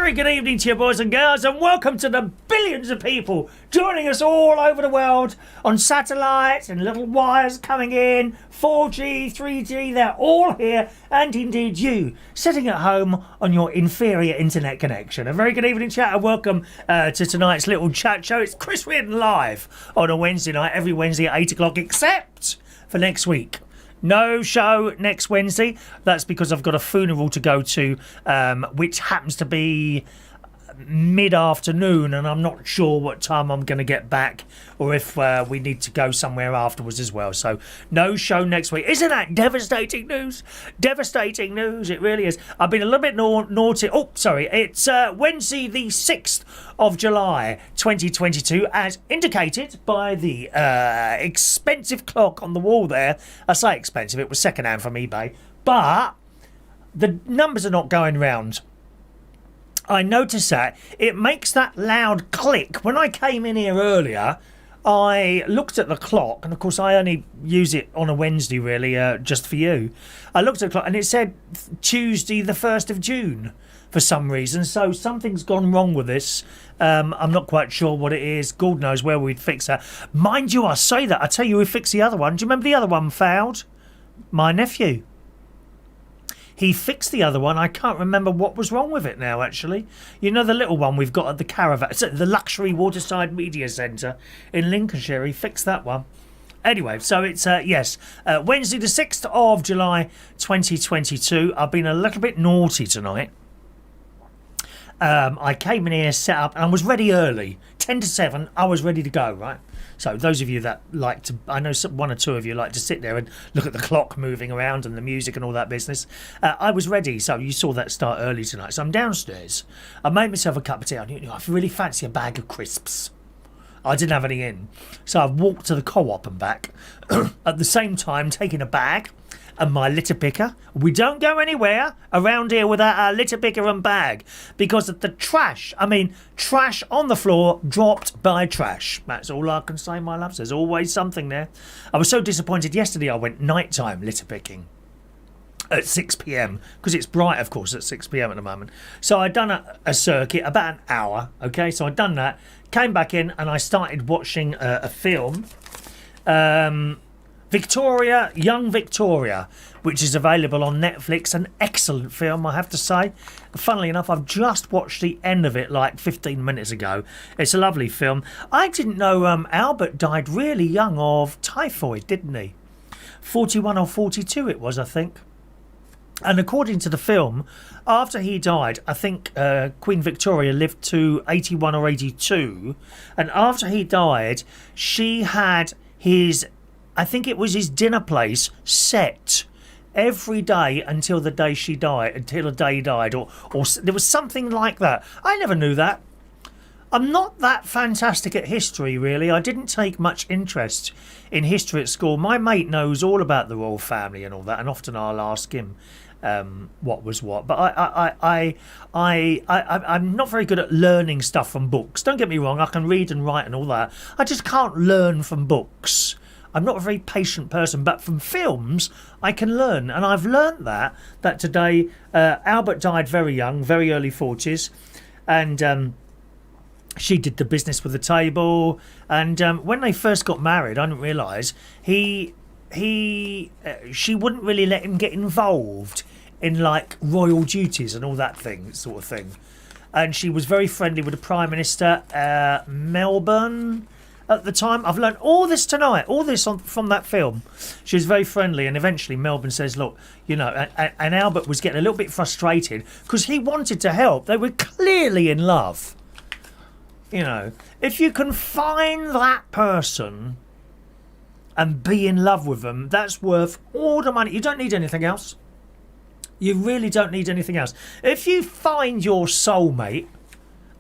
very good evening to you, boys and girls, and welcome to the billions of people joining us all over the world on satellites and little wires coming in, 4G, 3G, they're all here, and indeed you, sitting at home on your inferior internet connection. A very good evening, chat, and welcome to tonight's little chat show. It's Chris Reardon live on a Wednesday night, every Wednesday at 8 o'clock, except for next week. No show next Wednesday. That's because I've got a funeral to go to, which happens to be mid-afternoon, and I'm not sure what time I'm going to get back or if we need to go somewhere afterwards as well. So no show next week. Isn't that devastating news? Devastating news, it really is. I've been a little bit naughty. Oh, sorry. It's Wednesday the 6th of July 2022, as indicated by the expensive clock on the wall there. I say expensive, it was second-hand from eBay, but the numbers are not going round. I noticed that it makes that loud click. When I came in here earlier, I looked at the clock, and of course I only use it on a Wednesday really, just for you. I looked at the clock and it said Tuesday the 1st of June for some reason, so something's gone wrong with this. I'm not quite sure what it is. God knows where we'd fix that. Mind you, I say that, I tell you who fixed the other one. Do you remember the other one failed? My nephew. He fixed the other one. I can't remember what was wrong with it now, actually. You know the little one we've got at the caravan, the luxury Waterside Media Centre in Lincolnshire. He fixed that one. Anyway, so it's, Wednesday the 6th of July 2022. I've been a little bit naughty tonight. I came in here, set up, and I was ready early. 10 to 7, I was ready to go, right? So those of you that like to, I know one or two of you like to sit there and look at the clock moving around and the music and all that business. I was ready, so you saw that start early tonight. So I'm downstairs. I made myself a cup of tea. I really fancy a bag of crisps. I didn't have any in. So I've walked to the co-op and back. At the same time, taking a bag and my litter picker. We don't go anywhere around here without our litter picker and bag because of the trash. I mean, trash on the floor dropped by trash. That's all I can say, my loves. There's always something there. I was so disappointed yesterday I went nighttime litter picking at 6 p.m. because it's bright, of course, at 6 p.m. at the moment. So I'd done a circuit, about an hour, okay? So I'd done that, came back in and I started watching a film. Victoria, Young Victoria, which is available on Netflix. An excellent film, I have to say. Funnily enough, I've just watched the end of it like 15 minutes ago. It's a lovely film. I didn't know Albert died really young of typhoid, didn't he? 41 or 42 it was, I think. And according to the film, after he died, I think Queen Victoria lived to 81 or 82. And after he died, she had his, I think it was his dinner place set every day until the day she died, until the day he died, or there was something like that. I never knew that. I'm not that fantastic at history, really. I didn't take much interest in history at school. My mate knows all about the royal family and all that, and often I'll ask him what was what. But I'm not very good at learning stuff from books. Don't get me wrong, I can read and write and all that. I just can't learn from books. I'm not a very patient person, but from films I can learn, and I've learnt that today. Albert died very young, very early 40s, and she did the business with the table. And when they first got married, I didn't realise she wouldn't really let him get involved in like royal duties and all that sort of thing. And she was very friendly with the Prime Minister, Melbourne. At the time, I've learned all this tonight, from that film. She was very friendly, and eventually Melbourne says, look, you know, and Albert was getting a little bit frustrated because he wanted to help. They were clearly in love. You know, if you can find that person and be in love with them, that's worth all the money. You don't need anything else. You really don't need anything else. If you find your soulmate,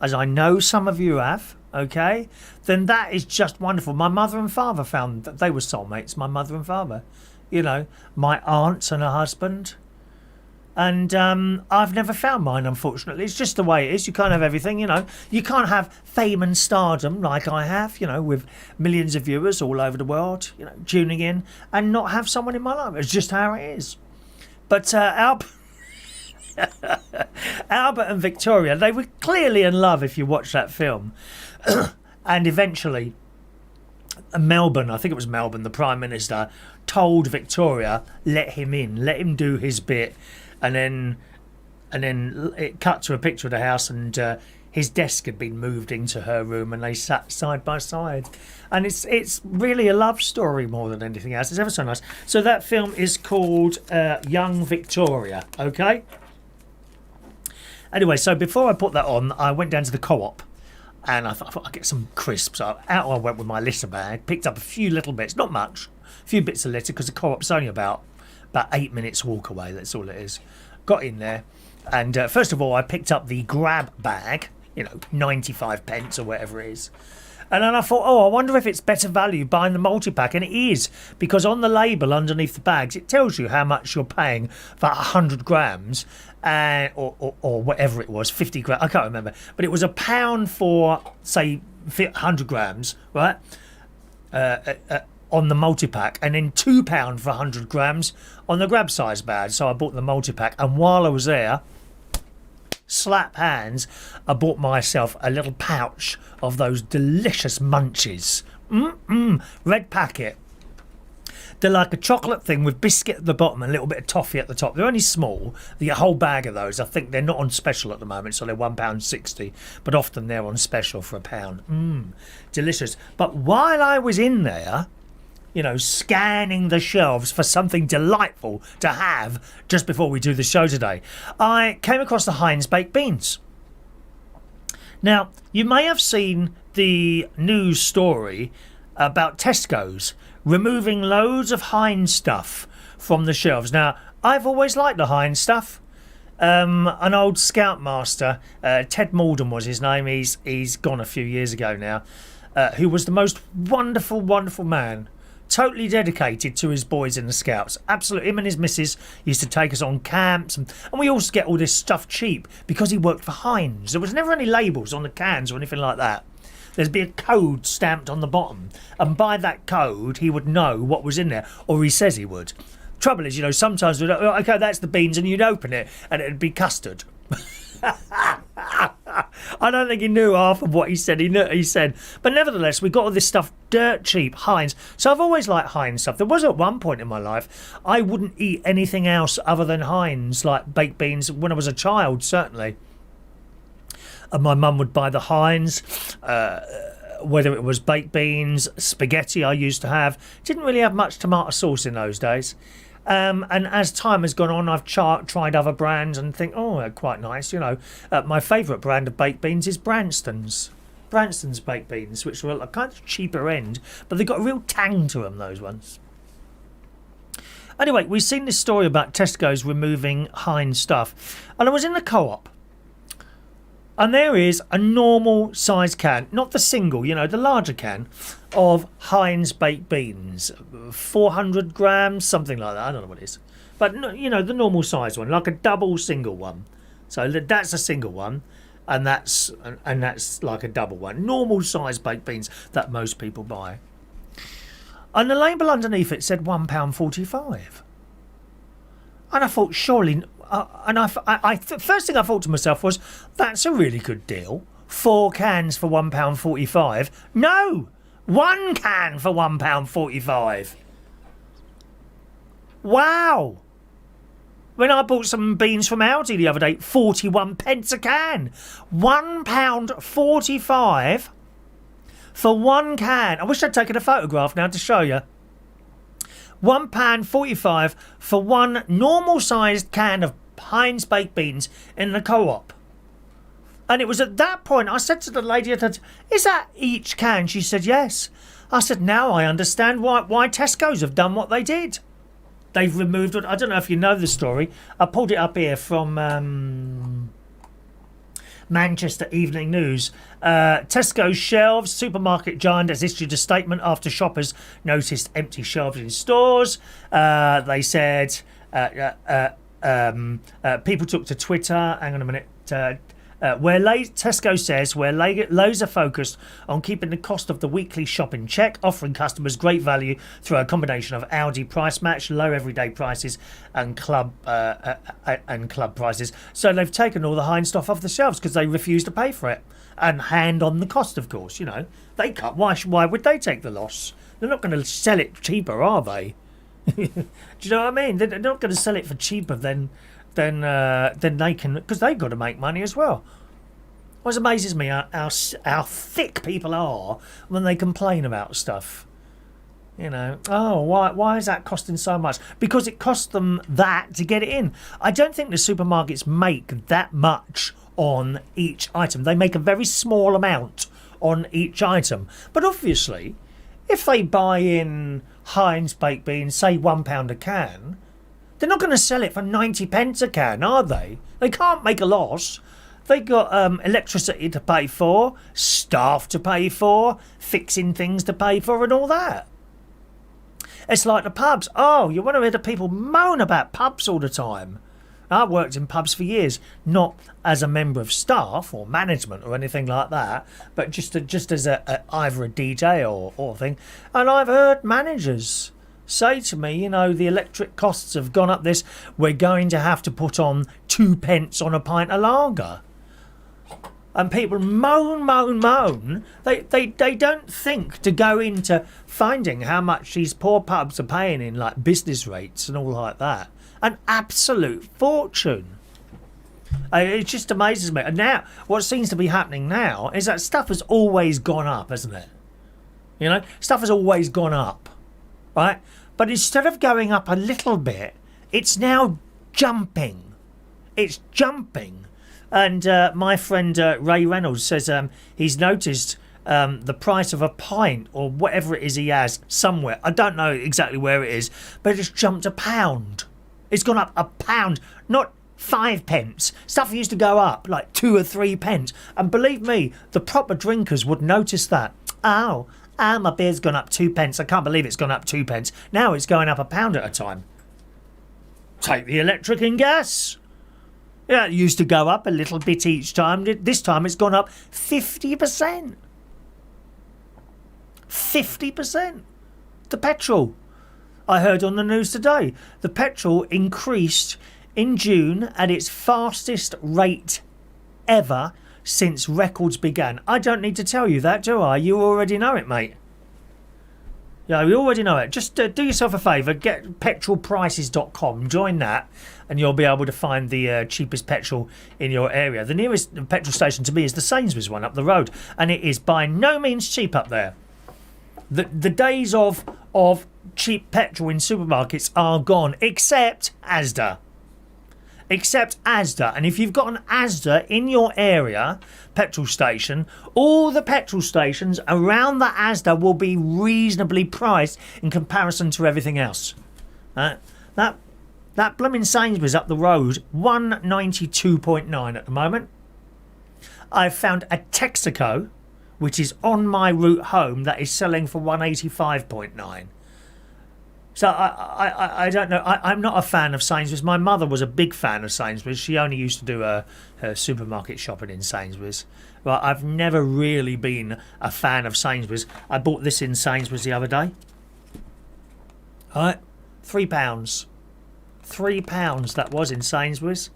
as I know some of you have, okay, then that is just wonderful. My mother and father found that they were soulmates, my mother and father. You know, my aunt and her husband. And I've never found mine, unfortunately. It's just the way it is. You can't have everything, you know. You can't have fame and stardom like I have, you know, with millions of viewers all over the world, you know, tuning in, and not have someone in my life. It's just how it is. But Albert Albert and Victoria, they were clearly in love if you watch that film. And eventually, Melbourne, I think it was Melbourne, the Prime Minister, told Victoria, let him in, let him do his bit. And then it cut to a picture of the house, and his desk had been moved into her room, and they sat side by side. And it's really a love story more than anything else. It's ever so nice. So that film is called Young Victoria, okay? Anyway, so before I put that on, I went down to the Co-op, and I thought I'd get some crisps. So out I went with my litter bag, picked up a few little bits, not much, a few bits of litter, because the Co-op's only about 8 minutes walk away, that's all it is. Got in there, and first of all, I picked up the grab bag, 95 pence or whatever it is. And then I thought, I wonder if it's better value buying the multi-pack. And it is, because on the label underneath the bags, it tells you how much you're paying for 100 grams, or whatever it was, 50 grams, I can't remember. But it was £1 for, say, 100 grams, right, on the multi-pack, and then £2 for 100 grams on the grab size bag. So I bought the multi-pack, and while I was there, slap hands, I bought myself a little pouch of those delicious munchies. Red packet. They're like a chocolate thing with biscuit at the bottom and a little bit of toffee at the top. They're only small. The whole bag of those, I think they're not on special at the moment, so they're £1.60, but often they're on special for £1. Delicious. But while I was in there, scanning the shelves for something delightful to have just before we do the show today, I came across the Heinz baked beans. Now, you may have seen the news story about Tesco's removing loads of Heinz stuff from the shelves. Now, I've always liked the Heinz stuff. An old Scoutmaster, Ted Malden was his name, he's gone a few years ago now, who was the most wonderful, wonderful man. Totally dedicated to his boys in the Scouts. Absolutely. Him and his missus used to take us on camps, and we used to get all this stuff cheap because he worked for Heinz. There was never any labels on the cans or anything like that. There'd be a code stamped on the bottom, and by that code he would know what was in there, or he says he would. Trouble is, sometimes we'd okay, that's the beans, and you'd open it and it'd be custard. I don't think he knew half of what he said. He said, but nevertheless, we got all this stuff dirt cheap, Heinz. So I've always liked Heinz stuff. There was at one point in my life I wouldn't eat anything else other than Heinz, like baked beans, when I was a child, certainly. And my mum would buy the Heinz, whether it was baked beans, spaghetti I used to have. Didn't really have much tomato sauce in those days. And as time has gone on, I've tried other brands and think, they're quite nice, My favourite brand of baked beans is Branston's. Branston's baked beans, which are a kind of cheaper end, but they've got a real tang to them, those ones. Anyway, we've seen this story about Tesco's removing Heinz stuff. And I was in the Co-op. And there is a normal size can, not the single, the larger can, of Heinz baked beans. 400 grams, something like that. I don't know what it is. But, the normal size one, like a double single one. So that's a single one, and that's like a double one. Normal size baked beans that most people buy. And the label underneath it said £1.45. And I thought, surely... first thing I thought to myself was, that's a really good deal. 4 cans for £1.45. No! 1 can for £1.45. Wow! When I bought some beans from Aldi the other day, 41 pence a can. £1.45 for 1 can. I wish I'd taken a photograph now to show you. £1.45 for 1 normal-sized can of Heinz baked beans in the Co-op. And it was at that point I said to the lady, is that each can? She said, yes. I said, now I understand why Tesco's have done what they did. They've removed it. I don't know if you know the story. I pulled it up here from Manchester Evening News. Tesco's shelves. Supermarket giant has issued a statement after shoppers noticed empty shelves in stores. They said people took to Twitter. Hang on a minute. Tesco says we're laser focused on keeping the cost of the weekly shop in check, offering customers great value through a combination of Aldi price match, low everyday prices, and club prices. So they've taken all the Heinz stuff off the shelves because they refuse to pay for it and hand on the cost. Of course, you know they cut. Why would they take the loss? They're not going to sell it cheaper, are they? Do you know what I mean? They're not going to sell it for cheaper than they can, because they've got to make money as well. What amazes me how thick people are when they complain about stuff. You know, oh, why is that costing so much? Because it costs them that to get it in. I don't think the supermarkets make that much on each item. They make a very small amount on each item. But obviously, if they buy in Heinz baked beans, say £1 a can, they're not going to sell it for 90p a can, are they? They can't make a loss. They got electricity to pay for, staff to pay for, fixing things to pay for, and all that. It's like the pubs. Oh, you want to hear the people moan about pubs all the time. I've worked in pubs for years, not as a member of staff or management or anything like that, but just as either a DJ or thing. And I've heard managers say to me, you know, the electric costs have gone up this, we're going to have to put on 2p on a pint of lager. And people moan. They don't think to go into finding how much these poor pubs are paying in like business rates and all like that. An absolute fortune. It just amazes me. And now, what seems to be happening now is that stuff has always gone up, hasn't it? You know, stuff has always gone up, right? But instead of going up a little bit, it's now jumping. It's jumping. And my friend Ray Reynolds says he's noticed the price of a pint or whatever it is he has somewhere. I don't know exactly where it is, but it's jumped £1. It's gone up £1, not 5p. Stuff used to go up like 2 or 3p. And believe me, the proper drinkers would notice that. Oh, my beer's gone up 2p. I can't believe it's gone up 2p. Now it's going up £1 at a time. Take the electric and gas. Yeah, it used to go up a little bit each time. This time it's gone up 50%. 50%. The petrol. I heard on the news today, the petrol increased in June at its fastest rate ever since records began. I don't need to tell you that, do I? You already know it, mate. Yeah, you already know it. Just do yourself a favour, get petrolprices.com, join that, and you'll be able to find the cheapest petrol in your area. The nearest petrol station to me is the Sainsbury's one up the road, and it is by no means cheap up there. The days of cheap petrol in supermarkets are gone, except Asda. And if you've got an Asda in your area petrol station, all the petrol stations around the Asda will be reasonably priced in comparison to everything else. That blooming Sainsbury's up the road, 192.9 at the moment. I've found a Texaco, which is on my route home, that is selling for 185.9. So I don't know. I'm not a fan of Sainsbury's. My mother was a big fan of Sainsbury's. She only used to do her supermarket shopping in Sainsbury's. But I've never really been a fan of Sainsbury's. I bought this in Sainsbury's the other day. All right, £3. £3 that was in Sainsbury's.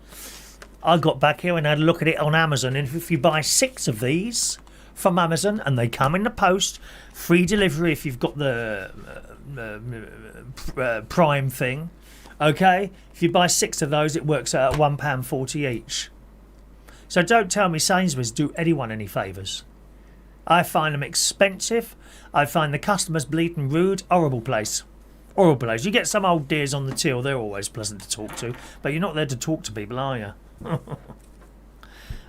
I got back here and had a look at it on Amazon. And if you buy 6 of these from Amazon, and they come in the post, free delivery if you've got the Prime thing, okay? If you buy 6 of those, it works out at £1.40 each. So don't tell me Sainsbury's do anyone any favours. I find them expensive. I find the customers bleating rude. Horrible place. Horrible place. You get some old dears on the till, they're always pleasant to talk to, but you're not there to talk to people, are you?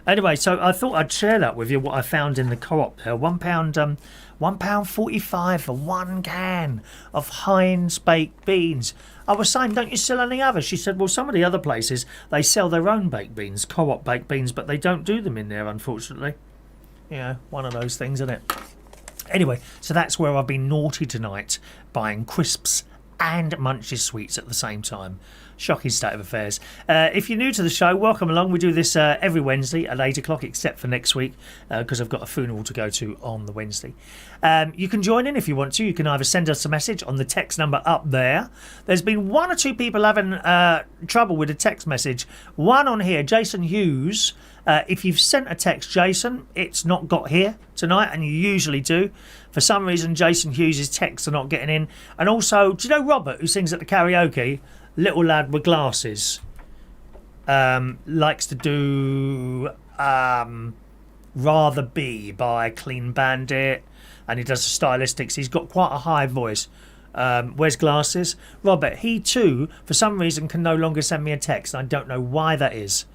Anyway, so I thought I'd share that with you, what I found in the co-op there. £1.45 for 1 can of Heinz baked beans. I was saying, don't you sell any others? She said, well, some of the other places, they sell their own baked beans, co-op baked beans, but they don't do them in there, unfortunately. Yeah, one of those things, isn't it? Anyway, so that's where I've been naughty tonight, buying crisps and Munchies sweets at the same time. Shocking state of affairs. If you're new to the show, welcome along. We do this every Wednesday at 8 o'clock, except for next week, because I've got a funeral to go to on the Wednesday. You can join in if you want to. You can either send us a message on the text number up there. There's been one or two people having trouble with a text message. One on here, Jason Hughes. If you've sent a text, Jason, it's not got here tonight, and you usually do. For some reason, Jason Hughes' texts are not getting in. And also, do you know Robert, who sings at the karaoke? Little lad with glasses. Likes to do Rather Be by Clean Bandit, and he does the stylistics. He's got quite a high voice. Wears glasses. Robert, he too, for some reason, can no longer send me a text. I don't know why that is.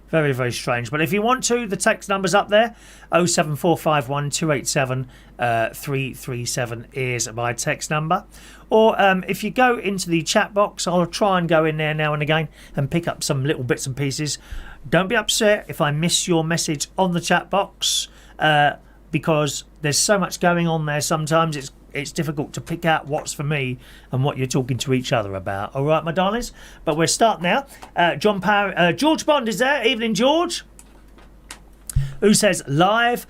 Very, very strange. But if you want to, the text number's up there. 07451 287 337 is my text number. Or if you go into the chat box, I'll try and go in there now and again and pick up some little bits and pieces. Don't be upset if I miss your message on the chat box, because there's so much going on there sometimes. It's difficult to pick out what's for me and what you're talking to each other about. All right, my darlings? But we're starting now. George Bond is there. Evening, George. Who says, live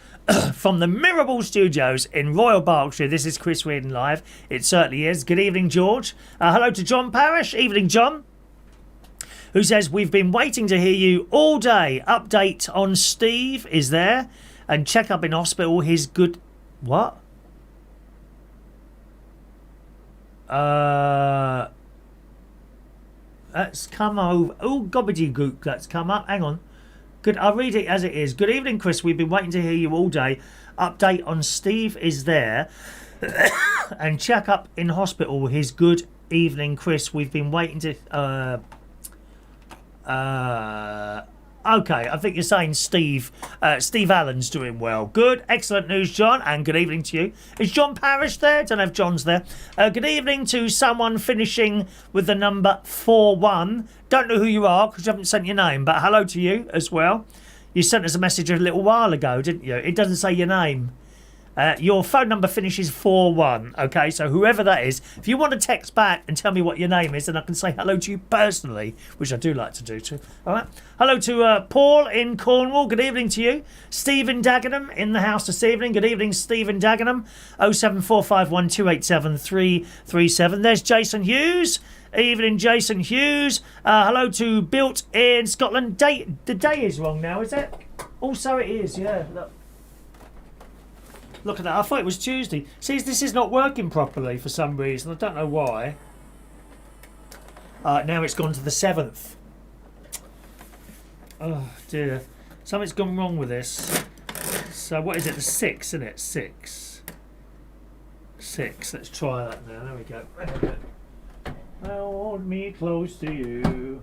from the Mirable Studios in Royal Berkshire. This is Chris Reardon live. It certainly is. Good evening, George. Hello to John Parrish. Evening, John. Who says, we've been waiting to hear you all day. Update on Steve is there. And check up in hospital his good... What? That's come over. Oh, gobbledygook, that's come up. Hang on. Good. I'll read it as it is. Good evening, Chris. We've been waiting to hear you all day. Update on Steve is there. And check up in hospital his good evening, Chris. We've been waiting to... Okay, I think you're saying Steve. Steve Allen's doing well. Good, excellent news, John, and good evening to you. Is John Parrish there? Don't know if John's there. Good evening to someone finishing with the number 41. Don't know who you are because you haven't sent your name, but hello to you as well. You sent us a message a little while ago, didn't you? It doesn't say your name. Your phone number finishes 41. Okay, so whoever that is, if you want to text back and tell me what your name is, then I can say hello to you personally, which I do like to do too. All right. Hello to Paul in Cornwall. Good evening to you. Stephen Dagenham in the house this evening. Good evening, Stephen Dagenham. 07451 287 337. There's Jason Hughes. Evening, Jason Hughes. Hello to Built in Scotland. The day is wrong now, is it? Also, it is. Yeah. Look at that. I thought it was Tuesday. See, this is not working properly for some reason. I don't know why. Now it's gone to the 7th. Oh, dear. Something's gone wrong with this. So, what is it? The 6th, isn't it? 6. Let's try that now. There we go. Hold me close to you.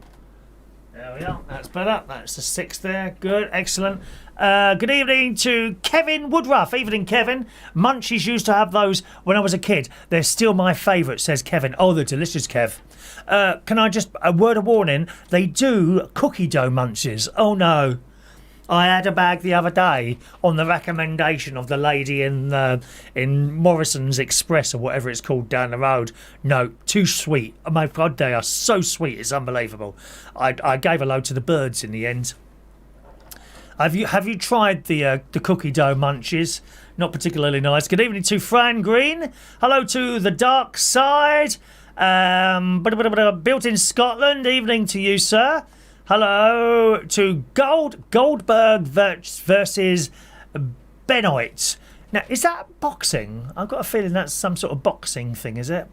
There we are. That's better. That's the 6th there. Good. Excellent. Good evening to Kevin Woodruff. Evening, Kevin. Munchies used to have those when I was a kid. They're still my favourite, says Kevin. Oh, they're delicious, Kev. Can I just... A word of warning. They do cookie dough munchies. Oh, no. I had a bag the other day on the recommendation of the lady in Morrison's Express or whatever it's called down the road. No, too sweet. Oh my God, they are so sweet. It's unbelievable. I gave a load to the birds in the end. Have you tried the cookie dough munchies? Not particularly nice. Good evening to Fran Green. Hello to the dark side. Built in Scotland. Evening to you, sir. Hello to Goldberg versus Benoit. Now, is that boxing? I've got a feeling that's some sort of boxing thing, is it?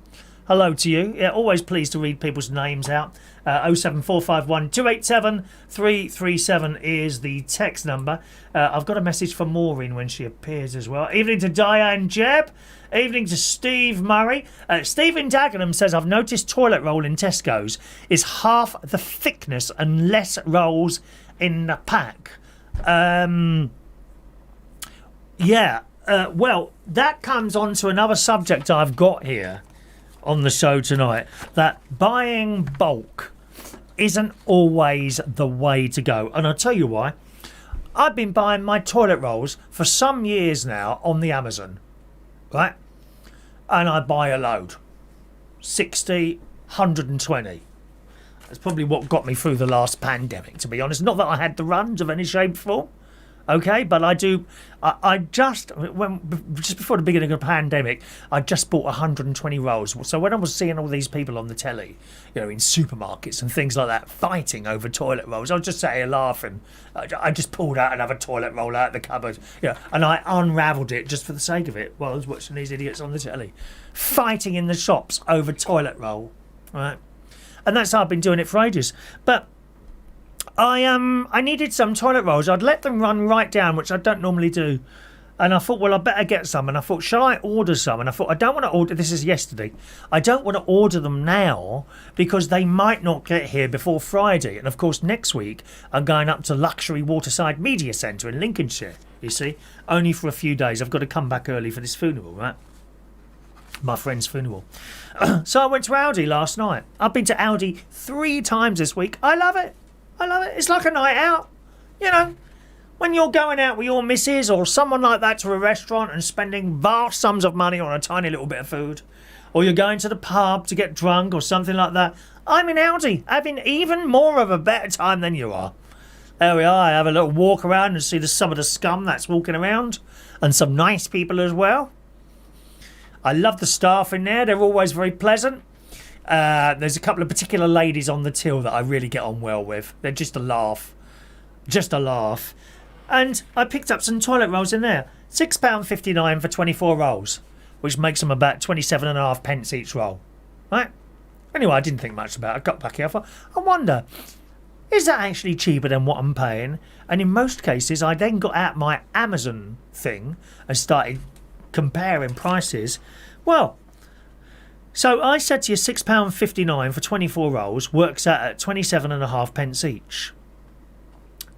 Hello to you. Yeah, always pleased to read people's names out. 07451 287 337 is the text number. I've got a message for Maureen when she appears as well. Evening to Diane Jebb. Evening to Steve Murray. Stephen Dagenham says, I've noticed toilet roll in Tesco's is half the thickness and less rolls in the pack. Well, that comes on to another subject I've got here on the show tonight, that buying bulk isn't always the way to go. And I'll tell you why. I've been buying my toilet rolls for some years now on the Amazon, right? And I buy a load. 60, 120. That's probably what got me through the last pandemic, to be honest. Not that I had the runs of any shape or form. Okay, but I just before the beginning of the pandemic, I just bought 120 rolls. So when I was seeing all these people on the telly, in supermarkets and things like that, fighting over toilet rolls, I was just sat here laughing. I just pulled out another toilet roll out of the cupboard, and I unravelled it just for the sake of it while I was watching these idiots on the telly, fighting in the shops over toilet roll, right? And that's how I've been doing it for ages. But I needed some toilet rolls. I'd let them run right down, which I don't normally do. And I thought, well, I better get some. And I thought, shall I order some? And I thought, I don't want to order. This is yesterday. I don't want to order them now because they might not get here before Friday. And of course, next week, I'm going up to Luxury Waterside Media Centre in Lincolnshire, you see, only for a few days. I've got to come back early for this funeral, right? My friend's funeral. So I went to Aldi last night. I've been to Aldi 3 times this week. I love it. It's like a night out. When you're going out with your missus or someone like that to a restaurant and spending vast sums of money on a tiny little bit of food, or you're going to the pub to get drunk or something like that, I'm in Aldi having even more of a better time than you are. There we are. I have a little walk around and see some of the scum that's walking around and some nice people as well. I love the staff in there. They're always very pleasant. There's a couple of particular ladies on the till that I really get on well with. They're just a laugh. And I picked up some toilet rolls in there. £6.59 for 24 rolls, which makes them about 27.5 pence each roll. Right? Anyway, I didn't think much about it. I got back here. I thought, I wonder, is that actually cheaper than what I'm paying? And in most cases, I then got out my Amazon thing and started comparing prices. Well, so I said to you, £6.59 for 24 rolls works out at 27.5 pence each.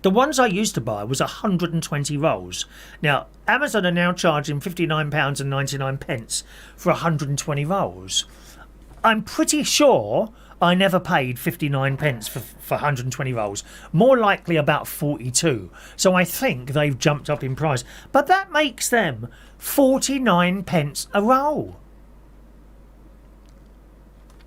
The ones I used to buy was 120 rolls. Now, Amazon are now charging £59.99 for 120 rolls. I'm pretty sure I never paid 59 pence for 120 rolls. More likely about 42. So I think they've jumped up in price. But that makes them 49 pence a roll.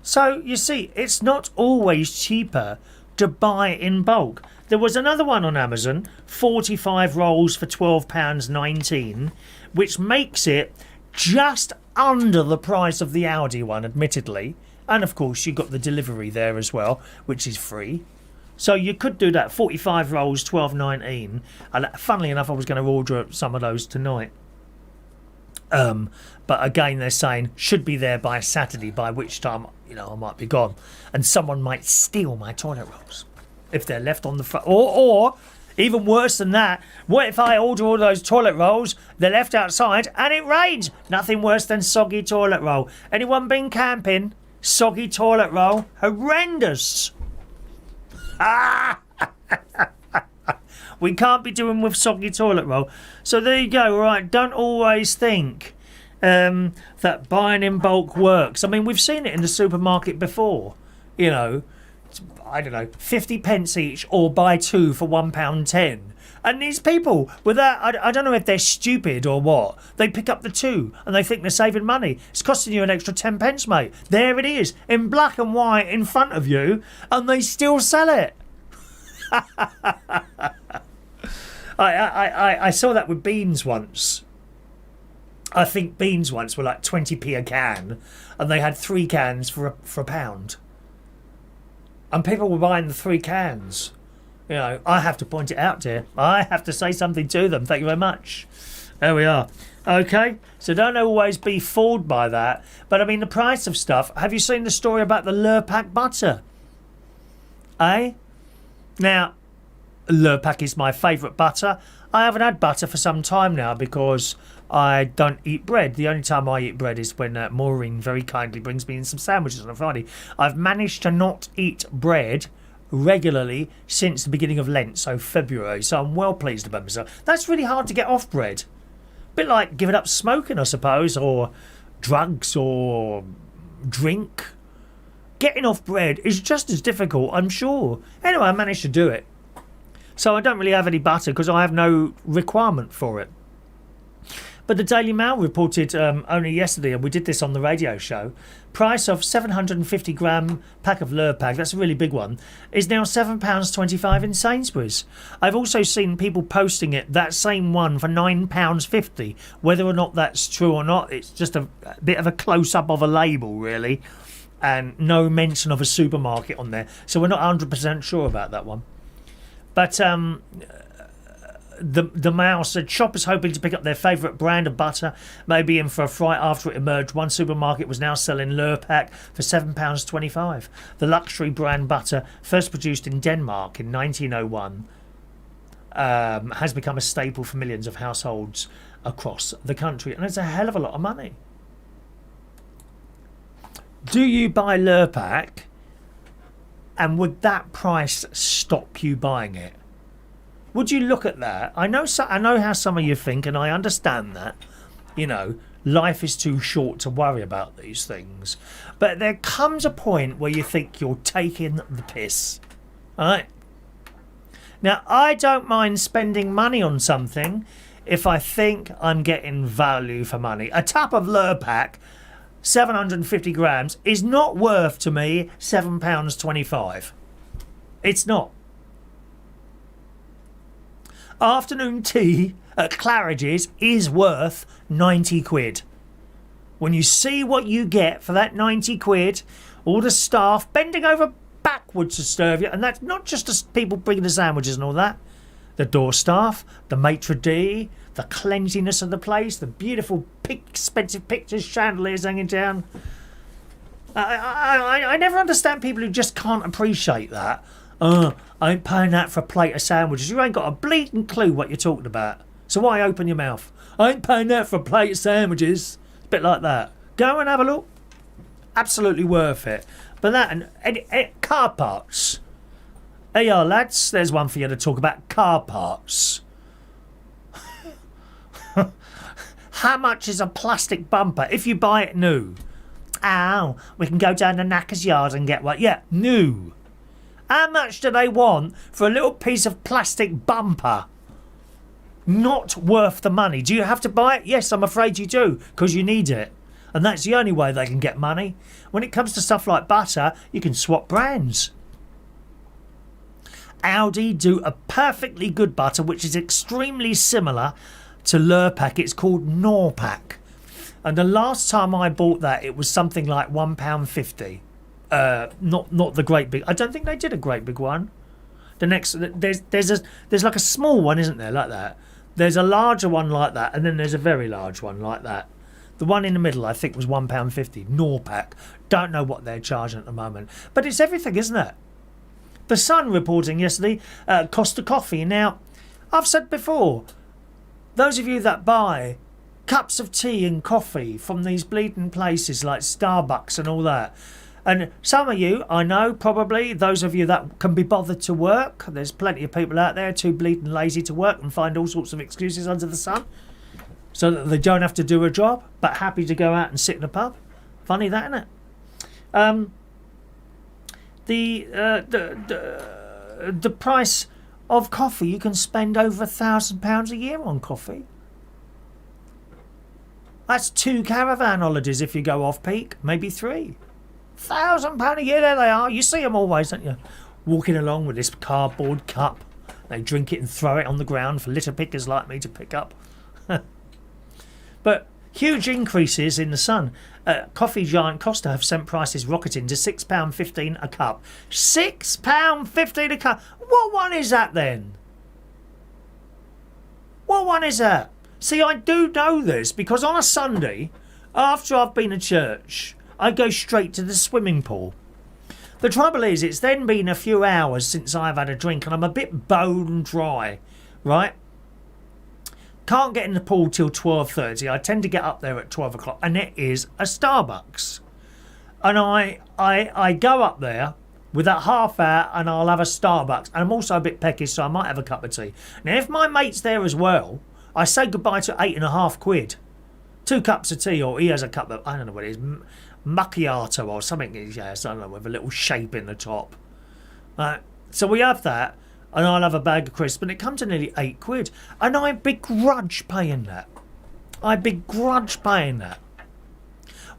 So, you see, it's not always cheaper to buy in bulk. There was another one on Amazon, 45 rolls for £12.19, which makes it just under the price of the Aldi one, admittedly. And, of course, you got the delivery there as well, which is free. So you could do that, 45 rolls, £12.19. And funnily enough, I was going to order some of those tonight. But again, they're saying should be there by Saturday, by which time, I might be gone. And someone might steal my toilet rolls if they're left on the front. Or even worse than that, what if I order all those toilet rolls, they're left outside and it rains? Nothing worse than soggy toilet roll. Anyone been camping? Soggy toilet roll? Horrendous. We can't be doing with soggy toilet roll. So there you go. Right, don't always think that buying in bulk works. I mean, we've seen it in the supermarket before. I don't know, 50 pence each or buy 2 for £1.10. And these people, with that, I don't know if they're stupid or what, they pick up the 2 and they think they're saving money. It's costing you an extra 10 pence, mate. There it is, in black and white in front of you, and they still sell it. I saw that with beans once. I think beans once were like 20p a can, and they had 3 cans for a pound. And people were buying the 3 cans. I have to point it out, dear. I have to say something to them. Thank you very much. There we are. Okay, so don't always be fooled by that. But I mean, the price of stuff. Have you seen the story about the Lurpak butter? Now, Lurpak is my favourite butter. I haven't had butter for some time now because I don't eat bread. The only time I eat bread is when Maureen very kindly brings me in some sandwiches on a Friday. I've managed to not eat bread regularly since the beginning of Lent, so February. So I'm well pleased about myself. That's really hard to get off bread. A bit like giving up smoking, I suppose, or drugs or drink. Getting off bread is just as difficult, I'm sure. Anyway, I managed to do it. So I don't really have any butter because I have no requirement for it. But the Daily Mail reported only yesterday, and we did this on the radio show, price of 750-gram pack of Lurpak, that's a really big one, is now £7.25 in Sainsbury's. I've also seen people posting it, that same one, for £9.50. Whether or not that's true or not, it's just a bit of a close-up of a label, really, and no mention of a supermarket on there. So we're not 100% sure about that one. But the Mail said shoppers hoping to pick up their favourite brand of butter may be in for a fright after it emerged. One supermarket was now selling Lurpak for £7.25. The luxury brand butter, first produced in Denmark in 1901, has become a staple for millions of households across the country, and it's a hell of a lot of money. Do you buy Lurpak, and would that price stop you buying it? Would you look at that? I know how some of you think, and I understand that. You know, life is too short to worry about these things. But there comes a point where you think you're taking the piss. Alright? Now, I don't mind spending money on something if I think I'm getting value for money. A tub of Lurpak, 750 grams, is not worth to me £7.25. It's not. Afternoon tea at Claridge's is worth 90 quid. When you see what you get for that 90 quid, all the staff bending over backwards to serve you, and that's not just the people bringing the sandwiches and all that. The door staff, the maitre d', the cleanliness of the place, the beautiful expensive pictures, chandeliers hanging down. I never understand people who just can't appreciate that. I ain't paying that for a plate of sandwiches. You ain't got a bleeding clue what you're talking about. So why open your mouth? I ain't paying that for a plate of sandwiches. It's a bit like that. Go and have a look. Absolutely worth it. But that and car parts. There you are, lads. There's one for you to talk about. Car parts. How much is a plastic bumper if you buy it new? Oh, we can go down to Knacker's Yard and get one. Yeah, new. How much do they want for a little piece of plastic bumper? Not worth the money. Do you have to buy it? Yes, I'm afraid you do, because you need it. And that's the only way they can get money. When it comes to stuff like butter, you can swap brands. Aldi do a perfectly good butter, which is extremely similar to Lurpak. It's called Norpak. And the last time I bought that, it was something like £1.50. Not the great big. I don't think they did a great big one. The next there's like a small one, isn't there, like that? There's a larger one like that, and then there's a very large one like that. The one in the middle, I think, was £1.50. Norpak. Don't know what they're charging at the moment, but it's everything, isn't it? The Sun reporting yesterday, cost of coffee. Now, I've said before, those of you that buy cups of tea and coffee from these bleeding places like Starbucks and all that. And some of you, I know, probably, those of you that can be bothered to work, there's plenty of people out there too bleeding lazy to work and find all sorts of excuses under the sun so that they don't have to do a job, but happy to go out and sit in a pub. Funny that, isn't it? The price of coffee, you can spend over £1,000 a year on coffee. That's 2 caravan holidays if you go off peak, maybe 3. £1,000 a year, there they are. You see them always, don't you? Walking along with this cardboard cup. They drink it and throw it on the ground for litter pickers like me to pick up. But huge increases in the Sun. Coffee giant Costa have sent prices rocketing to £6.15 a cup. £6.15 a cup. What one is that then? What one is that? See, I do know this because on a Sunday, after I've been to church, I go straight to the swimming pool. The trouble is, it's then been a few hours since I've had a drink and I'm a bit bone dry, right? Can't get in the pool till 12:30. I tend to get up there at 12 o'clock and it is a Starbucks. And I go up there with that half hour and I'll have a Starbucks. And I'm also a bit peckish, so I might have a cup of tea. Now, if my mate's there as well, I say goodbye to £8.50. 2 cups of tea, or he has a cup of, I don't know what it is, macchiato or something. Yes, I don't know, with a little shape in the top. So we have that, and I'll have a bag of crisps, and it comes to nearly £8. And I begrudge paying that. I begrudge paying that.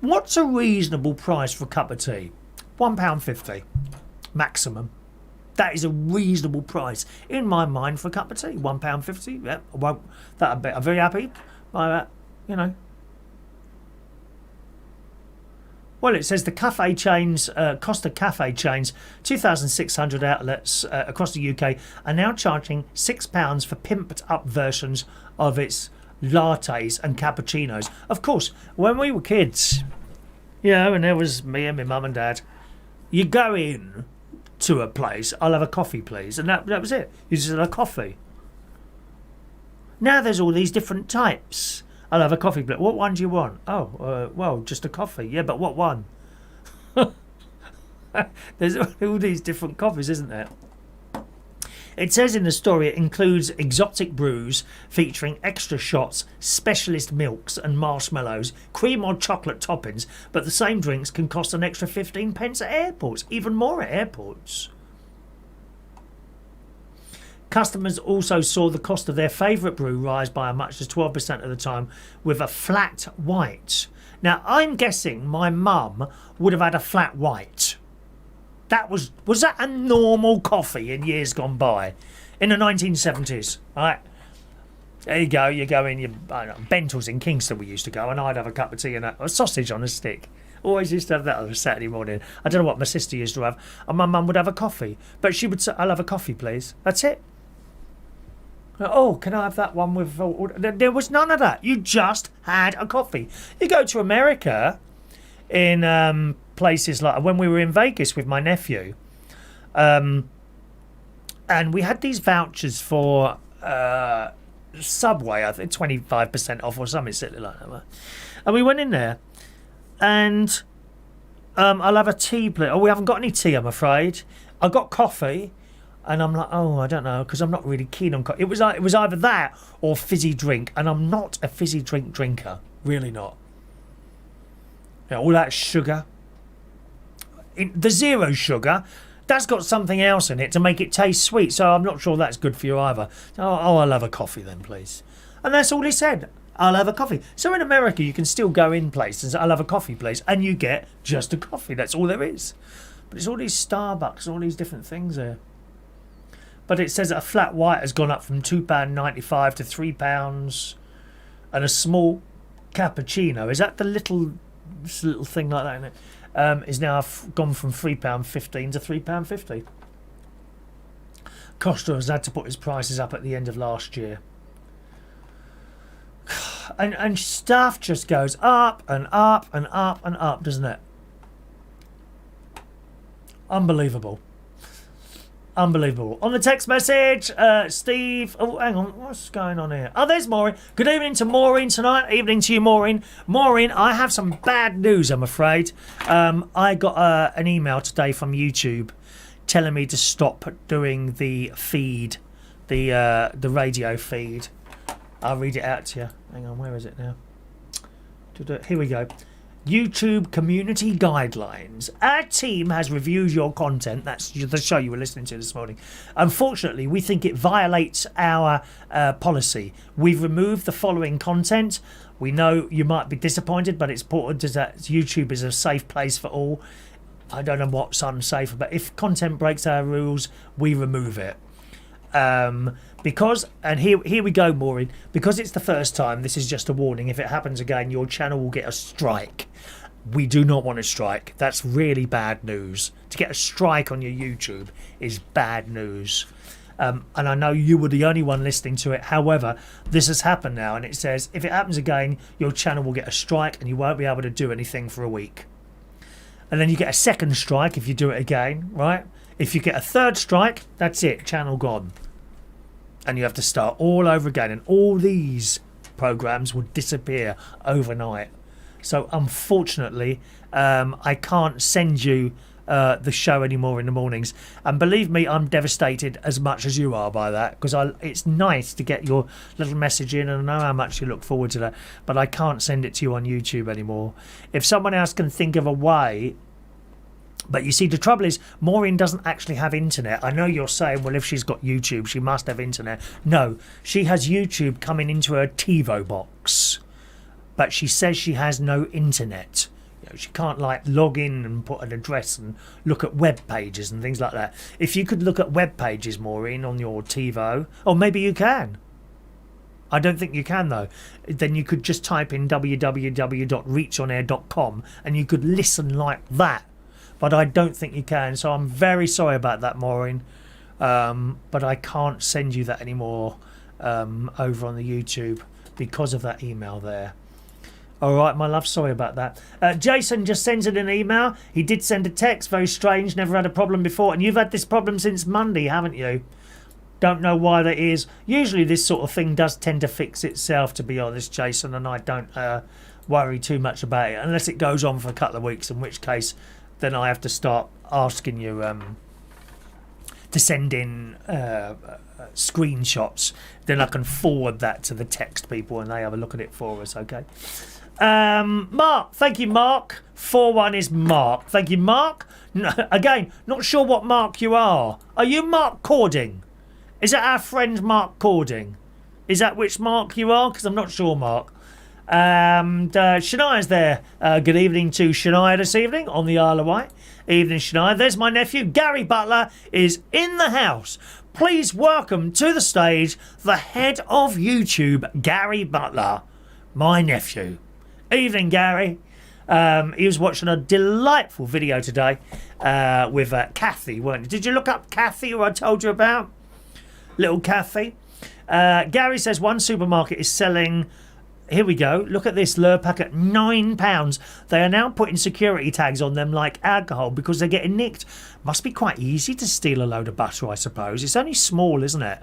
What's a reasonable price for a cup of tea? £1.50 maximum. That is a reasonable price in my mind for a cup of tea. £1.50. Yeah, I won't. I'm very happy by that. You know. Well, it says the cafe chains, Costa cafe chains, 2,600 outlets across the UK are now charging £6 for pimped up versions of its lattes and cappuccinos. Of course, when we were kids, you know, and there was me and my mum and dad, you go in to a place, I'll have a coffee, please, and that was it. You just had a coffee. Now there's all these different types. I'll have a coffee, but what one do you want? Oh, well, just a coffee. Yeah, but what one? There's all these different coffees, isn't there? It says in the story it includes exotic brews featuring extra shots, specialist milks and marshmallows, cream or chocolate toppings, but the same drinks can cost an extra 15 pence at airports, even more at airports. Customers also saw the cost of their favourite brew rise by as much as 12% at the time with a flat white. Now, I'm guessing my mum would have had a flat white. Was that a normal coffee in years gone by? In the 1970s, right? There you go, you go in, I don't know, Bentall's in Kingston we used to go, and I'd have a cup of tea and a sausage on a stick. Always used to have that on a Saturday morning. I don't know what my sister used to have. And my mum would have a coffee. But she would say, I'll have a coffee, please. That's it. Oh, can I have that one with... There was none of that. You just had a coffee. You go to America in places like... When we were in Vegas with my nephew, and we had these vouchers for Subway, I think 25% off or something silly like that. And we went in there, and I'll have a tea, please. Oh, we haven't got any tea, I'm afraid. I got coffee. And I'm like, oh, I don't know, because I'm not really keen on coffee. It was either that or fizzy drink, and I'm not a fizzy drink drinker, really not. You know, all that sugar, the zero sugar, that's got something else in it to make it taste sweet. So I'm not sure that's good for you either. Oh, I'll have a coffee then, please. And that's all he said. I'll have a coffee. So in America, you can still go in places. I'll have a coffee, please, and you get just a coffee. That's all there is. But it's all these Starbucks, all these different things there. But it says that a flat white has gone up from £2.95 to £3, and a small cappuccino, is that the little thing like that in it, is now gone from £3.15 to £3.50. Costa has had to put his prices up at the end of last year. And stuff just goes up and up and up and up, doesn't it? Unbelievable. Unbelievable. On the text message, Steve... Oh, hang on. What's going on here? Oh, there's Maureen. Good evening to Maureen tonight. Evening to you, Maureen. Maureen, I have some bad news, I'm afraid. I got an email today from YouTube telling me to stop doing the feed, the radio feed. I'll read it out to you. Hang on, where is it now? Here we go. YouTube community guidelines. Our team has reviewed your content. That's the show you were listening to this morning. Unfortunately, we think it violates our policy. We've removed the following content. We know you might be disappointed, but it's important that YouTube is a safe place for all. I don't know what's unsafe, but if content breaks our rules, we remove it. Because, and here we go, Maureen, because it's the first time, this is just a warning. If it happens again, your channel will get a strike. We do not want a strike. That's really bad news. To get a strike on your YouTube is bad news. And I know you were the only one listening to it. However, this has happened now, and it says if it happens again, your channel will get a strike and you won't be able to do anything for a week. And then you get a second strike if you do it again, right? If you get a third strike, that's it, channel gone. And you have to start all over again, and all these programs will disappear overnight. So unfortunately, I can't send you the show anymore in the mornings. And believe me, I'm devastated as much as you are by that, because it's nice to get your little message in, and I know how much you look forward to that, but I can't send it to you on YouTube anymore. If someone else can think of a way. But you see, the trouble is, Maureen doesn't actually have internet. I know you're saying, well, if she's got YouTube, she must have internet. No, she has YouTube coming into her TiVo box. but she says she has no internet. You know, she can't like log in and put an address and look at web pages and things like that. If you could look at web pages, Maureen, on your TiVo, or maybe you can. I don't think you can though. Then you could just type in www.reachonair.com and you could listen like that. But I don't think you can, so I'm very sorry about that, Maureen. But I can't send you that anymore over on the YouTube because of that email there. All right, my love, sorry about that. Jason just sends in an email. He did send a text, very strange, never had a problem before. And you've had this problem since Monday, haven't you? Don't know why that is. Usually this sort of thing does tend to fix itself, to be honest, Jason, and I don't worry too much about it, unless it goes on for a couple of weeks, in which case then I have to start asking you to send in screenshots. Then I can forward that to the text people and they have a look at it for us, okay? Mark, thank you, Mark. 4-1 is Mark. Thank you, Mark. No, again, not sure what Mark you are. Are you Mark Cording? Is that our friend Mark Cording? Is that which Mark you are? Because I'm not sure, Mark. And Shania's there. Good evening to Shania this evening on the Isle of Wight. Evening, Shania. There's my nephew, Gary Butler, is in the house. Please welcome to the stage the head of YouTube, Gary Butler, my nephew. Evening, Gary. He was watching a delightful video today with Kathy, weren't you? Did you look up Kathy, who I told you about? Little Kathy. Gary says one supermarket is selling... Here we go. Look at this lure pack at £9. They are now putting security tags on them like alcohol because they're getting nicked. Must be quite easy to steal a load of butter, I suppose. It's only small, isn't it?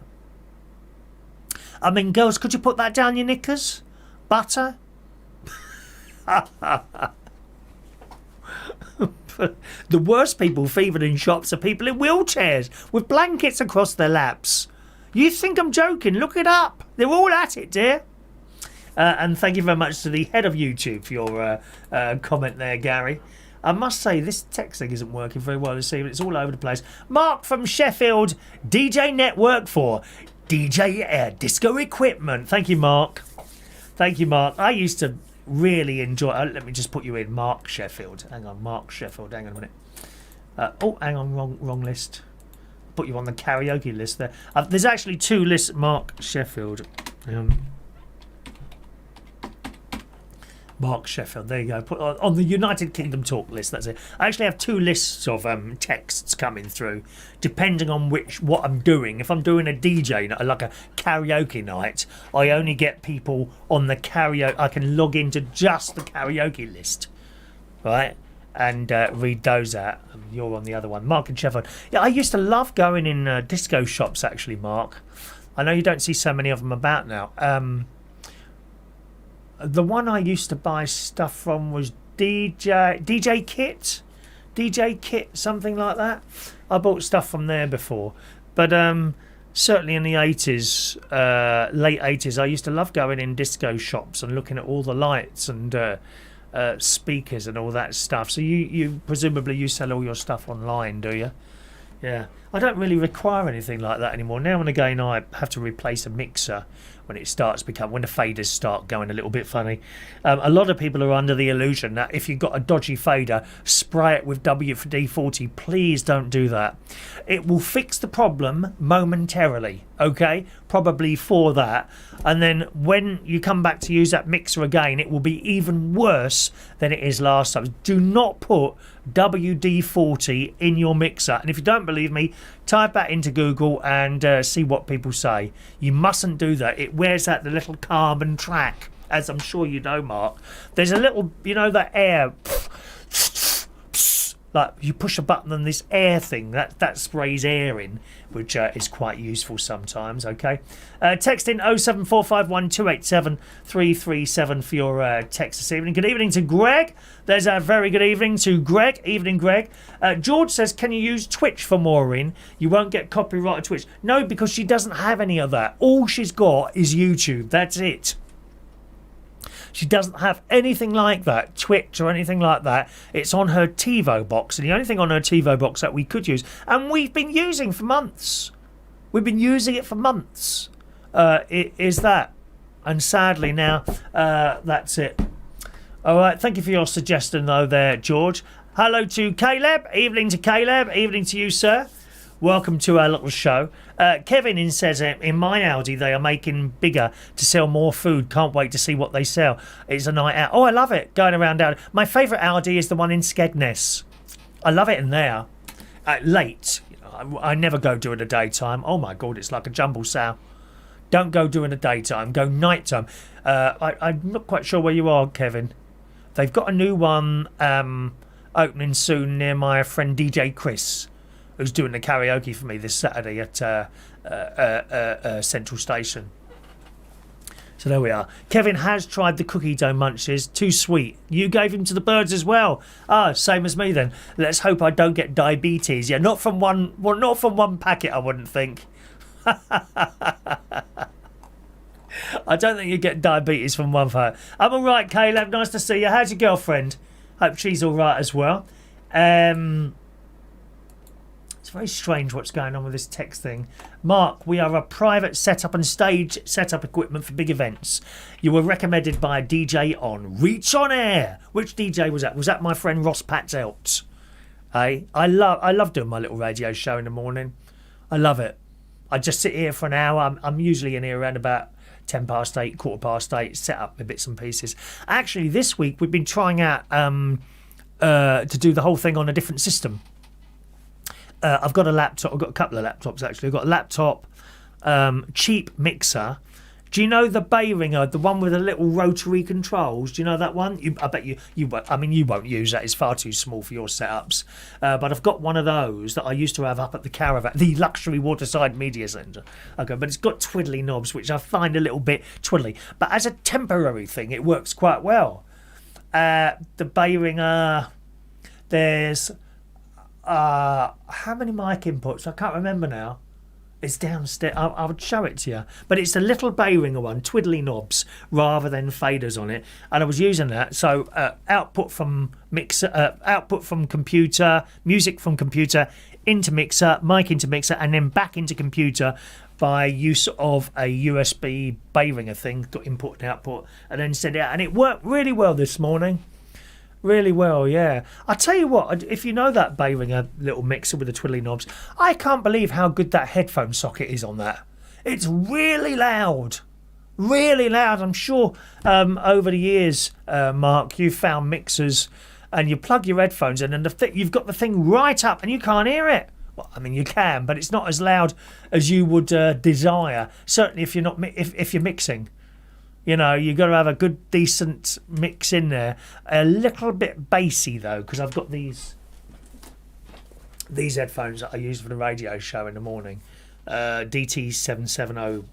I mean, girls, could you put that down your knickers? Butter? The worst people fevered in shops are people in wheelchairs with blankets across their laps. You think I'm joking? Look it up. They're all at it, dear. And thank you very much to the head of YouTube for your comment there, Gary. I must say, this text thing isn't working very well this evening. It's all over the place. Mark from Sheffield, DJ Network for DJ Disco Equipment. Thank you, Mark. Thank you, Mark. I used to really enjoy... let me just put you in. Mark Sheffield. Hang on, Mark Sheffield. Hang on a minute. Oh, hang on, wrong list. Put you on the karaoke list there. There's actually two lists, Mark Sheffield. Mark Sheffield, there you go. Put on the United Kingdom talk list, that's it. I actually have two lists of texts coming through, depending on what I'm doing. If I'm doing a DJ, like a karaoke night, I only get people on the karaoke. I can log into just the karaoke list, right? And read those out. You're on the other one. Mark and Sheffield. Yeah, I used to love going in disco shops, actually, Mark. I know you don't see so many of them about now. The one I used to buy stuff from was DJ Kit, something like that. I bought stuff from there before. But certainly in the 80s, late 80s, I used to love going in disco shops and looking at all the lights and speakers and all that stuff. So you presumably you sell all your stuff online, do you? Yeah. I don't really require anything like that anymore. Now and again I have to replace a mixer when the faders start going a little bit funny. A lot of people are under the illusion that if you've got a dodgy fader, spray it with WD-40. Please don't do that. It will fix the problem momentarily, okay? Probably for that. And then when you come back to use that mixer again, it will be even worse than it is last time. Do not put WD-40 in your mixer. And if you don't believe me, type that into Google and see what people say. You mustn't do that. It wears out the little carbon track, as I'm sure you know, Mark. There's a little, that air, like you push a button and this air thing, that sprays air in, which is quite useful sometimes, okay? Text in 07451287337 for your text this evening. Good evening to Greg. There's a very good evening to Greg. Evening, Greg. George says, can you use Twitch for Maureen? You won't get copyrighted Twitch. No, because she doesn't have any of that. All she's got is YouTube. That's it. She doesn't have anything like that, Twitch or anything like that. It's on her TiVo box, and the only thing on her TiVo box that we could use, and we've been using for months. We've been using it for months. Is that. And sadly now, that's it. All right, thank you for your suggestion, though, there, George. Hello to Caleb. Evening to Caleb. Evening to you, sir. Welcome to our little show. Kevin says, in my Audi, they are making bigger to sell more food. Can't wait to see what they sell. It's a night out. Oh, I love it, going around Audi. My favourite Audi is the one in Skegness. I love it in there. Late. I never go during the daytime. Oh, my God, it's like a jumble sow. Don't go during the daytime. Go nighttime. I'm not quite sure where you are, Kevin. They've got a new one opening soon near my friend DJ Chris, who's doing the karaoke for me this Saturday at Central Station. So there we are. Kevin has tried the cookie dough munches. Too sweet. You gave him to the birds as well. Ah, same as me then. Let's hope I don't get diabetes. Yeah, not from one. Well, not from one packet, I wouldn't think. I don't think you get diabetes from one packet. I'm all right, Caleb. Nice to see you. How's your girlfriend? Hope she's all right as well. It's very strange what's going on with this text thing. Mark, we are a private setup and stage setup equipment for big events. You were recommended by a DJ on Reach On Air. Which DJ was that? Was that my friend Ross Patzelt? Hey, I love doing my little radio show in the morning. I love it. I just sit here for an hour. I'm usually in here around about 8, 8:15, set up my bits and pieces. Actually, this week we've been trying out to do the whole thing on a different system. I've got a laptop. I've got a couple of laptops, actually. I've got a laptop, cheap mixer. Do you know the Behringer, the one with the little rotary controls? Do you know that one? I bet you won't use that. It's far too small for your setups. But I've got one of those that I used to have up at the caravan, the luxury waterside media centre. Okay, but it's got twiddly knobs, which I find a little bit twiddly. But as a temporary thing, it works quite well. The Behringer, there's how many mic inputs? I can't remember now. It's downstairs. I would show it to you. But it's a little Behringer one, twiddly knobs rather than faders on it. And I was using that. So output from mixer, output from computer, music from computer into mixer, mic into mixer, and then back into computer by use of a USB Behringer thing, got input and output, and then send it out. And it worked really well this morning. Really well, yeah. I tell you what, if you know that Behringer little mixer with the twiddly knobs, I can't believe how good that headphone socket is on that. It's really loud. Really loud. I'm sure over the years, Mark, you've found mixers and you plug your headphones in and you've got the thing right up and you can't hear it. Well, I mean, you can, but it's not as loud as you would desire. Certainly if you're mixing. You know, you've got to have a good, decent mix in there. A little bit bassy, though, because I've got these headphones that I use for the radio show in the morning. DT770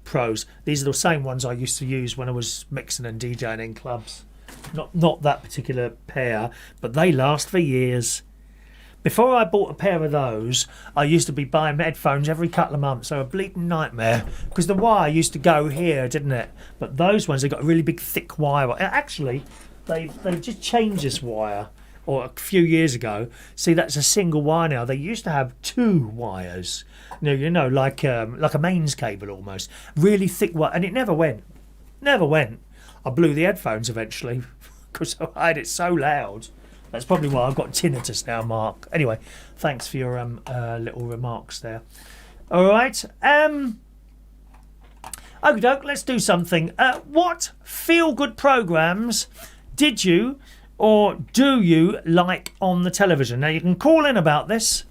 Pros. These are the same ones I used to use when I was mixing and DJing in clubs. Not that particular pair, but they last for years. Before I bought a pair of those, I used to be buying headphones every couple of months. So a bleeding nightmare. Because the wire used to go here, didn't it? But those ones, they got a really big, thick wire. Actually, they've just changed this wire. Or a few years ago. See, that's a single wire now. They used to have 2 wires. You know, like a mains cable almost. Really thick wire. And it never went. Never went. I blew the headphones eventually. Because I had it so loud. That's probably why I've got tinnitus now, Mark. Anyway, thanks for your little remarks there. All right. Okie doke, let's do something. What feel-good programmes did you or do you like on the television? Now, you can call in about this.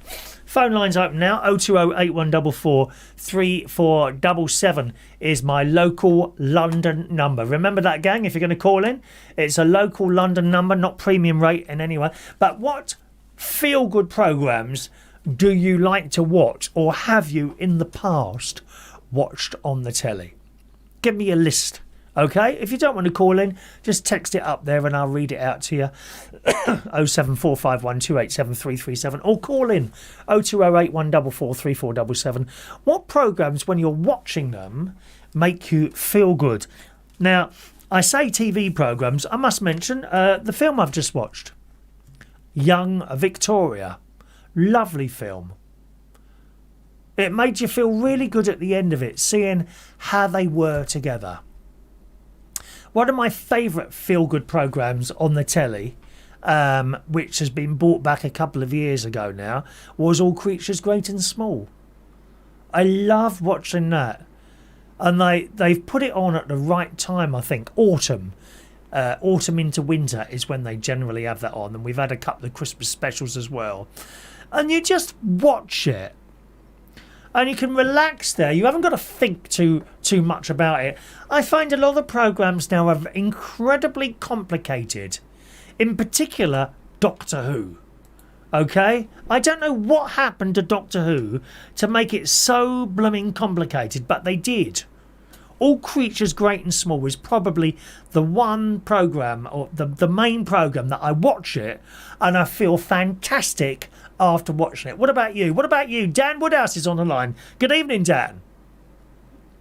Phone line's open now. 020 8144 3477 is my local London number. Remember that, gang, if you're going to call in. It's a local London number, not premium rate in any way. But what feel-good programmes do you like to watch or have you in the past watched on the telly? Give me a list. Okay, if you don't want to call in, just text it up there and I'll read it out to you. 07451287337 or call in 02081443477. What programmes, when you're watching them, make you feel good? Now, I say TV programmes, I must mention the film I've just watched. Young Victoria. Lovely film. It made you feel really good at the end of it, seeing how they were together. one of my favourite feel-good programmes on the telly, which has been brought back a couple of years ago now, was All Creatures Great and Small. I love watching that. And they've put it on at the right time, I think. Autumn into winter is when they generally have that on. And we've had a couple of Christmas specials as well. And you just watch it. And you can relax there. You haven't got to think too much about it. I find a lot of the programmes now are incredibly complicated. In particular, Doctor Who. Okay? I don't know what happened to Doctor Who to make it so blooming complicated, but they did. All Creatures Great and Small is probably the one programme, or the main programme that I watch it and I feel fantastic after watching it. What about you? What about you? Dan Woodhouse is on the line. Good evening, Dan.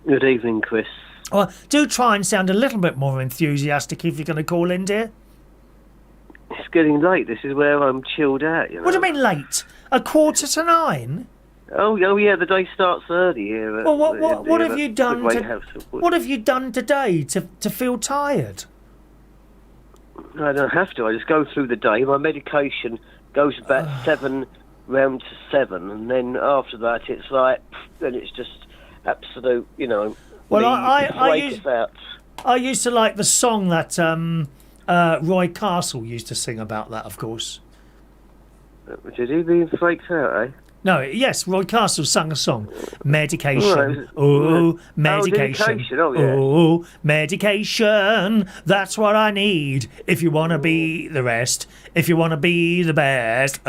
Good evening, Chris. Well, do try and sound a little bit more enthusiastic if you're going to call in, dear. It's getting late. This is where I'm chilled out, you know. What do you mean late? 8:45? Oh yeah, the day starts early here. Well, what have you done? What have you done today to feel tired? I don't have to. I just go through the day. My medication goes about 7 round to 7, and then after that, it's like, then it's just absolute, you know. Well, I used to like the song that Roy Castle used to sing about that, of course. Did he being flaked out, eh? No, yes, Roy Castle sang a song. Medication, medication, medication, that's what I need. If you want to be the rest, if you want to be the best,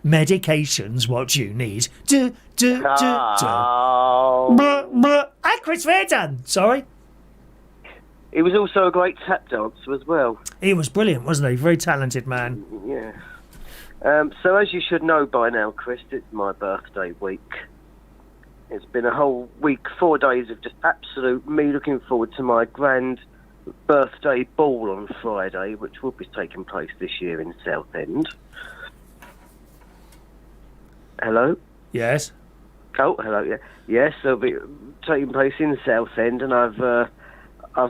medication's what you need. Blah, blah. Hey, Chris Reardon, sorry. He was also a great tap dancer as well. He was brilliant, wasn't he? Very talented man. Yeah. So as you should know by now, Chris, it's my birthday week. It's been a whole week, 4 days of just absolute me looking forward to my grand birthday ball on Friday, which will be taking place this year in Southend. Hello? Yes. Oh, hello, yeah. Yes, it'll be taking place in Southend, and I've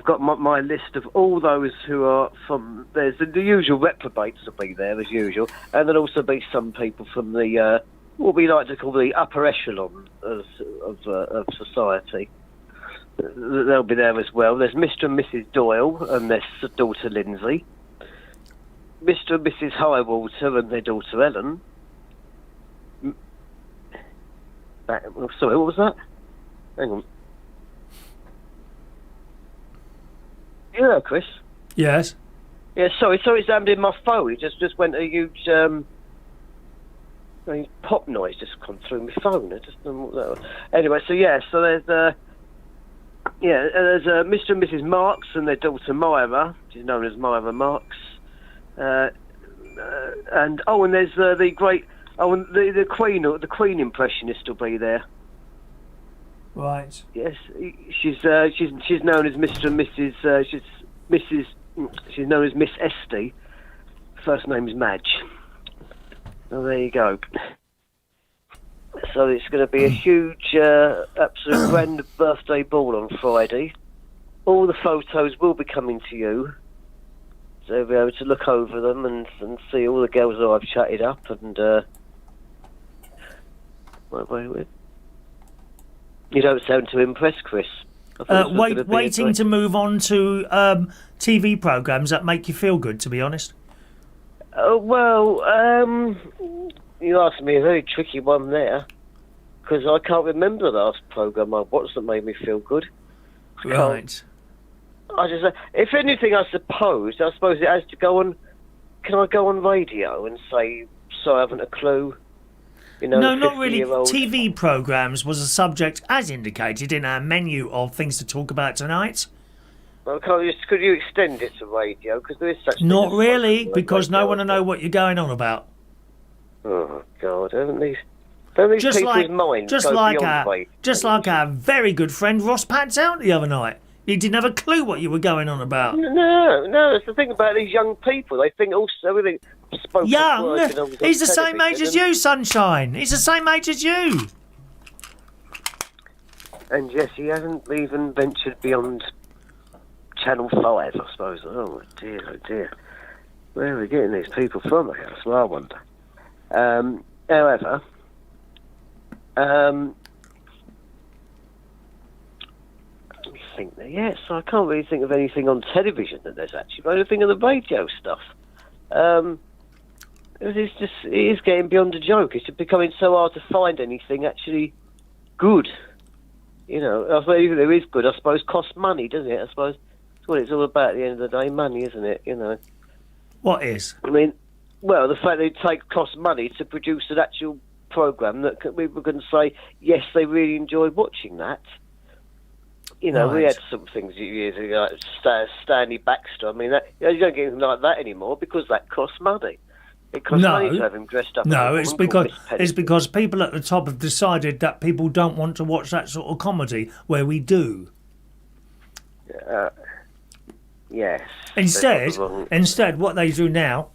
got my list of all those who are from... There's the usual reprobates will be there, as usual, and there'll also be some people from the, what we like to call the upper echelon of society. They'll be there as well. There's Mr. and Mrs. Doyle and their daughter Lindsay. Mr. and Mrs. Highwater and their daughter Ellen. Sorry, what was that? Hang on. Yeah, Chris. Yes. Yeah, sorry, it's jammed in my phone. It just went a huge pop noise just come through my phone. Anyway, so there's Mr. and Mrs. Marks and their daughter Myra. She's known as Myra Marks. And there's the great the Queen impressionist will be there. Right. Yes, she's known as Mr. and Mrs. She's known as Miss Esty. First name is Madge. Oh, there you go. So it's going to be a huge, absolute grand birthday ball on Friday. All the photos will be coming to you, so you'll be able to look over them and see all the girls that I've chatted up and. Wait. You don't sound too impressed, Chris. Waiting to move on to TV programmes that make you feel good, to be honest. You asked me a very tricky one there, because I can't remember the last programme I watched that made me feel good. Right. If anything, I suppose it has to go on. Can I go on radio and say, so I haven't a clue? You know, no, not really. TV programmes was a subject, as indicated in our menu of things to talk about tonight. Well, could you extend it to radio? Because there is such. Not really, because no one will know what you're going on about. Oh God! Haven't these people's minds just like our very good friend Ross Pats out the other night. He didn't have a clue what you were going on about. No, that's the thing about these young people. They think everything. Young? He's the same age as you, Sunshine. He's the same age as you. And yes, he hasn't even ventured beyond Channel 5, I suppose. Oh dear. Where are we getting these people from? That's what I wonder. However, let me think. Yes, I can't really think of anything on television that there's actually, but I think of the radio stuff. It is getting beyond a joke. It's becoming so hard to find anything actually good. You know, I suppose if there is good, I suppose costs money, doesn't it? I suppose that's what it's all about at the end of the day, money, isn't it? You know. What is? I mean, well, the fact that it costs money to produce an actual programme that people can say, yes, they really enjoyed watching that. You know, Right. we had some things years ago, like Stanley Baxter. I mean, you don't get anything like that anymore because that costs money. It costs money to have him dressed up. No, as a woman called Miss Penny. it's because people at the top have decided that people don't want to watch that sort of comedy where we do. Yes. Instead, what they do now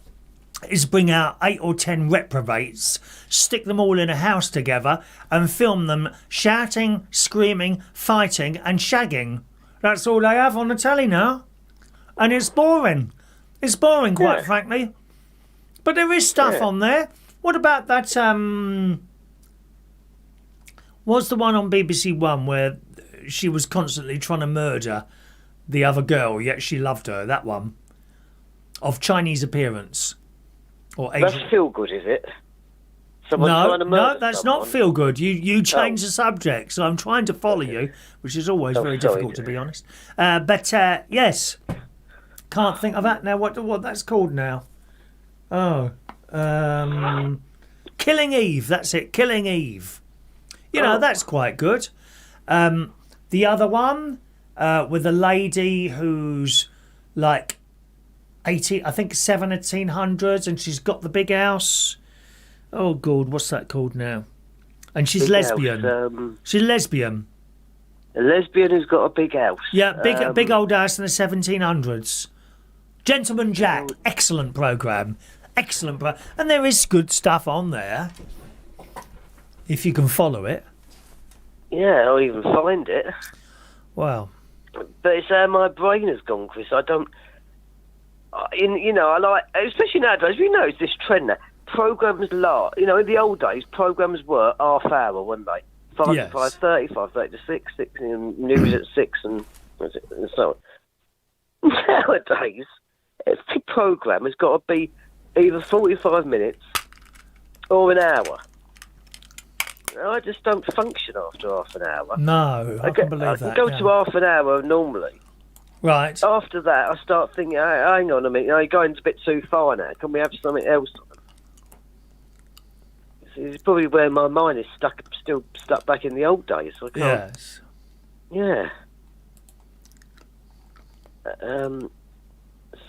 is bring out 8 or 10 reprobates, stick them all in a house together, and film them shouting, screaming, fighting, and shagging. That's all they have on the telly now, and it's boring. It's boring, quite frankly. But there is stuff on there. What about that? What's the one on BBC One where she was constantly trying to murder the other girl, yet she loved her? That one, of Chinese appearance or Asian. That's feel good, is it? Someone trying to murder No, that's someone? not feel good. You change the subject, so I'm trying to follow you, which is always very sorry, difficult, to be honest. But yes, can't think of that now. What that's called now? Oh, Killing Eve. That's it. Killing Eve. You know, that's quite good. The other one with a lady who's like 80, I think 1700s, and she's got the big house. Oh God, what's that called now? And she's Big lesbian. house, She's lesbian. a lesbian who's got a big house. Yeah, big old house in the 1700s. Gentleman Jack, excellent programme. Excellent, and there is good stuff on there if you can follow it. Yeah, I'll even find it. Well, But it's my brain has gone, Chris. I don't. I like, especially nowadays. We know it's this trend now. Programs last. You know, in the old days, programs were half hour, weren't they? 5 Yes. to 5:30, 5:30 to 6, and news at 6, and so on. Nowadays, every programme has got to be either 45 minutes or an hour. I just don't function after half an hour. no, I can believe I that. can go yeah. to half an hour normally. Right. After that, I start thinking, hey, hang on a minute, you're going a bit too far now. Can we have something else on? It's probably where my mind is still stuck back in the old days. So I can't. Yes. Yeah.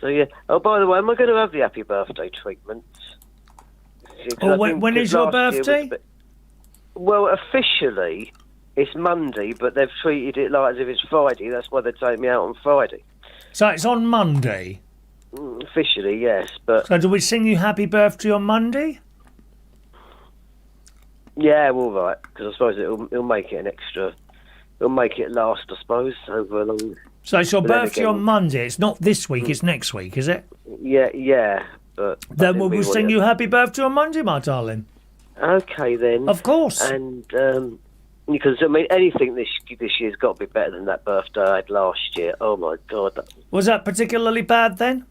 So yeah. Oh, by the way, am I going to have the happy birthday treatment? Oh, when is your birthday? Well, officially, it's Monday, but they've treated it like as if it's Friday. That's why they take me out on Friday. So it's on Monday. Officially, yes, but So do we sing you happy birthday on Monday? yeah, all right. Because I suppose it'll make it an extra. It'll make it last, I suppose, over a long. So it's your But then birthday again- on Monday. It's not this week, it's next week, is it? Yeah, but Then we'll sing you happy birthday on Monday, my darling. Okay then. Of course. And because I mean, anything this year's got to be better than that birthday I had last year. Oh my God, Was that particularly bad then?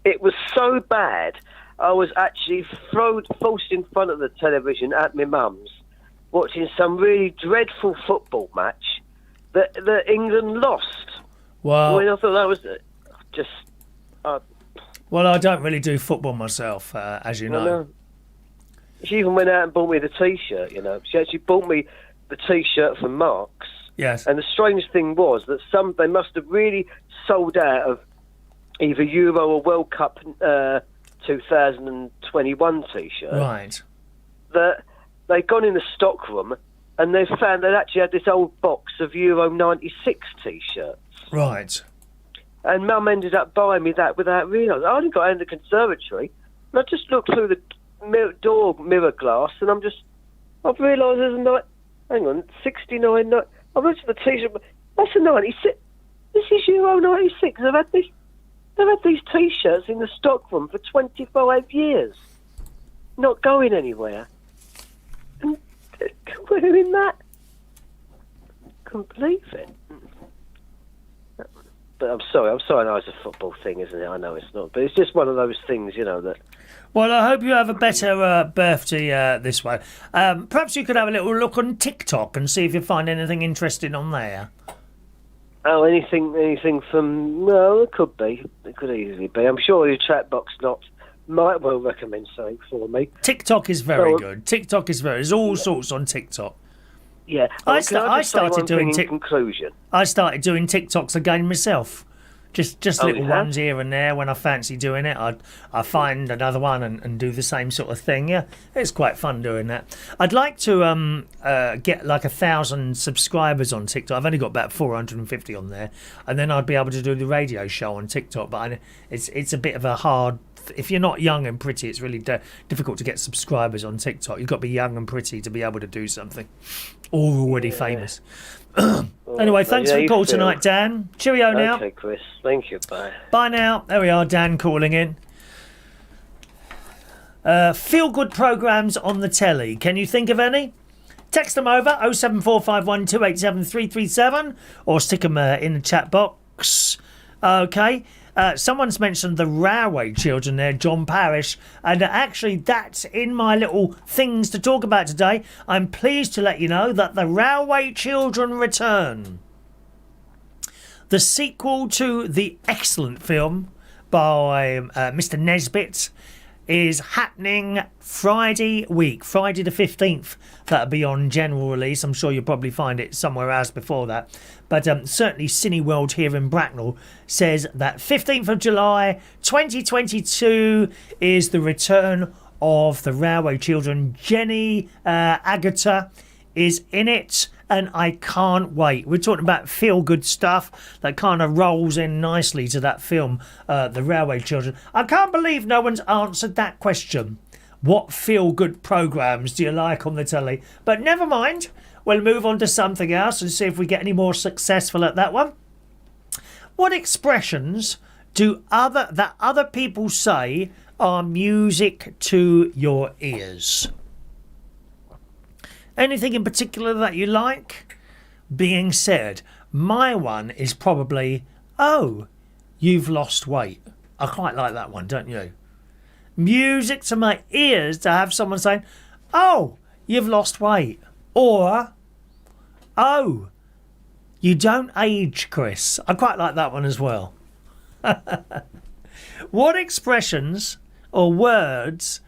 it was so bad. I was actually forced in front of the television at my mum's, watching some really dreadful football match that England lost. Well, I mean, I thought that was just. well, I don't really do football myself, as you know. No. She even went out and bought me the T-shirt, you know. She actually bought me the T-shirt from Marks. Yes. And the strange thing was that they must have really sold out of either Euro or World Cup 2021 T-shirt. Right. That they'd gone in the stock room and they found they'd actually had this old box of Euro 96 T-shirts. Right. And Mum ended up buying me that without realising. I only got out in the conservatory and I just looked through the door mirror glass and I've realised there's a 69. I looked at the T-shirt. That's a 96. This is Euro 96. They've had these T-shirts in the stockroom for 25 years, not going anywhere. And wearing that, complete it. But I'm sorry, I know it's a football thing, isn't it? I know it's not, but it's just one of those things, that... Well, I hope you have a better birthday this way. Perhaps you could have a little look on TikTok and see if you find anything interesting on there. Oh, anything from... Well, it could be. It could easily be. I'm sure your chat box might well recommend something for me. TikTok is very good. TikTok is very... There's all sorts on TikTok. Yeah. I started doing conclusion. I started doing TikToks again myself. Just little ones here and there. When I fancy doing it, I find another one and do the same sort of thing. Yeah, it's quite fun doing that. I'd like to get like 1,000 subscribers on TikTok. I've only got about 450 on there, and then I'd be able to do the radio show on TikTok. But it's a bit of a hard. If you're not young and pretty, it's really difficult to get subscribers on TikTok. You've got to be young and pretty to be able to do something, or already famous. Anyway, thanks for the call tonight, Dan. Cheerio now. Okay, Chris. Thank you. Bye. Bye now. There we are, Dan calling in. Feel-good programmes on the telly. Can you think of any? Text them over 07451 287 337 or stick them in the chat box. Okay. Someone's mentioned the Railway Children there, John Parrish, and actually that's in my little things to talk about today. I'm pleased to let you know that the Railway Children return. The sequel to the excellent film by Mr. Nesbitt is happening Friday the 15th. That'll be on general release. I'm sure you'll probably find it somewhere else before that. But certainly Cineworld here in Bracknell says that 15th of July 2022 is the return of the Railway Children. Jenny Agutter is in it, and I can't wait. We're talking about feel-good stuff that kind of rolls in nicely to that film, The Railway Children. I can't believe no one's answered that question. What feel-good programmes do you like on the telly? But never mind. We'll move on to something else and see if we get any more successful at that one. What expressions do other people say are music to your ears? Anything in particular that you like being said? My one is probably, oh, you've lost weight. I quite like that one, don't you? Music to my ears to have someone saying, oh, you've lost weight. Or, oh, you don't age, Chris. I quite like that one as well. What expressions or words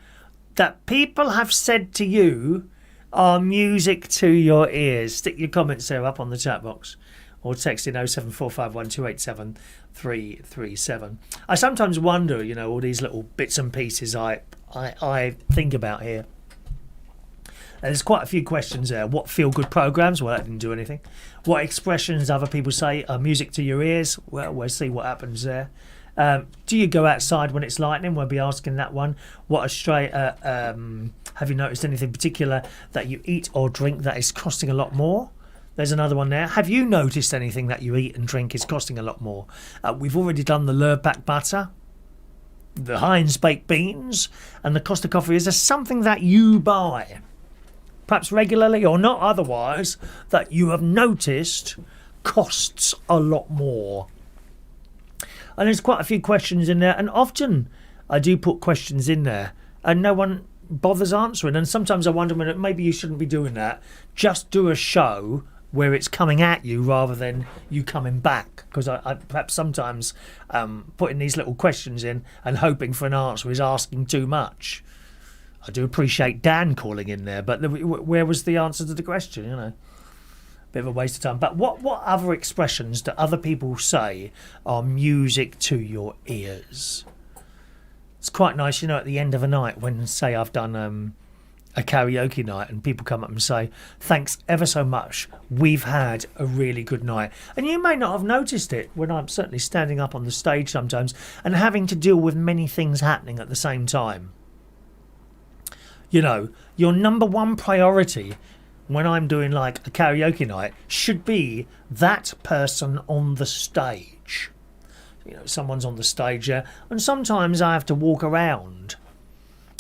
that people have said to you are music to your ears? Stick your comments there up on the chat box or text in 07451 287 337. I sometimes wonder, all these little bits and pieces I think about here. There's quite a few questions there. What feel-good programmes? Well, that didn't do anything. What expressions other people say are music to your ears? Well, we'll see what happens there. Do you go outside when it's lightning? We'll be asking that one. Have you noticed anything particular that you eat or drink that is costing a lot more? There's another one there. Have you noticed anything that you eat and drink is costing a lot more? We've already done the Lurpak butter, the Heinz baked beans, and the Costa coffee. Is there something that you buy, perhaps regularly or not otherwise, that you have noticed costs a lot more? And there's quite a few questions in there, and often I do put questions in there and no one bothers answering, and sometimes I wonder, maybe you shouldn't be doing that. Just do a show where it's coming at you rather than you coming back, because I perhaps sometimes putting these little questions in and hoping for an answer is asking too much. I do appreciate Dan calling in there, but where was the answer to the question? Bit of a waste of time. But what other expressions do other people say are music to your ears? It's quite nice, at the end of a night when, say, I've done a karaoke night and people come up and say, thanks ever so much, we've had a really good night. And you may not have noticed it when I'm certainly standing up on the stage sometimes and having to deal with many things happening at the same time. Your number one priority when I'm doing like a karaoke night should be that person on the stage. You know, someone's on the stage there, and sometimes I have to walk around,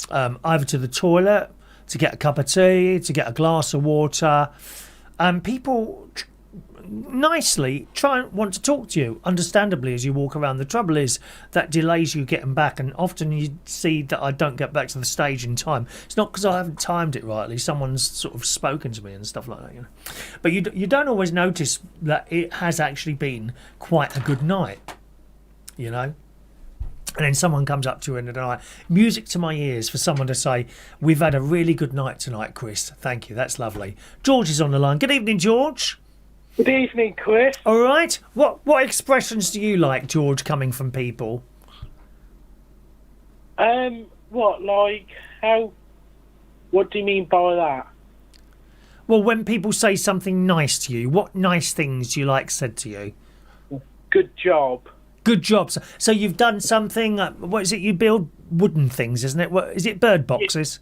either to the toilet to get a cup of tea, to get a glass of water, and people nicely try and want to talk to you, understandably, as you walk around. The trouble is that delays you getting back, and often you see that I don't get back to the stage in time. It's not because I haven't timed it rightly. Someone's sort of spoken to me and stuff like that, you know. But you don't always notice that it has actually been quite a good night, you know. And then someone comes up to you in the night, music to my ears for someone to say, "We've had a really good night tonight, Chris. Thank you, that's lovely." George is on the line. Good evening, George. Good evening, Chris. All right. What expressions do you like, George, coming from people? What, like, how, what do you mean by that? Well, when people say something nice to you, what nice things do you like said to you? Good job. Good job. So you've done something, what is it, you build wooden things, isn't it? What, is it bird boxes?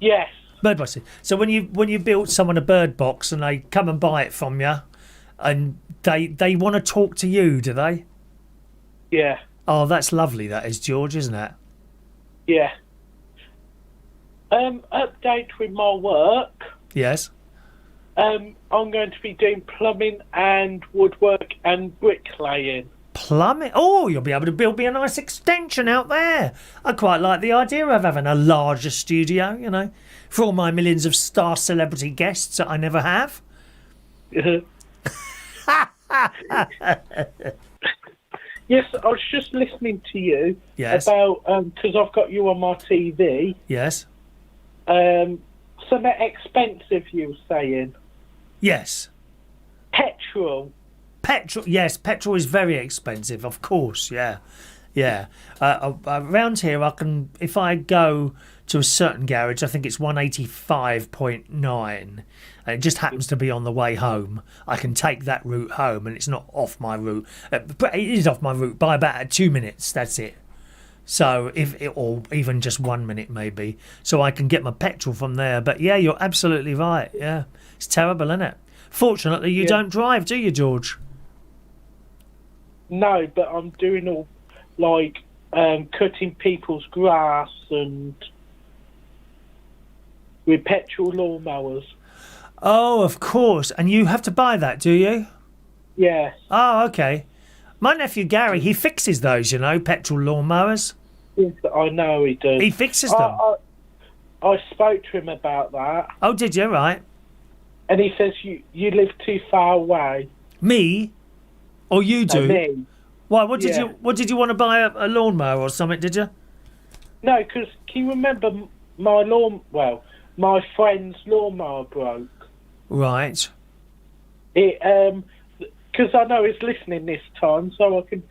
Yes. Bird boxes. So when you build someone a bird box and they come and buy it from you, and they want to talk to you, do they? Yeah. Oh, that's lovely, that is, George, isn't it? Yeah. Update with my work. Yes. I'm going to be doing plumbing and woodwork and bricklaying. Plumbing? Oh, you'll be able to build me a nice extension out there. I quite like the idea of having a larger studio, you know, for all my millions of star celebrity guests that I never have. Yes, I was just listening to you. Yes. About, because I've got you on my TV. Yes. Something expensive, you were saying. Yes. Petrol. Petrol, yes, petrol is very expensive, of course, yeah. Yeah. Around here, I can, if I go to a certain garage, I think it's 185.9, and it just happens to be on the way home. I can take that route home, and it's not off my route. But it is off my route by about 2 minutes, that's it. So, or even just 1 minute maybe. So I can get my petrol from there. But yeah, you're absolutely right, yeah. It's terrible, isn't it? Fortunately, you don't drive, do you, George? No, but I'm doing all, like, cutting people's grass and with petrol lawnmowers. Oh, of course. And you have to buy that, do you? Yes. Oh, okay. My nephew Gary, he fixes those, you know, petrol lawnmowers. Yes, I know he does. He fixes them. I spoke to him about that. Oh, did you? Right. And he says you live too far away. Me? Or you do? Me. Why? What did you want to buy a lawnmower or something? Did you? No, because can you remember my friend's lawnmower broke. Right. It because I know he's listening this time, so I can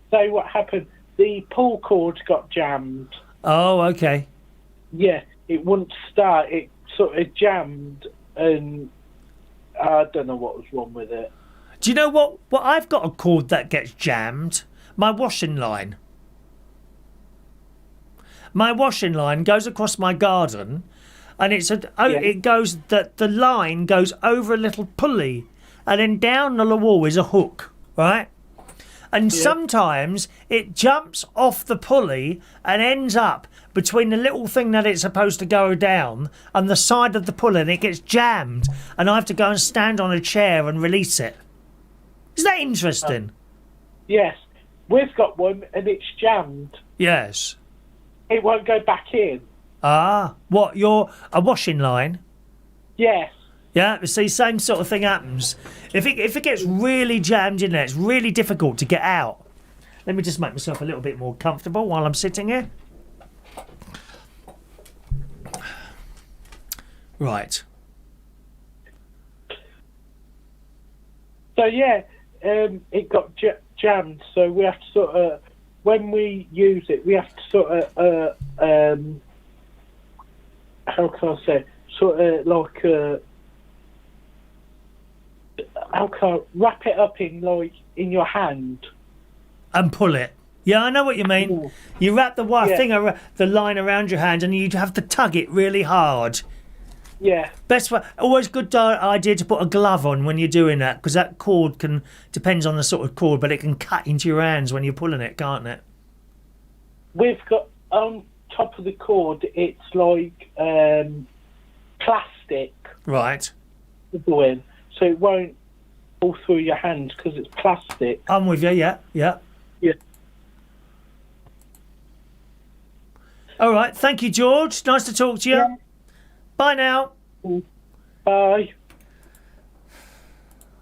say what happened. The pull cord got jammed. Oh, okay. Yeah, it wouldn't start. It sort of jammed, and I don't know what was wrong with it. Do you know what I've got a cord that gets jammed? My washing line. My washing line goes across my garden, and it goes that the line goes over a little pulley, and then down the wall is a hook, right? And sometimes it jumps off the pulley and ends up between the little thing that it's supposed to go down and the side of the pulley, and it gets jammed, and I have to go and stand on a chair and release it. Is that interesting? Yes. We've got one, and it's jammed. Yes. It won't go back in. Ah, what? You're a washing line? Yes. Yeah, see, same sort of thing happens. If it gets really jammed in there, it's really difficult to get out. Let me just make myself a little bit more comfortable while I'm sitting here. Right. So, yeah, it got jammed, so we have to sort of, when we use it, we have to sort of, how can I say, sort of like, how can I wrap it up in your hand and pull it. Yeah, I know what you mean. You wrap the line around your hand, and you have to tug it really hard. Yeah. Best way, always good idea to put a glove on when you're doing that, because that cord depends on the sort of cord, but it can cut into your hands when you're pulling it, can't it? We've got on top of the cord, it's like plastic. Right. So it won't fall through your hands because it's plastic. I'm with you, yeah. Yeah. All right, thank you, George. Nice to talk to you. Yeah. Bye now. Bye.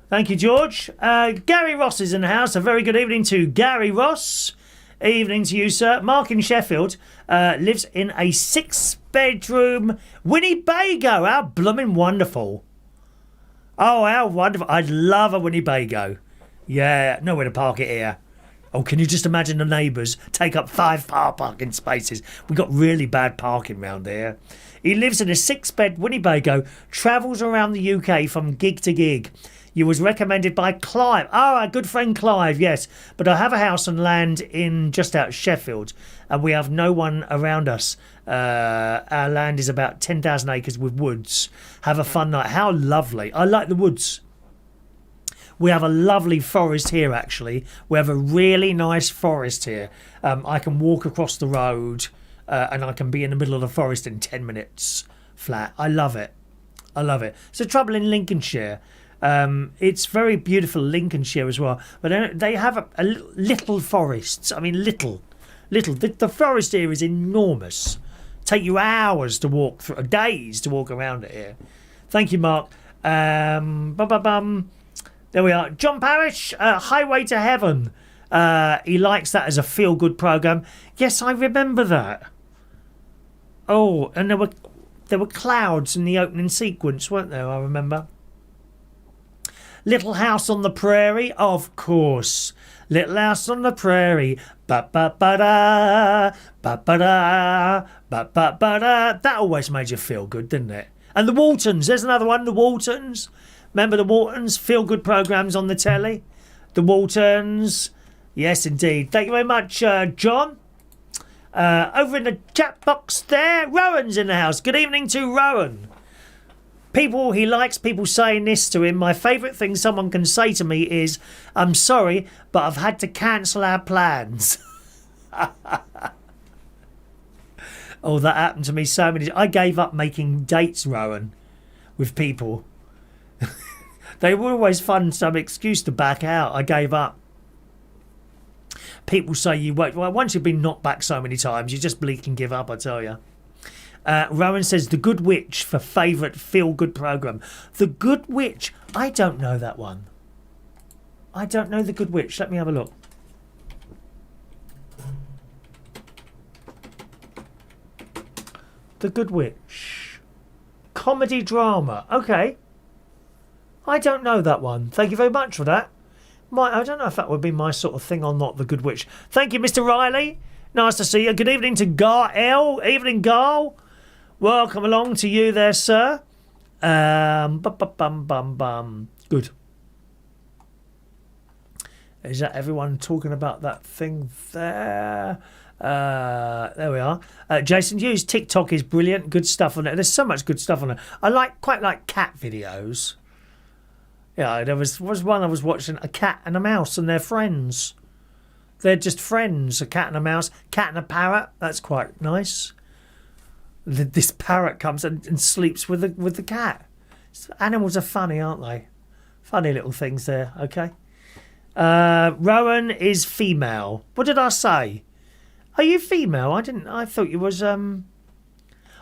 Thank you, George. Gary Ross is in the house. A very good evening to Gary Ross. Evening to you, sir. Mark in Sheffield lives in a 6-bedroom Winnebago. How blooming wonderful. Oh, how wonderful. I'd love a Winnebago. Yeah, nowhere to park it here. Oh, can you just imagine the neighbours take up 5 parking spaces? We've got really bad parking round here. He lives in a 6-bed Winnebago, travels around the UK from gig to gig. You was recommended by Clive. Oh, our good friend Clive, yes. But I have a house and land in just out Sheffield, and we have no one around us. Our land is about 10,000 acres with woods. Have a fun night. How lovely. I like the woods. We have a lovely forest here, actually. We have a really nice forest here. I can walk across the road and I can be in the middle of the forest in 10 minutes flat. I love it. I love it. It's the trouble in Lincolnshire. It's very beautiful, Lincolnshire as well. But they have a little forests. I mean, little. The forest here is enormous. Take you hours to walk through, days to walk around it here. Thank you, Mark. There we are. John Parrish, Highway to Heaven. He likes that as a feel-good programme. Yes, I remember that. Oh, and there were clouds in the opening sequence, weren't there? I remember. Little House on the Prairie, of course. Little House on the Prairie. Ba-ba-ba-da, ba-ba-da, ba-ba-ba-da. That always made you feel good, didn't it? And the Waltons. There's another one, the Waltons. Remember the Waltons? Feel-good programmes on the telly. The Waltons. Yes, indeed. Thank you very much, John. Over in the chat box there, Rowan's in the house. Good evening to Rowan. He likes people saying this to him. My favourite thing someone can say to me is, I'm sorry, but I've had to cancel our plans. Oh, that happened to me so many times. I gave up making dates, Rowan, with people. They would always find some excuse to back out. I gave up. People say you won't. Well, once you've been knocked back so many times, you just bleak and give up, I tell you. Rowan says, The Good Witch for favourite feel-good programme. The Good Witch. I don't know that one. I don't know The Good Witch. Let me have a look. The Good Witch. Comedy drama. Okay. I don't know that one. Thank you very much for that. I don't know if that would be my sort of thing or not, The Good Witch. Thank you, Mr. Riley. Nice to see you. Good evening to Gar L. Evening, Gar. Welcome along to you there, sir. Good. Is that everyone talking about that thing there? There we are. Jason Hughes, TikTok is brilliant. Good stuff on it. There's so much good stuff on it. I quite like cat videos. Yeah, there was one I was watching, a cat and a mouse and they're friends. They're just friends, a cat and a mouse, cat and a parrot. That's quite nice. This parrot comes and sleeps with the cat. Animals are funny, aren't they? Funny little things there, okay? Rowan is female. What did I say? Are you female? I thought you was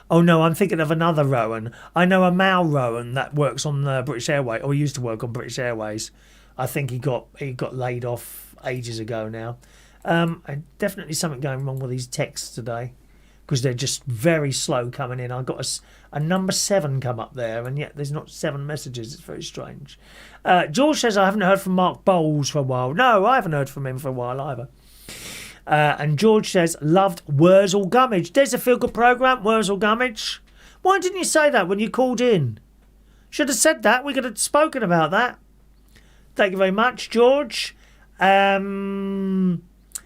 Oh no, I'm thinking of another Rowan. I know a male Rowan that works on British Airways, or used to work on British Airways. I think he got laid off ages ago now. Definitely something going wrong with these texts today, because they're just very slow coming in. I got a number 7 come up there, and yet there's not 7 messages. It's very strange. George says, I haven't heard from Mark Bowles for a while. No, I haven't heard from him for a while either. And George says, loved Wurzel Gummidge. There's a feel-good programme, Wurzel Gummidge. Why didn't you say that when you called in? Should have said that. We could have spoken about that. Thank you very much, George. Stephen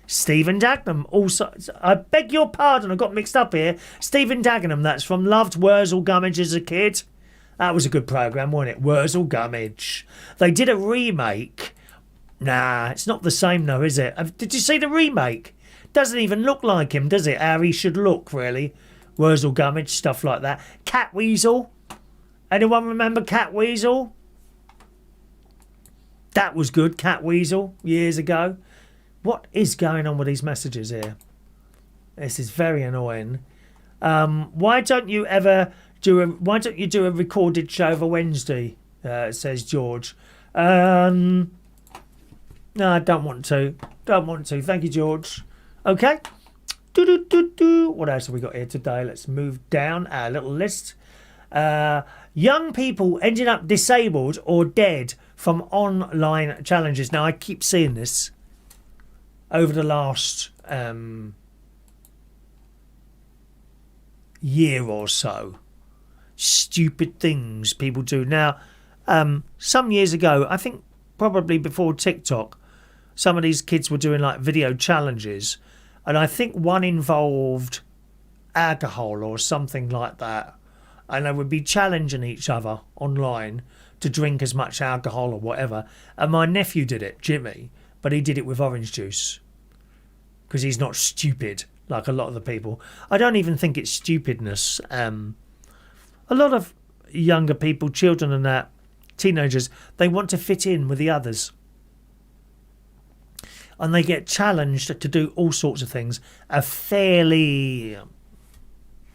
Dagenham. Also, I beg your pardon, I got mixed up here. Stephen Dagenham, that's from Loved Wurzel Gummidge as a kid. That was a good programme, wasn't it? Wurzel Gummidge. They did a remake. Nah, it's not the same though, is it? Did you see the remake? Doesn't even look like him, does it? How he should look, really. Wurzel Gummidge, stuff like that. Cat Weasel. Anyone remember Cat Weasel? That was good, Cat Weasel, years ago. What is going on with these messages here? This is very annoying. Why don't you do a recorded show for Wednesday? Says George. No, I don't want to. Don't want to. Thank you, George. Okay. What else have we got here today? Let's move down our little list. Young people ended up disabled or dead from online challenges. Now, I keep seeing this over the last year or so. Stupid things people do. Now, some years ago, I think probably before TikTok, some of these kids were doing like video challenges, and I think one involved alcohol or something like that, and they would be challenging each other online to drink as much alcohol or whatever. And my nephew did it, Jimmy, but he did it with orange juice because he's not stupid like a lot of the people. I don't even think it's stupidness. A lot of younger people, children and that, teenagers, they want to fit in with the others. And they get challenged to do all sorts of things. A fairly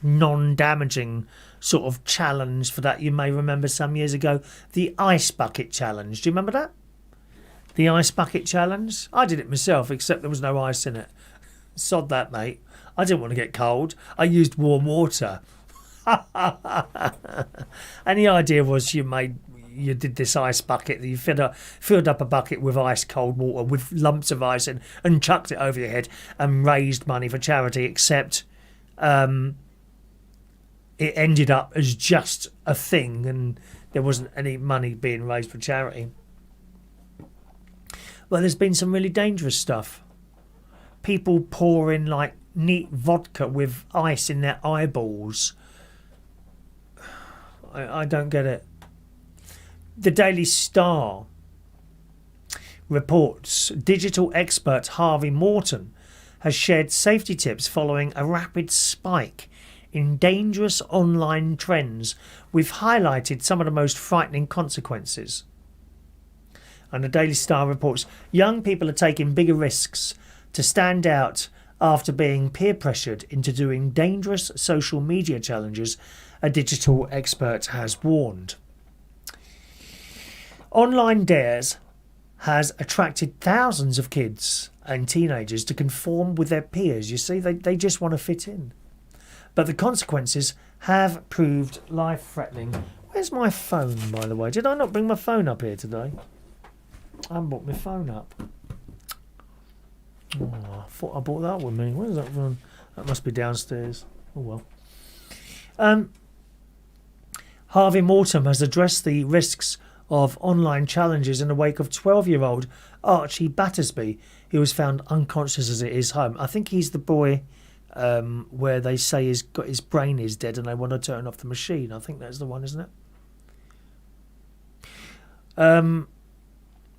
non-damaging sort of challenge for that you may remember some years ago. The ice bucket challenge. Do you remember that? The ice bucket challenge? I did it myself, except there was no ice in it. Sod that, mate. I didn't want to get cold. I used warm water. And the idea was you did this ice bucket, you filled up a bucket with ice cold water with lumps of ice and chucked it over your head and raised money for charity, except it ended up as just a thing and there wasn't any money being raised for charity. Well, there's been some really dangerous stuff. People pouring like neat vodka with ice in their eyeballs. I don't get it. The Daily Star reports digital expert Harvey Morton has shared safety tips following a rapid spike in dangerous online trends. We've highlighted some of the most frightening consequences. And the Daily Star reports young people are taking bigger risks to stand out after being peer pressured into doing dangerous social media challenges, a digital expert has warned. Online Dares has attracted thousands of kids and teenagers to conform with their peers. You see, they just want to fit in. But the consequences have proved life-threatening. Where's my phone, by the way? Did I not bring my phone up here today? I haven't brought my phone up. Oh, I thought I brought that with me. Where's that from? That must be downstairs. Oh well. Harvey Morton has addressed the risks of online challenges in the wake of 12-year-old Archie Battersby, who was found unconscious at his home. I think he's the boy where they say his brain is dead and they want to turn off the machine. I think that's the one, isn't it?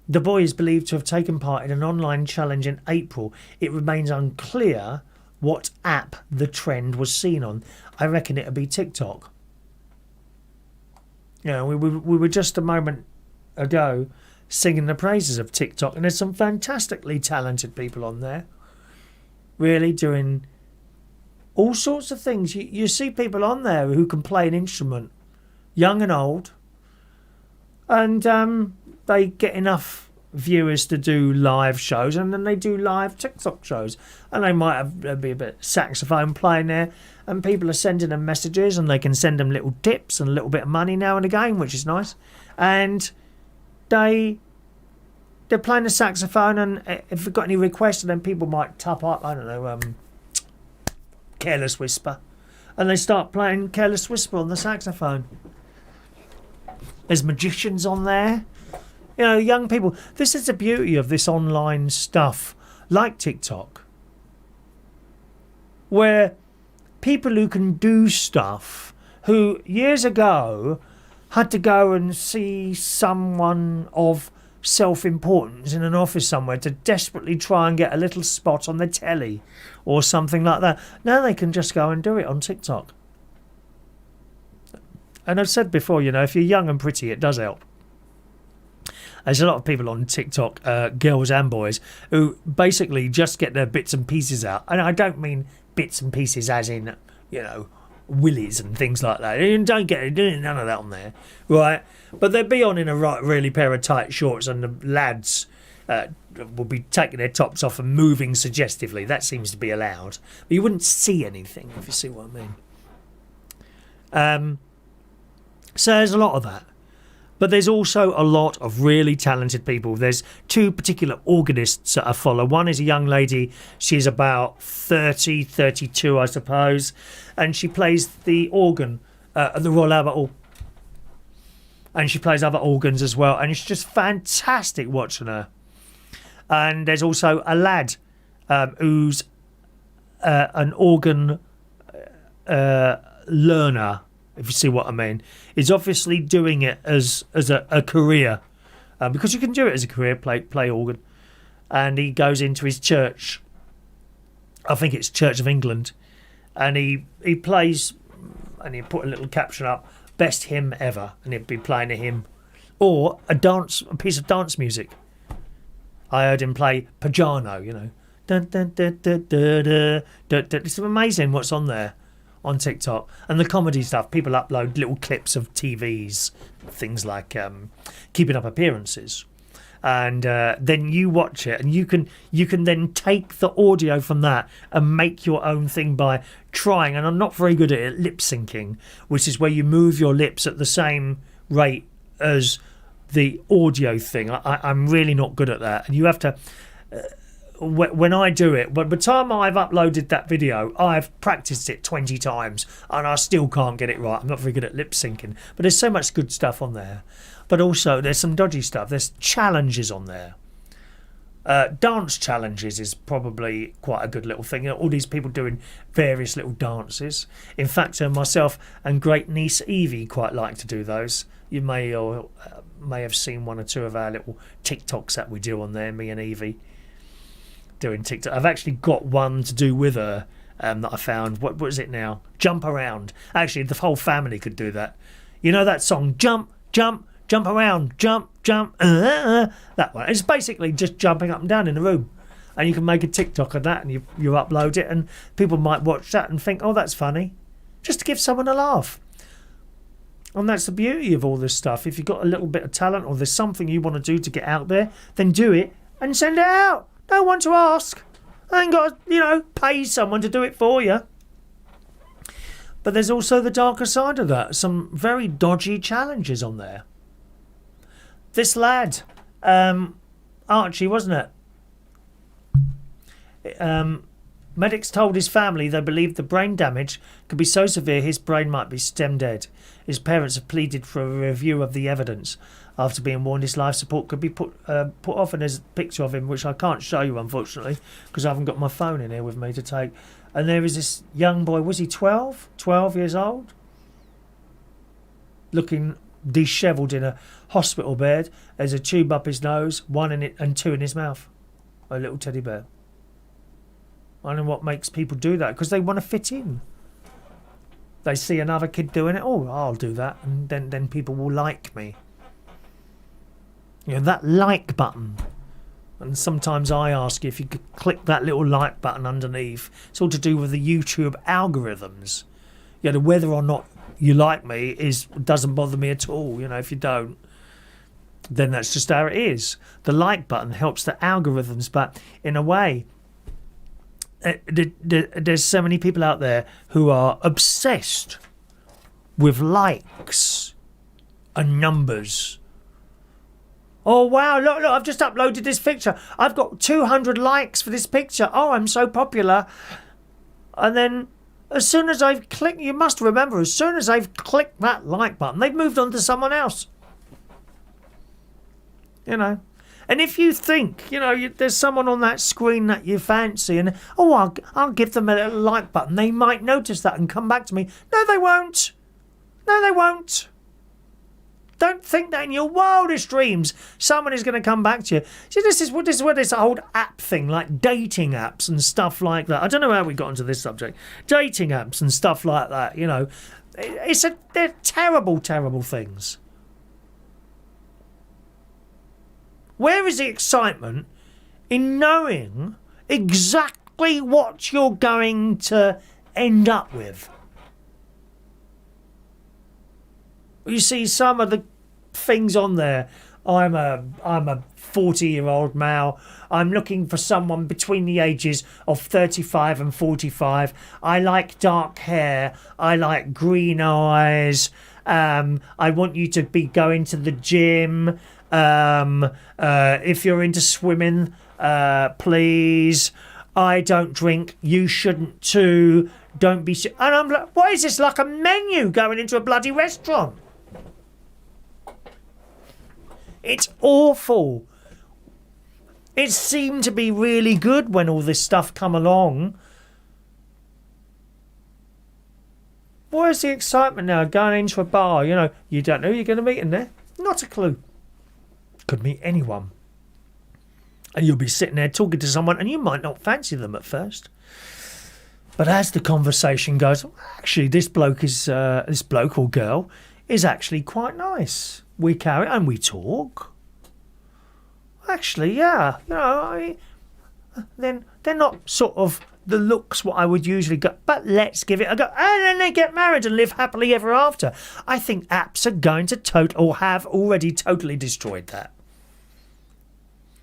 The boy is believed to have taken part in an online challenge in April. It remains unclear what app the trend was seen on. I reckon it'll be TikTok. You know, we were just a moment ago singing the praises of TikTok, and there's some fantastically talented people on there, really doing all sorts of things. You see people on there who can play an instrument, young and old, and they get enough viewers to do live shows, and then they do live TikTok shows, and they might have be a bit of saxophone playing there, and people are sending them messages, and they can send them little tips and a little bit of money now and again, which is nice. And they're playing the saxophone, and if they've got any requests, then people might tap up, I don't know, Careless Whisper, and they start playing Careless Whisper on the saxophone. There's magicians on there. You know, young people. This is the beauty of this online stuff, like TikTok, where people who can do stuff, who years ago had to go and see someone of self-importance in an office somewhere to desperately try and get a little spot on the telly or something like that. Now they can just go and do it on TikTok. And I've said before, you know, if you're young and pretty, it does help. There's a lot of people on TikTok, girls and boys, who basically just get their bits and pieces out. And I don't mean bits and pieces as in, you know, willies and things like that. You don't get none of that on there, right? But they'll be on in a really pair of tight shorts, and the lads will be taking their tops off and moving suggestively. That seems to be allowed. But you wouldn't see anything, if you see what I mean. So there's a lot of that. But there's also a lot of really talented people. There's two particular organists that I follow. One is a young lady. She's about 30, 32, I suppose. And she plays the organ at the Royal Albert Hall. And she plays other organs as well. And it's just fantastic watching her. And there's also a lad who's an organ learner, if you see what I mean. He's obviously doing it as a career, because you can do it as a career, play organ. And he goes into his church, I think it's Church of England, and he plays, and he put a little caption up, best hymn ever, and he'd be playing a hymn or a piece of dance music. I heard him play Pajano, you know. Dun, dun, dun, dun, dun, dun, dun, dun. It's amazing what's on there on TikTok. And the comedy stuff, people upload little clips of TVs, things like Keeping Up Appearances, and then you watch it, and you can then take the audio from that and make your own thing by trying, and I'm not very good at it, lip syncing, which is where you move your lips at the same rate as the audio thing. I'm really not good at that, and you have to when I do it, by the time I've uploaded that video, I've practiced it 20 times and I still can't get it right. I'm not very good at lip syncing, but there's so much good stuff on there. But also there's some dodgy stuff. There's challenges on there. Dance challenges is probably quite a good little thing. You know, all these people doing various little dances. In fact, myself and great niece Evie quite like to do those. You may have seen one or two of our little TikToks that we do on there, me and Evie doing TikTok. I've actually got one to do with her that I found. What is it now? Jump Around. Actually, the whole family could do that. You know that song, Jump, Jump, Jump Around, Jump, Jump, that one. It's basically just jumping up and down in the room. And you can make a TikTok of that and you upload it, and people might watch that and think, oh, that's funny. Just to give someone a laugh. And that's the beauty of all this stuff. If you've got a little bit of talent or there's something you want to do to get out there, then do it and send it out. No one to ask. I ain't got to, pay someone to do it for you. But there's also the darker side of that. Some very dodgy challenges on there. This lad, Archie, wasn't it? Medics told his family they believed the brain damage could be so severe his brain might be stem dead. His parents have pleaded for a review of the evidence after being warned his life support could be put off, and there's a picture of him which I can't show you unfortunately because I haven't got my phone in here with me to take. And there is this young boy, was he 12 years old, looking dishevelled in a hospital bed. There's a tube up his nose, one in it and two in his mouth, a little teddy bear. I don't know what makes people do that, because they want to fit in. They see another kid doing it, oh, I'll do that, and then people will like me. That like button. And sometimes I ask you if you could click that little like button underneath. It's all to do with the YouTube algorithms. Whether or not you like me doesn't bother me at all. If you don't, then that's just how it is. The like button helps the algorithms, but in a way, there's so many people out there who are obsessed with likes and numbers. Oh wow, look, I've just uploaded this picture. I've got 200 likes for this picture. Oh, I'm so popular. And then as soon as I've clicked, you must remember, as soon as I've clicked that like button, they've moved on to someone else. And if you think, there's someone on that screen that you fancy and, I'll give them a little like button, they might notice that and come back to me. No, they won't. No, they won't. Don't think that in your wildest dreams someone is going to come back to you. See, this is where this whole app thing, like dating apps and stuff like that. I don't know how we got onto this subject. Dating apps and stuff like that, you know. They're terrible, terrible things. Where is the excitement in knowing exactly what you're going to end up with? You see some of the things on there. I'm a 40-year-old male. I'm looking for someone between the ages of 35 and 45. I like dark hair. I like green eyes. I want you to be going to the gym. If you're into swimming, please. I don't drink. You shouldn't too. Don't be... And I'm like, what is this, like a menu going into a bloody restaurant? It's awful. It seemed to be really good when all this stuff come along. Where's the excitement now going into a bar? You know, you don't know who you're going to meet in there. Not a clue. Could meet anyone. And you'll be sitting there talking to someone and you might not fancy them at first. But as the conversation goes, actually this bloke or girl is actually quite nice. We carry and we talk. Actually, yeah, you know, then they're not sort of the looks what I would usually go, but let's give it a go. And then they get married and live happily ever after. I think apps are going to or have already totally destroyed that.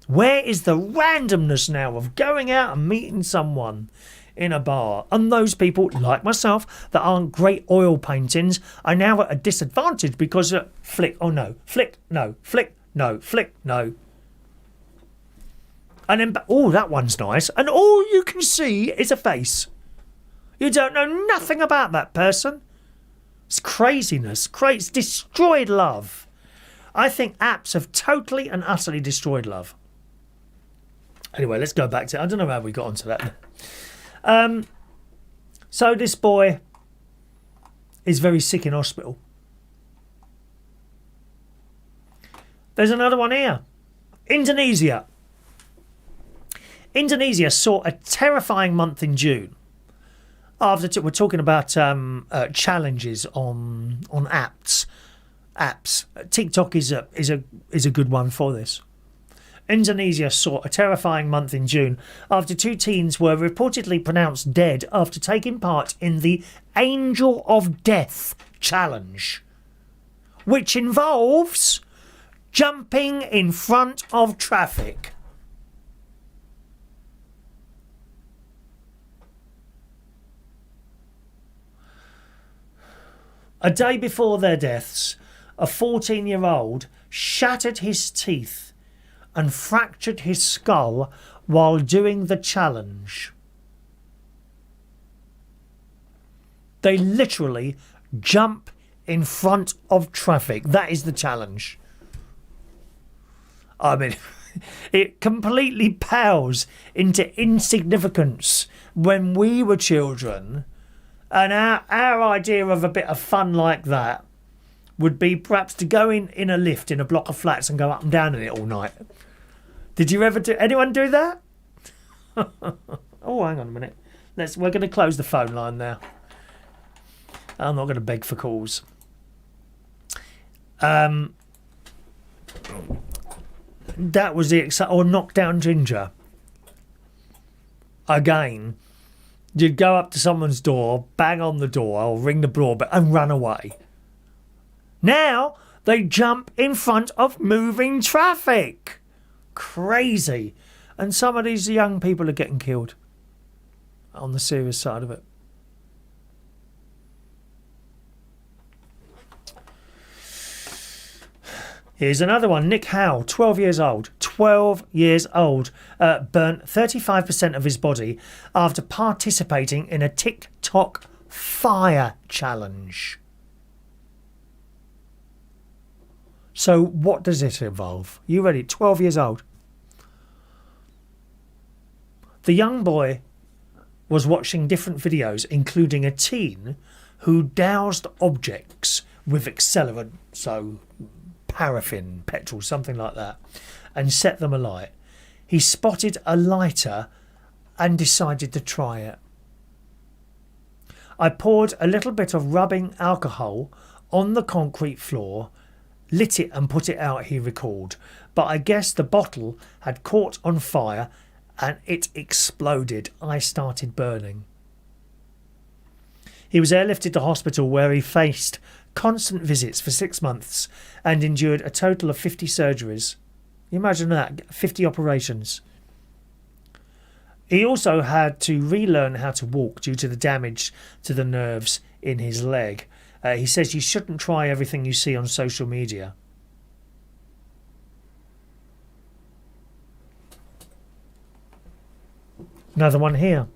Where is the randomness now of going out and meeting someone in a bar? And those people, like myself, that aren't great oil paintings are now at a disadvantage because flick, oh no, flick, no, flick, no, flick, no. And then, oh, that one's nice. And all you can see is a face. You don't know nothing about that person. It's craziness. It's destroyed love. I think apps have totally and utterly destroyed love. Anyway, let's go back to... I don't know how we got onto that. So this boy is very sick in hospital. There's another one here. Indonesia. Indonesia saw a terrifying month in June. We're talking about challenges on apps. TikTok is a good one for this. Indonesia saw a terrifying month in June after two teens were reportedly pronounced dead after taking part in the Angel of Death challenge, which involves jumping in front of traffic. A day before their deaths, a 14-year-old shattered his teeth and fractured his skull while doing the challenge. They literally jump in front of traffic. That is the challenge. I mean, it completely pales into insignificance when we were children, and our idea of a bit of fun like that would be perhaps to go in a lift in a block of flats and go up and down in it all night. Did you ever anyone do that? Oh, hang on a minute. We're going to close the phone line now. I'm not going to beg for calls. That was the or Knockdown Ginger. Again, you'd go up to someone's door, bang on the door, or ring the doorbell and run away. Now they jump in front of moving traffic. Crazy. And some of these young people are getting killed on the serious side of it. Here's another one. Nick Howe, 12 years old. 12 years old. Burnt 35% of his body after participating in a TikTok fire challenge. So what does it involve? You ready? 12 years old. The young boy was watching different videos, including a teen who doused objects with accelerant, so paraffin, petrol, something like that, and set them alight. He spotted a lighter and decided to try it. I poured a little bit of rubbing alcohol on the concrete floor, lit it and put it out, he recalled, but I guess the bottle had caught on fire and it exploded. I started burning. He was airlifted to hospital where he faced constant visits for 6 months and endured a total of 50 surgeries. You imagine that, 50 operations. He also had to relearn how to walk due to the damage to the nerves in his leg. He says you shouldn't try everything you see on social media. Another one here.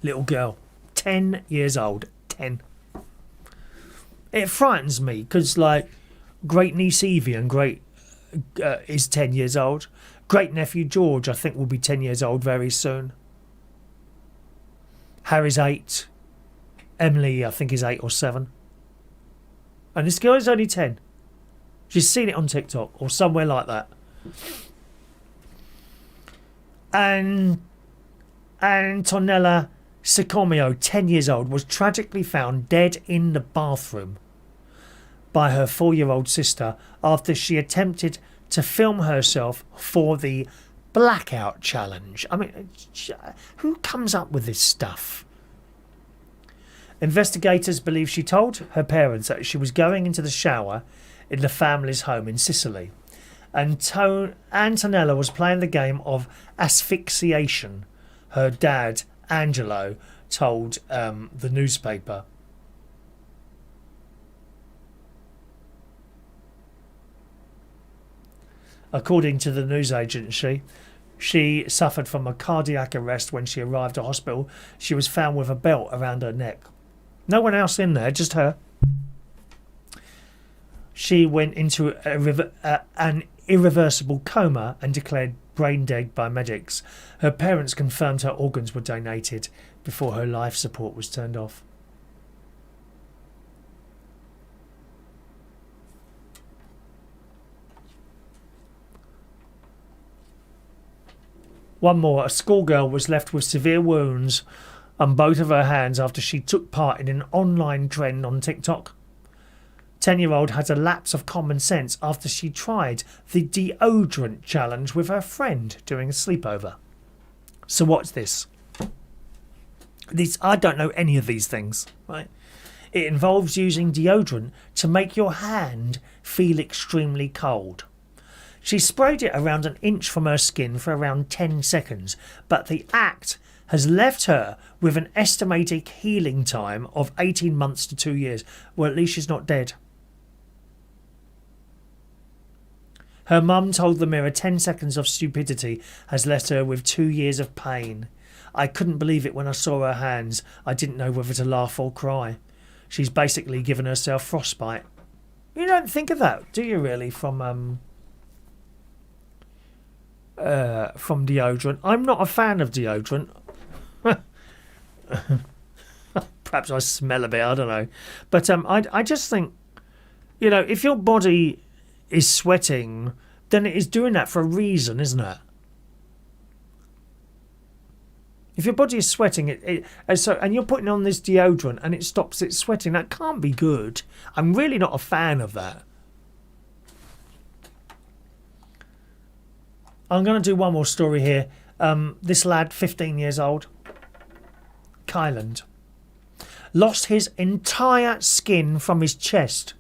Little girl, 10 years old. 10. It frightens me because, like, great niece Evie and is 10 years old. Great nephew George, I think, will be 10 years old very soon. Harry's 8. Emily, I think, is 8 or 7. And this girl is only 10. She's seen it on TikTok or somewhere like that. And Antonella Sicomio, 10 years old, was tragically found dead in the bathroom by her 4-year-old sister after she attempted to film herself for the blackout challenge. I mean, who comes up with this stuff? Investigators believe she told her parents that she was going into the shower in the family's home in Sicily. And Antonella was playing the game of asphyxiation. Her dad, Angelo, told the newspaper. According to the news agency, she suffered from a cardiac arrest when she arrived at hospital. She was found with a belt around her neck. No one else in there, just her. She went into an irreversible coma and declared brain dead by medics. Her parents confirmed her organs were donated before her life support was turned off. One more. A schoolgirl was left with severe wounds on both of her hands after she took part in an online trend on TikTok. 10-year-old had a lapse of common sense after she tried the deodorant challenge with her friend during a sleepover. So what's this? I don't know any of these things, right? It involves using deodorant to make your hand feel extremely cold. She sprayed it around an inch from her skin for around 10 seconds, but the act has left her with an estimated healing time of 18 months to 2 years. Well, at least she's not dead. Her mum told the Mirror 10 seconds of stupidity has left her with 2 years of pain. I couldn't believe it when I saw her hands. I didn't know whether to laugh or cry. She's basically given herself frostbite. You don't think of that, do you really, from deodorant? I'm not a fan of deodorant. Perhaps I smell a bit, I don't know. But I just think, if your body is sweating, then it is doing that for a reason, isn't it? If your body is sweating, and you're putting on this deodorant and it stops it sweating, that can't be good. I'm really not a fan of that. I'm going to do one more story here. This lad, 15 years old, Kyland, lost his entire skin from his chest,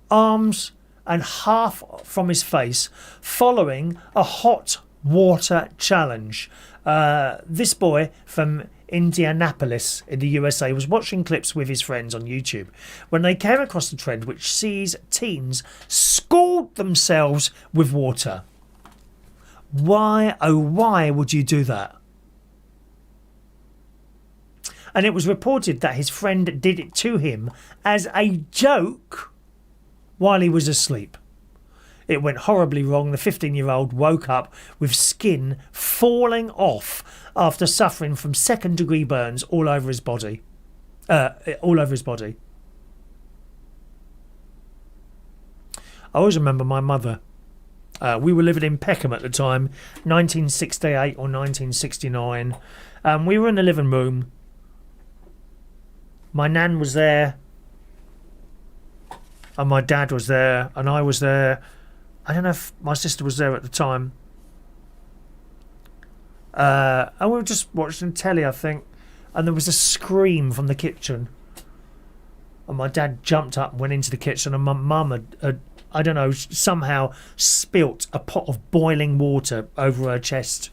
arms and half from his face following a hot water challenge. This boy from Indianapolis in the USA was watching clips with his friends on YouTube when they came across the trend which sees teens scald themselves with water. Why, oh why would you do that? And it was reported that his friend did it to him as a joke while he was asleep. It went horribly wrong. The 15-year-old woke up with skin falling off after suffering from second-degree burns all over his body. I always remember my mother. We were living in Peckham at the time, 1968 or 1969. We were in the living room. My nan was there, and my dad was there, and I was there. I don't know if my sister was there at the time. And we were just watching telly, I think, and there was a scream from the kitchen. And my dad jumped up and went into the kitchen, and my mum had I don't know, somehow spilt a pot of boiling water over her chest.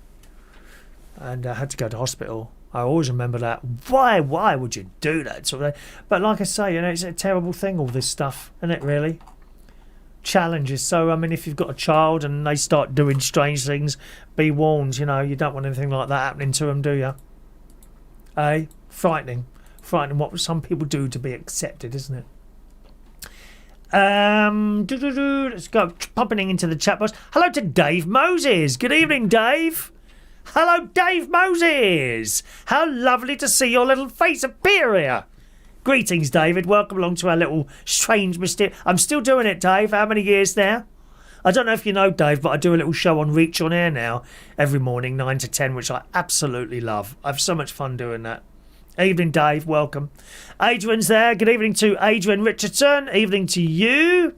And I had to go to hospital. I always remember that. Why would you do that? Sort of, but like I say, it's a terrible thing, all this stuff, isn't it, really? Challenges. So, I mean, if you've got a child and they start doing strange things, be warned, you don't want anything like that happening to them, do you? Frightening what some people do to be accepted, isn't it? Let's go popping into the chat box. Hello to Dave Moses. Good evening, Dave. Hello, Dave Moses. How lovely to see your little face appear here. Greetings, David. Welcome along to our little strange mysterious. I'm still doing it, Dave. How many years now? I don't know if you know, Dave, but I do a little show on Reach on Air now every morning, 9 to 10, which I absolutely love. I have so much fun doing that. Evening, Dave. Welcome. Adrian's there. Good evening to Adrian Richardson. Evening to you.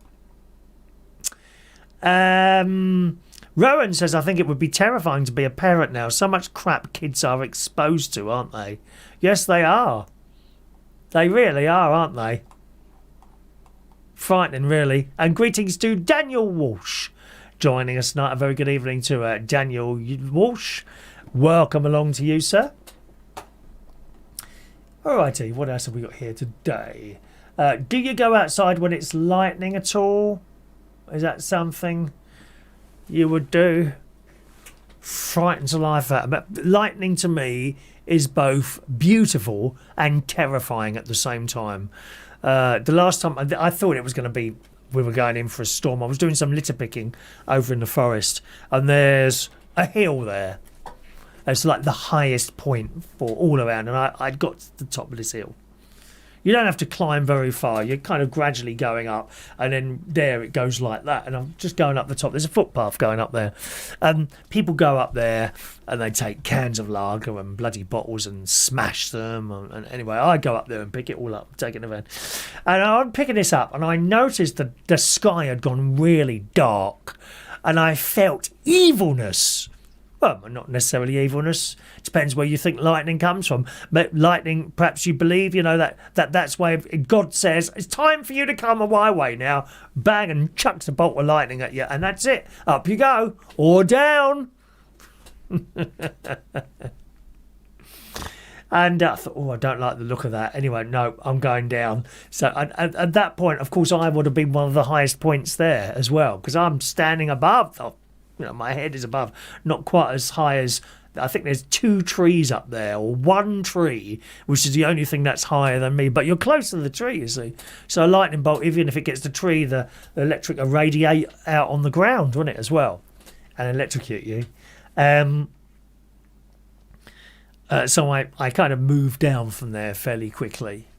Rowan says, I think it would be terrifying to be a parent now. So much crap kids are exposed to, aren't they? Yes, they are. They really are, aren't they? Frightening, really. And greetings to Daniel Walsh joining us tonight. A very good evening to Daniel Walsh. Welcome along to you, sir. Alrighty, what else have we got here today? Do you go outside when it's lightning at all? Is that something you would do? Frightens the life out of me. But lightning to me is both beautiful and terrifying at the same time. The last time I thought it was going to be, we were going in for a storm. I was doing some litter picking over in the forest, and there's a hill there. It's like the highest point for all around, and I'd got to the top of this hill. You don't have to climb very far. You're kind of gradually going up, and then there it goes like that. And I'm just going up the top. There's a footpath going up there. People go up there, and they take cans of lager and bloody bottles and smash them. And anyway, I go up there and pick it all up, take it in the van. And I'm picking this up, and I noticed that the sky had gone really dark, and I felt evilness. Well, not necessarily evilness. Depends where you think lightning comes from. But lightning, perhaps you believe, that's where God says, it's time for you to come my way now. Bang, and chucks a bolt of lightning at you. And that's it. Up you go. Or down. And I thought, I don't like the look of that. Anyway, no, I'm going down. So at that point, of course, I would have been one of the highest points there as well. Because I'm standing above my head is above, not quite as high as, I think there's 2 trees up there, or 1 tree, which is the only thing that's higher than me. But you're close to the tree, you see. So a lightning bolt, even if it gets the tree, the electric will radiate out on the ground, won't it, as well, and electrocute you. So I kind of moved down from there fairly quickly.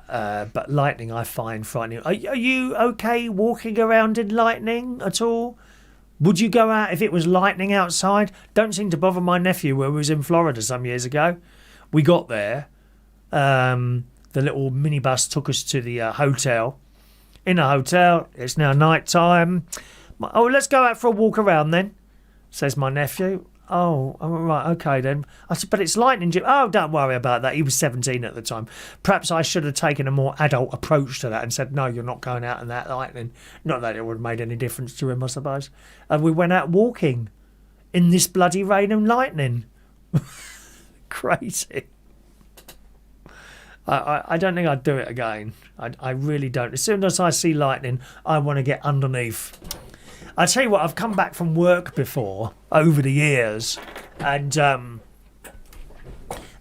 But lightning I find frightening. Are you okay walking around in lightning at all? Would you go out if it was lightning outside? Don't seem to bother my nephew where we was in Florida some years ago. We got there. The little minibus took us to the hotel. In the hotel, it's now night time. Oh, let's go out for a walk around then, says my nephew. Oh, right, okay then. I said, but it's lightning, Jim. Oh, don't worry about that. He was 17 at the time. Perhaps I should have taken a more adult approach to that and said, no, you're not going out in that lightning. Not that it would have made any difference to him, I suppose. And we went out walking in this bloody rain and lightning. Crazy. I don't think I'd do it again. I really don't. As soon as I see lightning, I want to get underneath. I tell you what, I've come back from work before over the years, and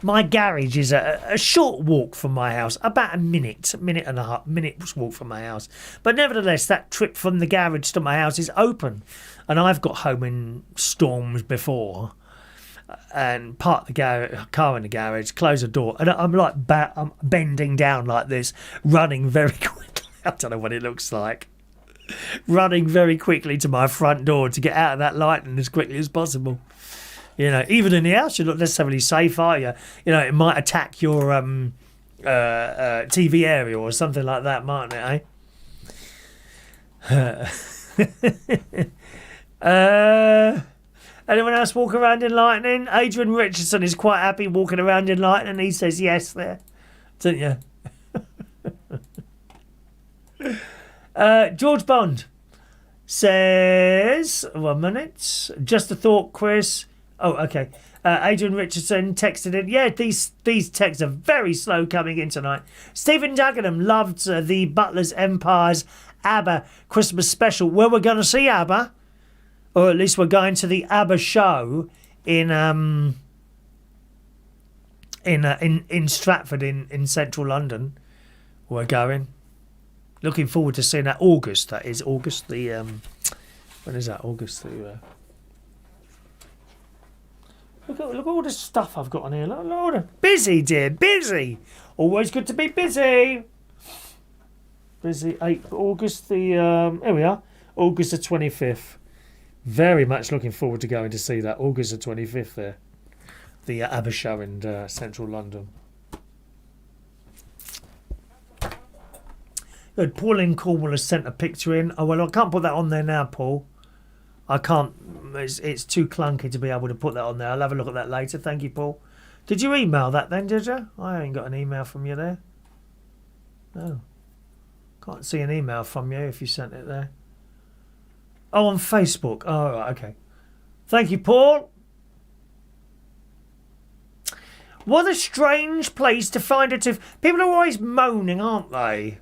my garage is a short walk from my house, about a minute and a half minutes walk from my house. But nevertheless, that trip from the garage to my house is open, and I've got home in storms before, and park the car in the garage, close the door, and I'm like I'm bending down like this, running very quickly. I don't know what it looks like. running very quickly to my front door to get out of that lightning as quickly as possible. You know, even in the house, you're not necessarily safe, are you? You know, it might attack your TV area or something like that, mightn't it, anyone else walk around in lightning? Adrian Richardson is quite happy walking around in lightning. He says yes there. Don't you? George Bond says, 1 minute. Just a thought, Chris. Oh, okay. Adrian Richardson texted in. Yeah, these texts are very slow coming in tonight. Stephen Dagenham loved the Butler's Empire's ABBA Christmas special. Well, we're going to see ABBA, or at least we're going to the ABBA show in Stratford in central London. We're going. Looking forward to seeing that. August. That is August. The when is that? August the. Look at all the stuff I've got on here. Look, busy, dear, busy. Always good to be busy. Busy. August the. Here we are. August the 25th. Very much looking forward to going to see that. August the 25th there. The ABBA show in central London. Good. Pauline Cornwall has sent a picture in. Oh, well, I can't put that on there now, Paul. I can't. It's too clunky to be able to put that on there. I'll have a look at that later. Thank you, Paul. Did you email that then, did you? I ain't got an email from you there. No. Can't see an email from you if you sent it there. Oh, on Facebook. Oh, right, okay. Thank you, Paul. What a strange place to find a tooth. People are always moaning, aren't they?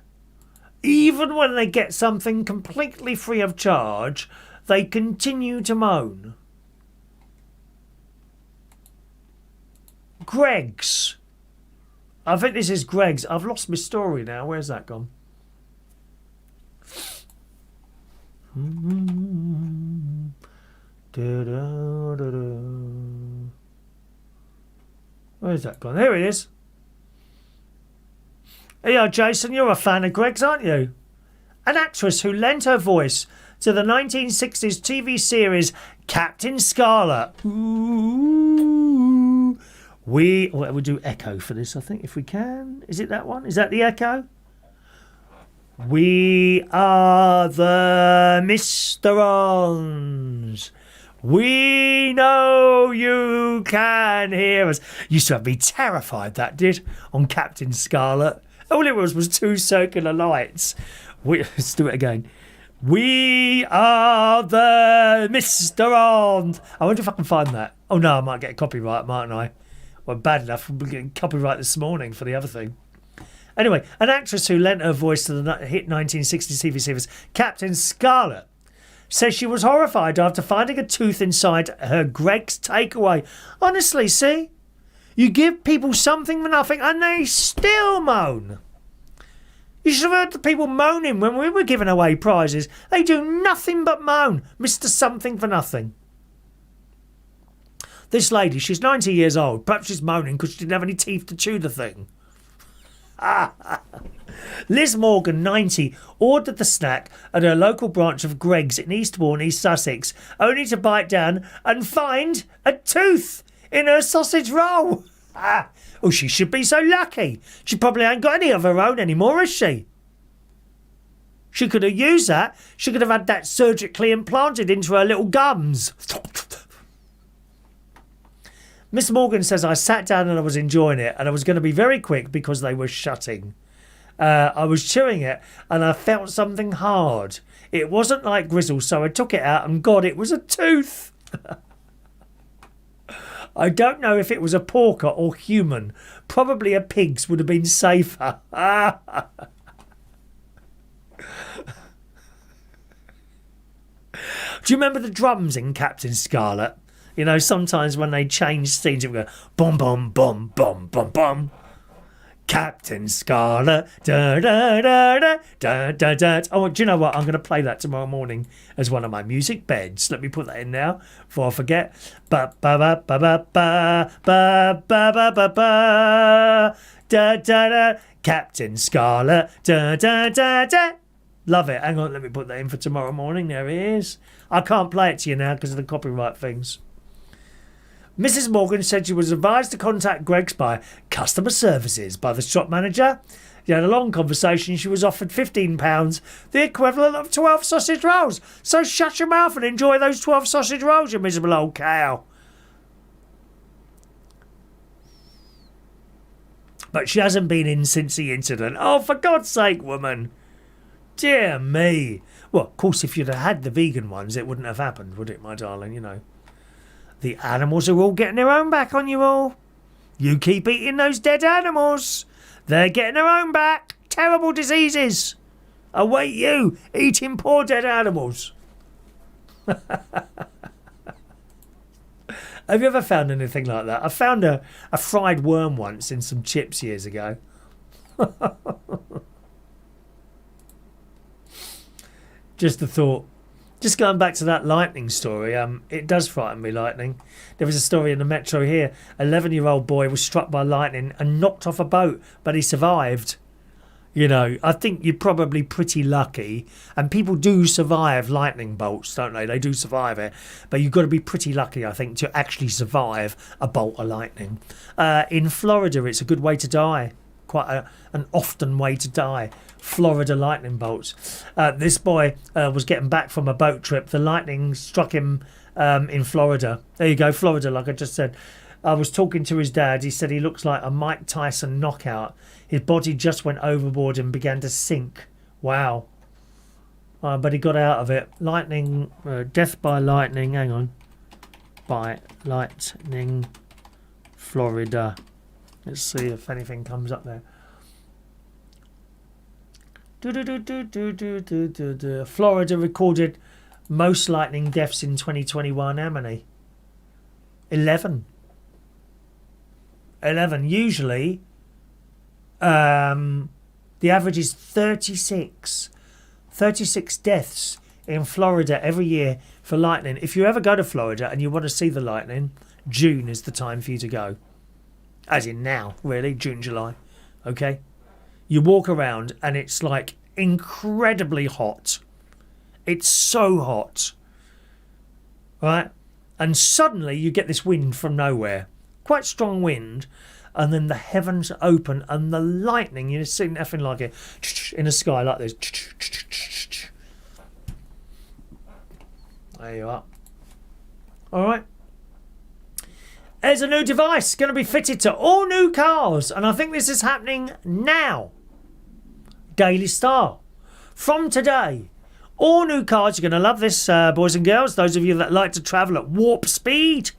Even when they get something completely free of charge, they continue to moan. Greg's. I think this is Greg's. I've lost my story now. Where's that gone? Where's that gone? Here it is. Hey, Jason, you're a fan of Greg's, aren't you? An actress who lent her voice to the 1960s TV series Captain Scarlet. Ooh. We'll do echo for this, I think, if we can. Is it that one? Is that the echo? We are the Mysterons. We know you can hear us. Used to have me terrified, that did, on Captain Scarlet. All it was two circular lights. Let's do it again. We are the Mysterons. I wonder if I can find that. Oh no, I might get a copyright, mightn't I? Well, bad enough. We're getting copyright this morning for the other thing. Anyway, an actress who lent her voice to the hit 1960s TV series Captain Scarlet says she was horrified after finding a tooth inside her Greg's takeaway. Honestly, see? You give people something for nothing and they still moan. You should have heard the people moaning when we were giving away prizes. They do nothing but moan. Mr. Something for Nothing. This lady, she's 90 years old. Perhaps she's moaning because she didn't have any teeth to chew the thing. Liz Morgan, 90, ordered the snack at her local branch of Greg's in Eastbourne, East Sussex, only to bite down and find a tooth in her sausage roll. Oh, she should be so lucky. She probably ain't got any of her own anymore, has she? She could have used that. She could have had that surgically implanted into her little gums. Miss Morgan says, I sat down and I was enjoying it, and I was going to be very quick because they were shutting. I was chewing it and I felt something hard. It wasn't like Grizzle, so I took it out and God, it was a tooth. I don't know if it was a porker or human. Probably a pig's would have been safer. Do you remember the drums in Captain Scarlet? You know, sometimes when they change scenes, it would go bum bum bum bum bum bum. Captain Scarlet, da da da da da da da. Oh, do you know what? I'm going to play that tomorrow morning as one of my music beds. Let me put that in now before I forget. Ba ba ba ba ba ba ba ba ba ba ba da da da. Captain Scarlet, da da da da. Love it. Hang on, let me put that in for tomorrow morning. There it is. I can't play it to you now because of the copyright things. Mrs. Morgan said she was advised to contact Greggs by customer services by the shop manager. She had a long conversation. She was offered £15, the equivalent of 12 sausage rolls. So shut your mouth and enjoy those 12 sausage rolls, you miserable old cow. But she hasn't been in since the incident. Oh, for God's sake, woman. Dear me. Well, of course, if you'd have had the vegan ones, it wouldn't have happened, would it, my darling? You know. The animals are all getting their own back on you all. You keep eating those dead animals. They're getting their own back. Terrible diseases await you, eating poor dead animals. Have you ever found anything like that? I found a fried worm once in some chips years ago. Just the thought. Just going back to that lightning story, it does frighten me, lightning. There was a story in the Metro here. 11-year-old boy was struck by lightning and knocked off a boat, but he survived. You know, I think you're probably pretty lucky. And people do survive lightning bolts, don't they? They do survive it. But you've got to be pretty lucky, I think, to actually survive a bolt of lightning. In Florida, it's a good way to die. Quite an often way to die. Florida lightning bolts. This boy was getting back from a boat trip. The lightning struck him in Florida. There you go, Florida, like I just said. I was talking to his dad. He said he looks like a Mike Tyson knockout. His body just went overboard and began to sink. Wow. But he got out of it. Lightning, death by lightning. Hang on. By lightning, Florida. Let's see if anything comes up there. Florida recorded most lightning deaths in 2021. How many? 11. Usually, the average is 36. 36 deaths in Florida every year for lightning. If you ever go to Florida and you want to see the lightning, June is the time for you to go. As in now, really, June, July. Okay? You walk around and it's like incredibly hot. It's so hot. Right? And suddenly you get this wind from nowhere. Quite strong wind. And then the heavens open and the lightning, you see nothing like it, in the sky like this. There you are. All right. There's a new device going to be fitted to all new cars. And I think this is happening now. Daily Star. From today, all new cars, you're going to love this, boys and girls, those of you that like to travel at warp speed.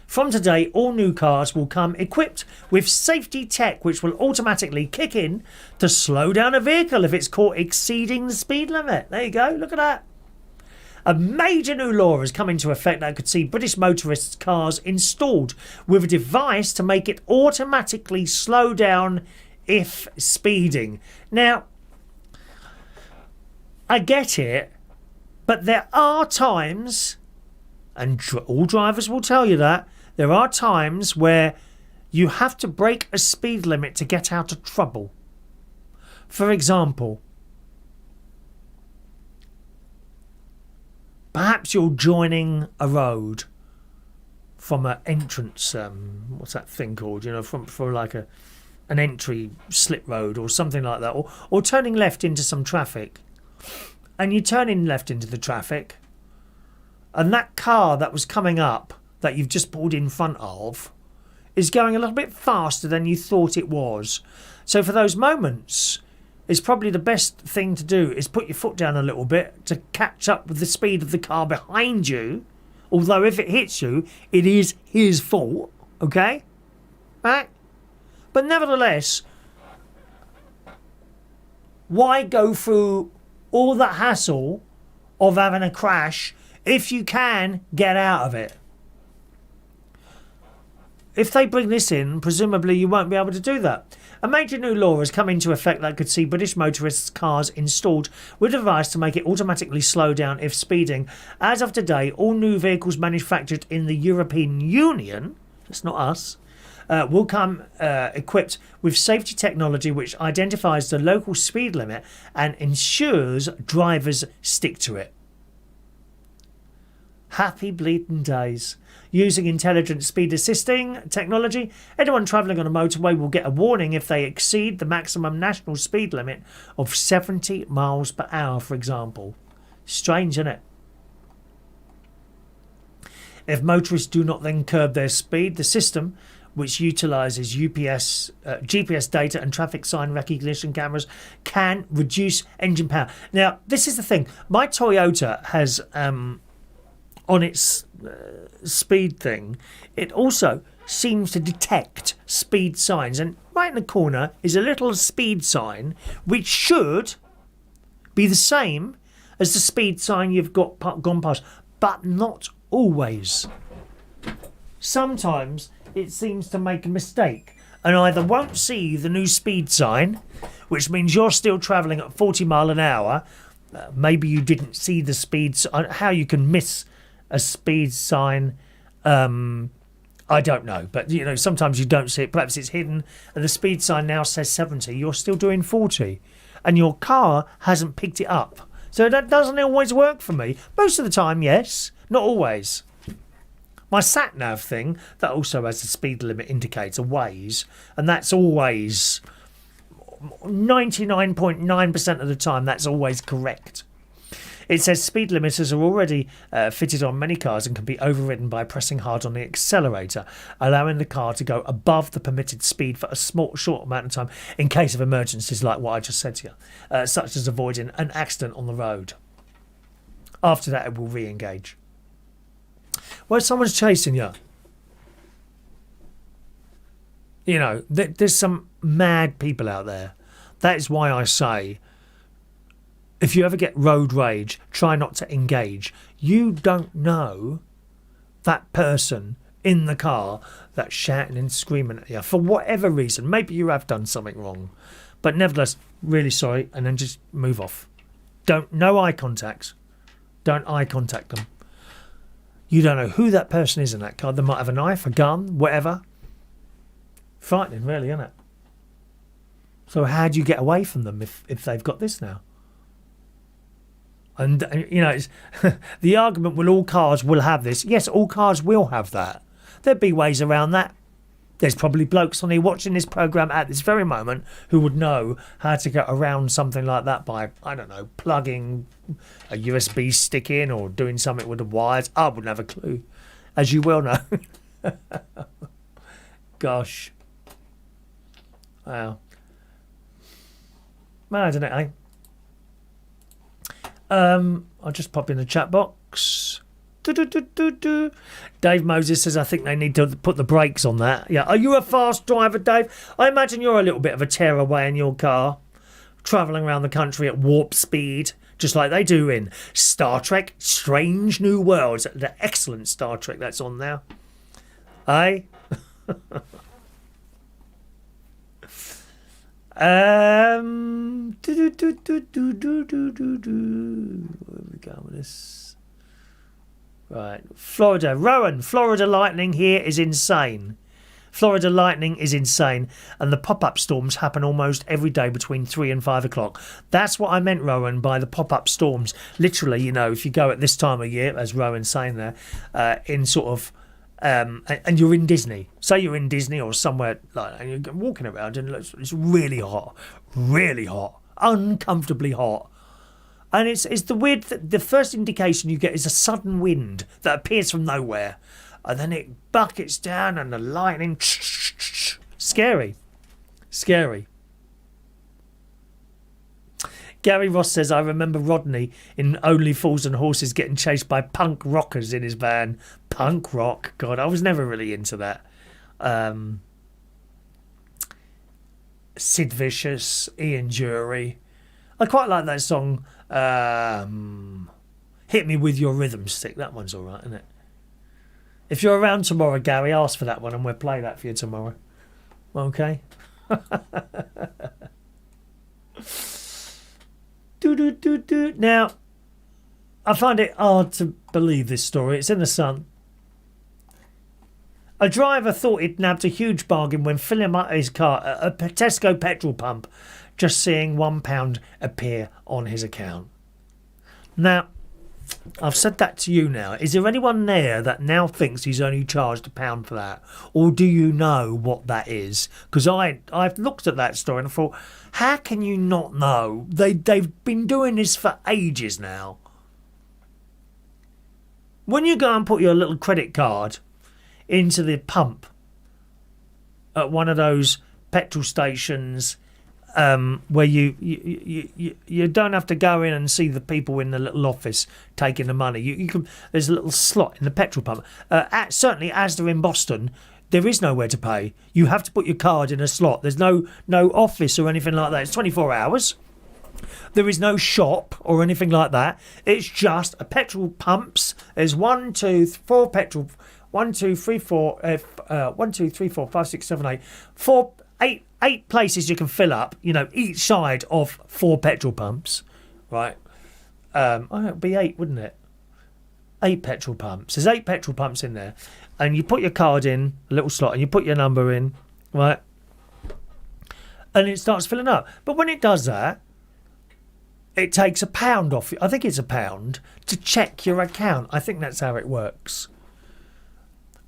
From today, all new cars will come equipped with safety tech, which will automatically kick in to slow down a vehicle if it's caught exceeding the speed limit. There you go, look at that. A major new law has come into effect that could see British motorists' cars installed with a device to make it automatically slow down if speeding. Now, I get it, but there are times, and all drivers will tell you that, there are times where you have to break a speed limit to get out of trouble. For example, perhaps you're joining a road from an entrance, what's that thing called? You know, from like an entry slip road or something like that, or turning left into some traffic. And you're turning left into the traffic, and that car that was coming up that you've just pulled in front of is going a little bit faster than you thought it was. So for those moments, it's probably the best thing to do is put your foot down a little bit to catch up with the speed of the car behind you. Although if it hits you, it is his fault, okay? Right? But nevertheless, why go through all that hassle of having a crash if you can get out of it? If they bring this in, presumably you won't be able to do that. A major new law has come into effect that could see British motorists' cars installed with a device to make it automatically slow down if speeding. As of today, all new vehicles manufactured in the European Union, that's not us, will come equipped with safety technology which identifies the local speed limit and ensures drivers stick to it. Happy bleeding days. Using intelligent speed assisting technology, anyone travelling on a motorway will get a warning if they exceed the maximum national speed limit of 70 miles per hour, for example. Strange, isn't it? If motorists do not then curb their speed, the system, which utilises GPS data and traffic sign recognition cameras, can reduce engine power. Now, this is the thing. My Toyota has, on its speed thing, it also seems to detect speed signs. And right in the corner is a little speed sign, which should be the same as the speed sign you've gone past, but not always. Sometimes it seems to make a mistake and either won't see the new speed sign, which means you're still travelling at 40 mile an hour. Maybe you didn't see the speed. How you can miss a speed sign, I don't know. But you know, sometimes you don't see it. Perhaps it's hidden, and the speed sign now says 70. You're still doing 40, and your car hasn't picked it up. So that doesn't always work for me. Most of the time, yes. Not always. My sat-nav thing, that also has the speed limit indicator, Waze, and that's always 99.9% of the time, that's always correct. It says speed limiters are already fitted on many cars and can be overridden by pressing hard on the accelerator, allowing the car to go above the permitted speed for a short amount of time in case of emergencies like what I just said to you, such as avoiding an accident on the road. After that, it will re-engage. Well, someone's chasing you. You know, there's some mad people out there. That is why I say, if you ever get road rage, try not to engage. You don't know that person in the car that's shouting and screaming at you for whatever reason. Maybe you have done something wrong, but nevertheless, really sorry, and then just move off. No eye contact. Don't eye contact them. You don't know who that person is in that car. They might have a knife, a gun, whatever. Frightening, really, isn't it? So how do you get away from them if they've got this now? And, you know, it's the argument, well, all cars will have this. Yes, all cars will have that. There'd be ways around that. There's probably blokes on here watching this programme at this very moment who would know how to get around something like that by, I don't know, plugging a USB stick in or doing something with the wires. I wouldn't have a clue, as you well know. Gosh. Wow. Mad, isn't it, eh? I'll just pop in the chat box. Dave Moses says, I think they need to put the brakes on that. Yeah. Are you a fast driver, Dave? I imagine you're a little bit of a tearaway in your car, travelling around the country at warp speed, just like they do in Star Trek Strange New Worlds. The excellent Star Trek that's on now. Eh? Where we go with this? Right, Florida. Rowan, Florida lightning here is insane. Florida lightning is insane, and the pop-up storms happen almost every day between 3 and 5 o'clock. That's what I meant, Rowan, by the pop-up storms. Literally, you know, if you go at this time of year, as Rowan's saying there, in sort of, and you're in Disney. Say you're in Disney or somewhere like that, and you're walking around and it's really hot, uncomfortably hot. And it's the weird, the first indication you get is a sudden wind that appears from nowhere. And then it buckets down and the lightning. Scary. Scary. Gary Ross says, I remember Rodney in Only Fools and Horses getting chased by punk rockers in his van. Punk rock. God, I was never really into that. Sid Vicious, Ian Dury. I quite like that song, Hit Me With Your Rhythm Stick. That one's all right, isn't it? If you're around tomorrow, Gary, ask for that one and we'll play that for you tomorrow. Okay? Now, I find it hard to believe this story. It's in the Sun. A driver thought he'd nabbed a huge bargain when filling up his car at a Tesco petrol pump, just seeing £1 appear on his account. Now, I've said that to you now. Is there anyone there that now thinks he's only charged £1 for that? Or do you know what that is? Because I've looked at that story and I thought, how can you not know? They've been doing this for ages now. When you go and put your little credit card into the pump at one of those petrol stations where you don't have to go in and see the people in the little office taking the money. You can, there's a little slot in the petrol pump. Certainly, as they're in Boston, there is nowhere to pay. You have to put your card in a slot. There's no office or anything like that. It's 24 hours. There is no shop or anything like that. It's just a petrol pumps. There's 1, 2, 4 petrol. 1, 2, 3, 4. 1, 2, 3, 4, 5, 6, 7, 8. 4, 8. 8 places you can fill up. You know, each side of 4 petrol pumps, right? It'd be 8, wouldn't it? 8 petrol pumps. There's 8 petrol pumps in there, and you put your card in a little slot, and you put your number in, right? And it starts filling up. But when it does that, it takes £1 off you. I think it's £1 to check your account. I think that's how it works.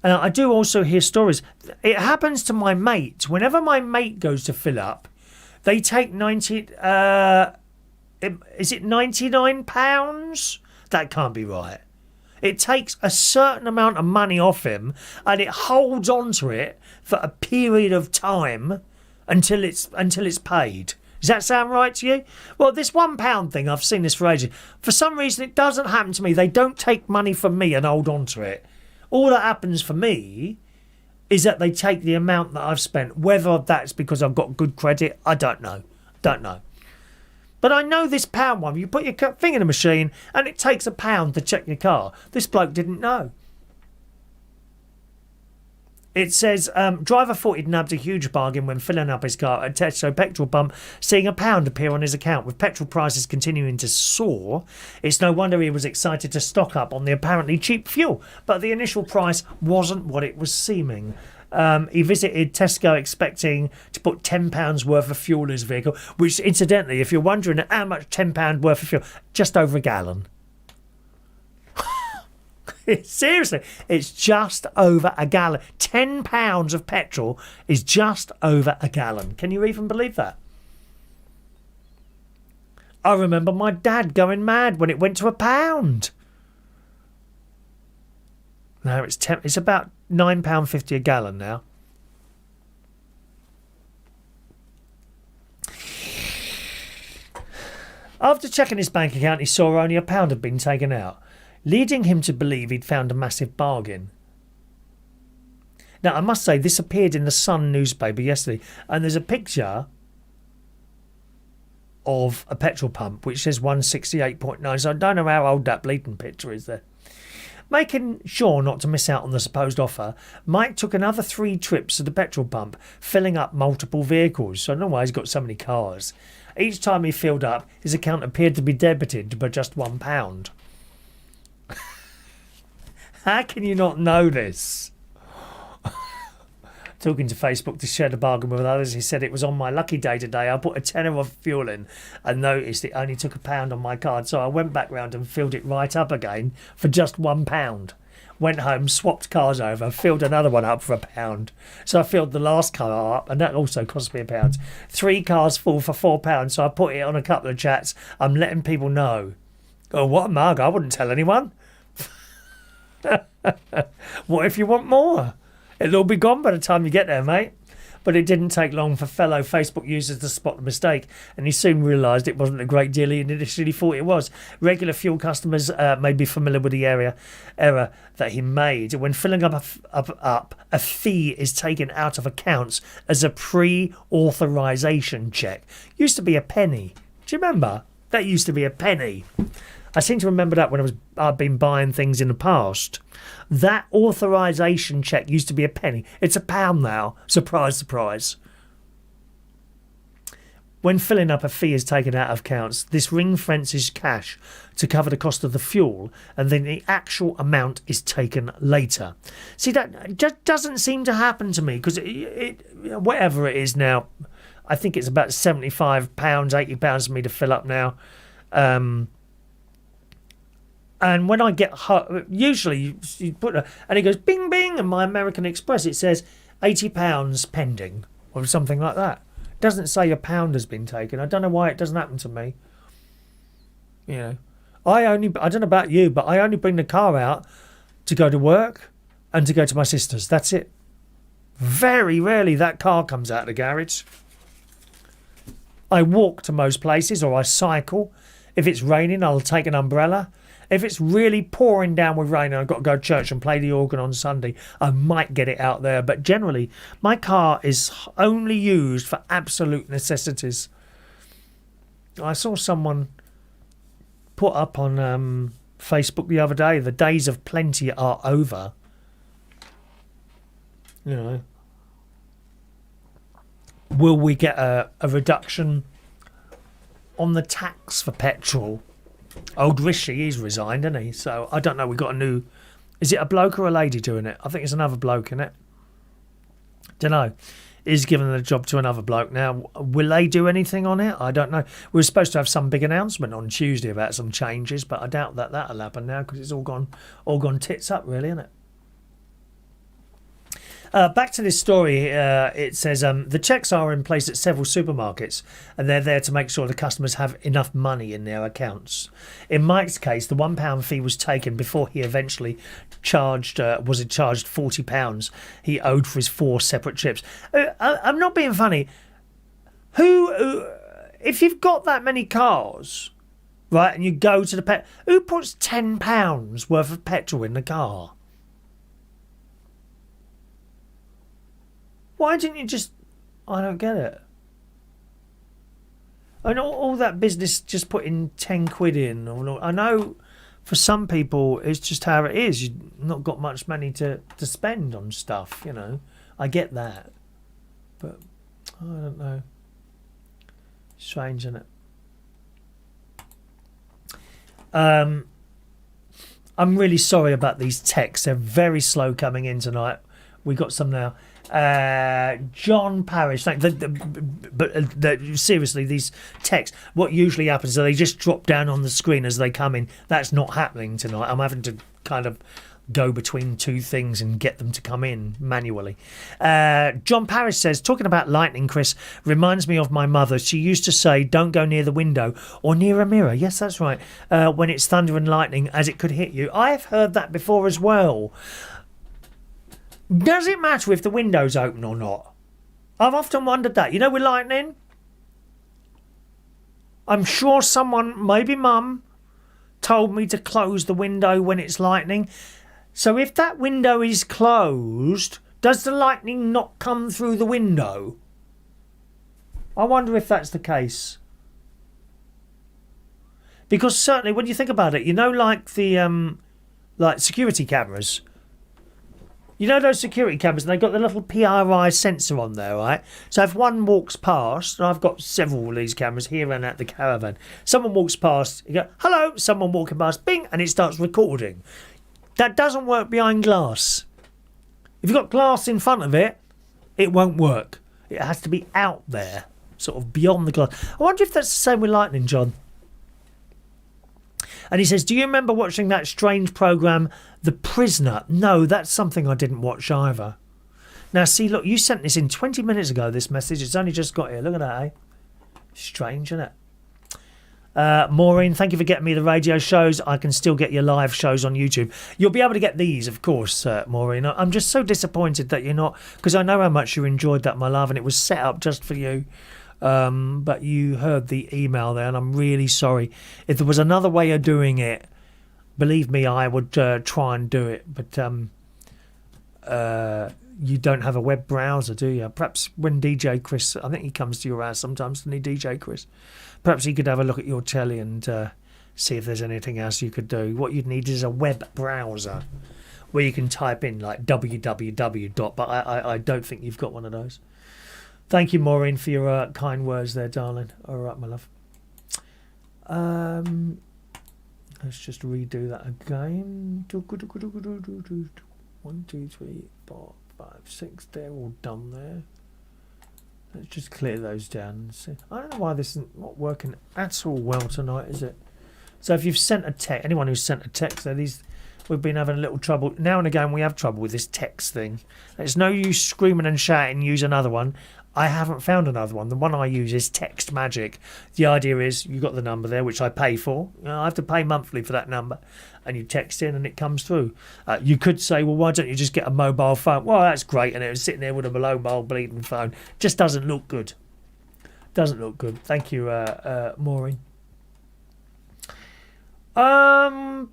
I do also hear stories. It happens to my mate. Whenever my mate goes to fill up, they take is it £99? That can't be right. It takes a certain amount of money off him, and it holds on to it for a period of time until it's paid. Does that sound right to you? Well, this £1 thing, I've seen this for ages. For some reason, it doesn't happen to me. They don't take money from me and hold on to it. All that happens for me is that they take the amount that I've spent. Whether that's because I've got good credit, I don't know. But I know this £1 one. You put your thing in a machine and it takes £1 to check your car. This bloke didn't know. It says, driver thought he'd nabbed a huge bargain when filling up his car at Tesco petrol pump, seeing £1 appear on his account. With petrol prices continuing to soar, it's no wonder he was excited to stock up on the apparently cheap fuel. But the initial price wasn't what it was seeming. He visited Tesco expecting to put £10 worth of fuel in his vehicle, which, incidentally, if you're wondering how much £10 worth of fuel, just over a gallon. Seriously, it's just over a gallon. £10 of petrol is just over a gallon. Can you even believe that? I remember my dad going mad when it went to £1. Now it's about £9.50 a gallon now. After checking his bank account, he saw only £1 had been taken out, leading him to believe he'd found a massive bargain. Now, I must say, this appeared in the Sun newspaper yesterday, and there's a picture of a petrol pump which says 168.9, so I don't know how old that bleeding picture is there. Making sure not to miss out on the supposed offer, Mike took another 3 trips to the petrol pump, filling up multiple vehicles. So I don't know why he's got so many cars. Each time he filled up, his account appeared to be debited by just £1. How can you not know this? Talking to Facebook to share the bargain with others, he said, it was on my lucky day today. I put a tenner of fuel in and noticed it only took £1 on my card. So I went back round and filled it right up again for just £1. Went home, swapped cars over, filled another one up for £1. So I filled the last car up and that also cost me £1. 3 cars full for £4. So I put it on a couple of chats. I'm letting people know. Oh, what a mug. I wouldn't tell anyone. What if you want more? It'll all be gone by the time you get there, mate. But it didn't take long for fellow Facebook users to spot the mistake, and he soon realised it wasn't a great deal he initially thought it was. Regular fuel customers may be familiar with the error that he made. When filling up a fee is taken out of accounts as a pre-authorization check. Used to be a penny. Do you remember? That used to be a penny. I seem to remember that when I've been buying things in the past. That authorization check used to be a penny. It's £1 now. Surprise, surprise. When filling up, a fee is taken out of accounts. This ring fences cash to cover the cost of the fuel, and then the actual amount is taken later. See, that just doesn't seem to happen to me, because whatever it is now, I think it's about £75, £80 for me to fill up now. And when I get home, usually you put and it goes bing bing, and my American Express, it says £80 pending or something like that. It doesn't say a pound has been taken. I don't know why it doesn't happen to me. You know, I don't know about you, but I only bring the car out to go to work and to go to my sister's. That's it. Very rarely that car comes out of the garage. I walk to most places, or I cycle. If it's raining, I'll take an umbrella. If it's really pouring down with rain and I've got to go to church and play the organ on Sunday, I might get it out there. But generally, my car is only used for absolute necessities. I saw someone put up on Facebook the other day, the days of plenty are over. You know. Will we get a reduction on the tax for petrol? Old Rishi, he's resigned, hasn't he? So I don't know. We got a new. Is it a bloke or a lady doing it? I think it's another bloke, isn't it? Don't know. He's given the job to another bloke now. Will they do anything on it? I don't know. We were supposed to have some big announcement on Tuesday about some changes, but I doubt that'll happen now, because it's all gone tits up, really, isn't it? Back to this story, it says the checks are in place at several supermarkets, and they're there to make sure the customers have enough money in their accounts. In Mike's case, the £1 fee was taken before he eventually charged £40 he owed for his 4 separate trips. I'm not being funny. If you've got that many cars, right, and you go to the who puts £10 worth of petrol in the car? Why didn't you just... I don't get it. I know all that business just putting 10 quid in. I know for some people it's just how it is. You've not got much money to spend on stuff, you know. I get that. But I don't know. Strange, isn't it? I'm really sorry about these texts. They're very slow coming in tonight. We got some now. John Parrish, seriously, these texts, what usually happens is they just drop down on the screen as they come in. That's not happening tonight. I'm having to kind of go between two things and get them to come in manually. John Parrish says, talking about lightning, Chris, reminds me of my mother. She used to say, don't go near the window or near a mirror. Yes, that's right. When it's thunder and lightning, as it could hit you. I've heard that before as well. Does it matter if the window's open or not? I've often wondered that. You know, with lightning, I'm sure someone, maybe Mum, told me to close the window when it's lightning. So if that window is closed, does the lightning not come through the window? I wonder if that's the case. Because certainly when you think about it, you know, like the like security cameras. You know those security cameras, and they've got the little PRI sensor on there, right? So if one walks past, and I've got several of these cameras here and at the caravan, someone walks past, you go, hello, someone walking past, bing, and it starts recording. That doesn't work behind glass. If you've got glass in front of it, it won't work. It has to be out there, sort of beyond the glass. I wonder if that's the same with lightning, John. And he says, do you remember watching that strange programme, The Prisoner? No, that's something I didn't watch either. Now, see, look, you sent this in 20 minutes ago, this message. It's only just got here. Look at that, eh? Strange, isn't it? Maureen, thank you for getting me the radio shows. I can still get your live shows on YouTube. You'll be able to get these, of course, Maureen. I'm just so disappointed that you're not, because I know how much you enjoyed that, my love, and it was set up just for you. But you heard the email there, and I'm really sorry. If there was another way of doing it, believe me, I would try and do it. But you don't have a web browser, do you? Perhaps when DJ Chris, I think he comes to your house sometimes, doesn't he, DJ Chris? Perhaps he could have a look at your telly and see if there's anything else you could do. What you'd need is a web browser where you can type in like www. But I don't think you've got one of those. Thank you, Maureen, for your kind words there, darling. All right, my love. Let's just redo that again. 1, 2, 3, 4, 5, 6. They're all done there. Let's just clear those down. I don't know why this isn't not working at all well tonight, is it? So if you've sent a text, anyone who's sent a text, we've been having a little trouble. Now and again we have trouble with this text thing. There's no use screaming and shouting, use another one. I haven't found another one. The one I use is Text Magic. The idea is you've got the number there, which I pay for. I have to pay monthly for that number. And you text in and it comes through. You could say, well, why don't you just get a mobile phone? Well, that's great. And it was sitting there with a mobile bleeding phone. Just doesn't look good. Doesn't look good. Thank you, Maureen. And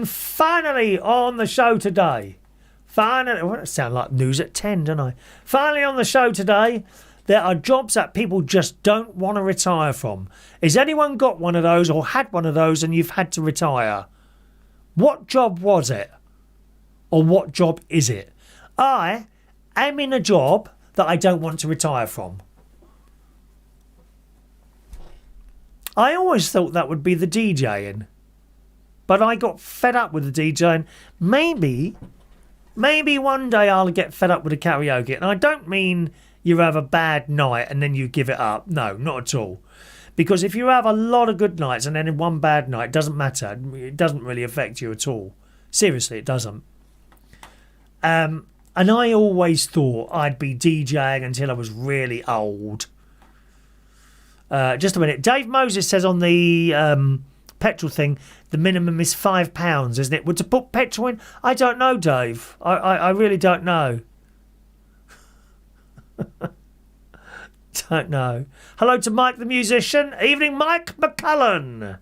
finally on the show today. Finally, well, it sound like news at 10, don't I? Finally on the show today, there are jobs that people just don't want to retire from. Has anyone got one of those or had one of those and you've had to retire? What job was it? Or what job is it? I am in a job that I don't want to retire from. I always thought that would be the DJing. But I got fed up with the DJing. Maybe one day I'll get fed up with the karaoke. And I don't mean you have a bad night and then you give it up. No, not at all. Because if you have a lot of good nights and then one bad night, it doesn't matter. It doesn't really affect you at all. Seriously, it doesn't. And I always thought I'd be DJing until I was really old. Just a minute. Dave Moses says on the petrol thing, the minimum is £5, isn't it? Would to put petrol in? I don't know, Dave. I really don't know. Don't know. Hello to Mike the musician. Evening, Mike McCullen.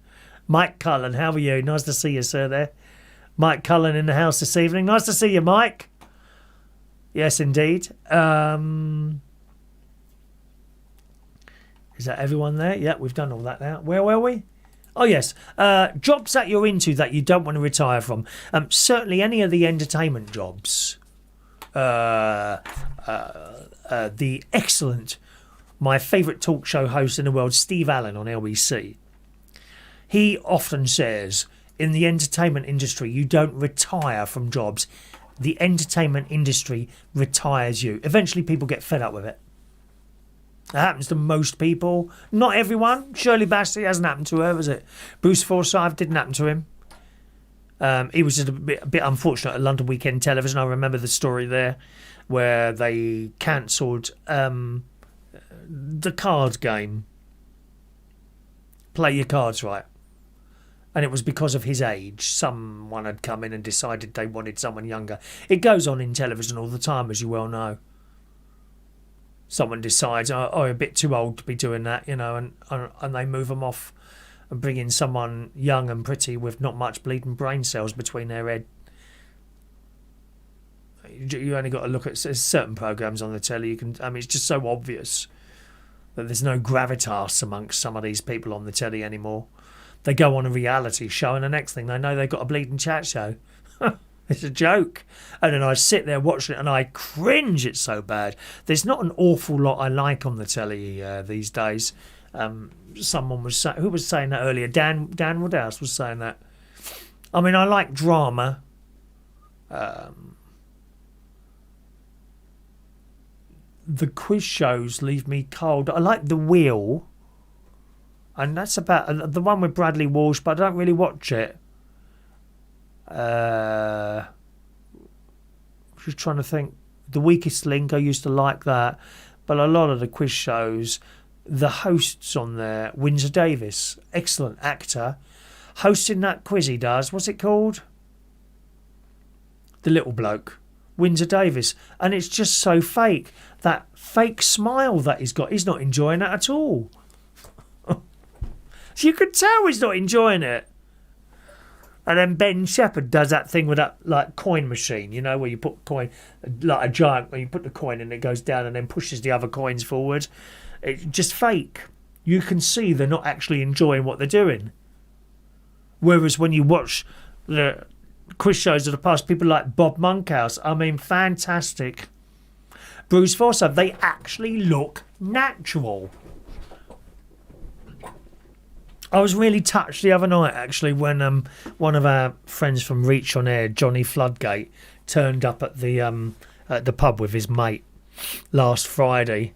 Mike Cullen, how are you? Nice to see you, sir, there. Mike Cullen in the house this evening. Nice to see you, Mike. Yes, indeed. Is that everyone there? Yeah, we've done all that now. Where were we? Oh, yes. Jobs that you're into that you don't want to retire from. Certainly any of the entertainment jobs. The excellent, my favourite talk show host in the world, Steve Allen on LBC. He often says, in the entertainment industry, you don't retire from jobs. The entertainment industry retires you. Eventually people get fed up with it. That happens to most people. Not everyone. Shirley Bassey hasn't happened to her, has it? Bruce Forsyth didn't happen to him. He was just a bit unfortunate at London Weekend Television. I remember the story there where they cancelled the card game. Play your cards right. And it was because of his age. Someone had come in and decided they wanted someone younger. It goes on in television all the time, as you well know. Someone decides, oh, you're a bit too old to be doing that, you know, and they move them off and bring in someone young and pretty with not much bleeding brain cells between their head. You only got to look at certain programmes on the telly. It's just so obvious that there's no gravitas amongst some of these people on the telly anymore. They go on a reality show and the next thing they know, they've got a bleeding chat show. It's a joke. And then I sit there watching it and I cringe. It's so bad. There's not an awful lot I like on the telly these days. Someone was who was saying that earlier? Dan Woodhouse was saying that. I mean, I like drama. The quiz shows leave me cold. I like The Wheel. And that's about the one with Bradley Walsh, but I don't really watch it. Just trying to think. The Weakest Link, I used to like that, but a lot of the quiz shows, the hosts on there, Windsor Davis, excellent actor, hosting that quiz he does. What's it called? The little bloke, Windsor Davis, and it's just so fake. That fake smile that he's got, he's not enjoying it at all. You could tell he's not enjoying it. And then Ben Shepherd does that thing with that like coin machine, you know, where you put coin, like a giant, where you put the coin and it goes down and then pushes the other coins forward. It's just fake. You can see they're not actually enjoying what they're doing. Whereas when you watch the quiz shows of the past, people like Bob Monkhouse, I mean, fantastic. Bruce Forsyth. They actually look natural. I was really touched the other night, actually, when one of our friends from Reach on Air, Johnny Floodgate, turned up at the pub with his mate last Friday.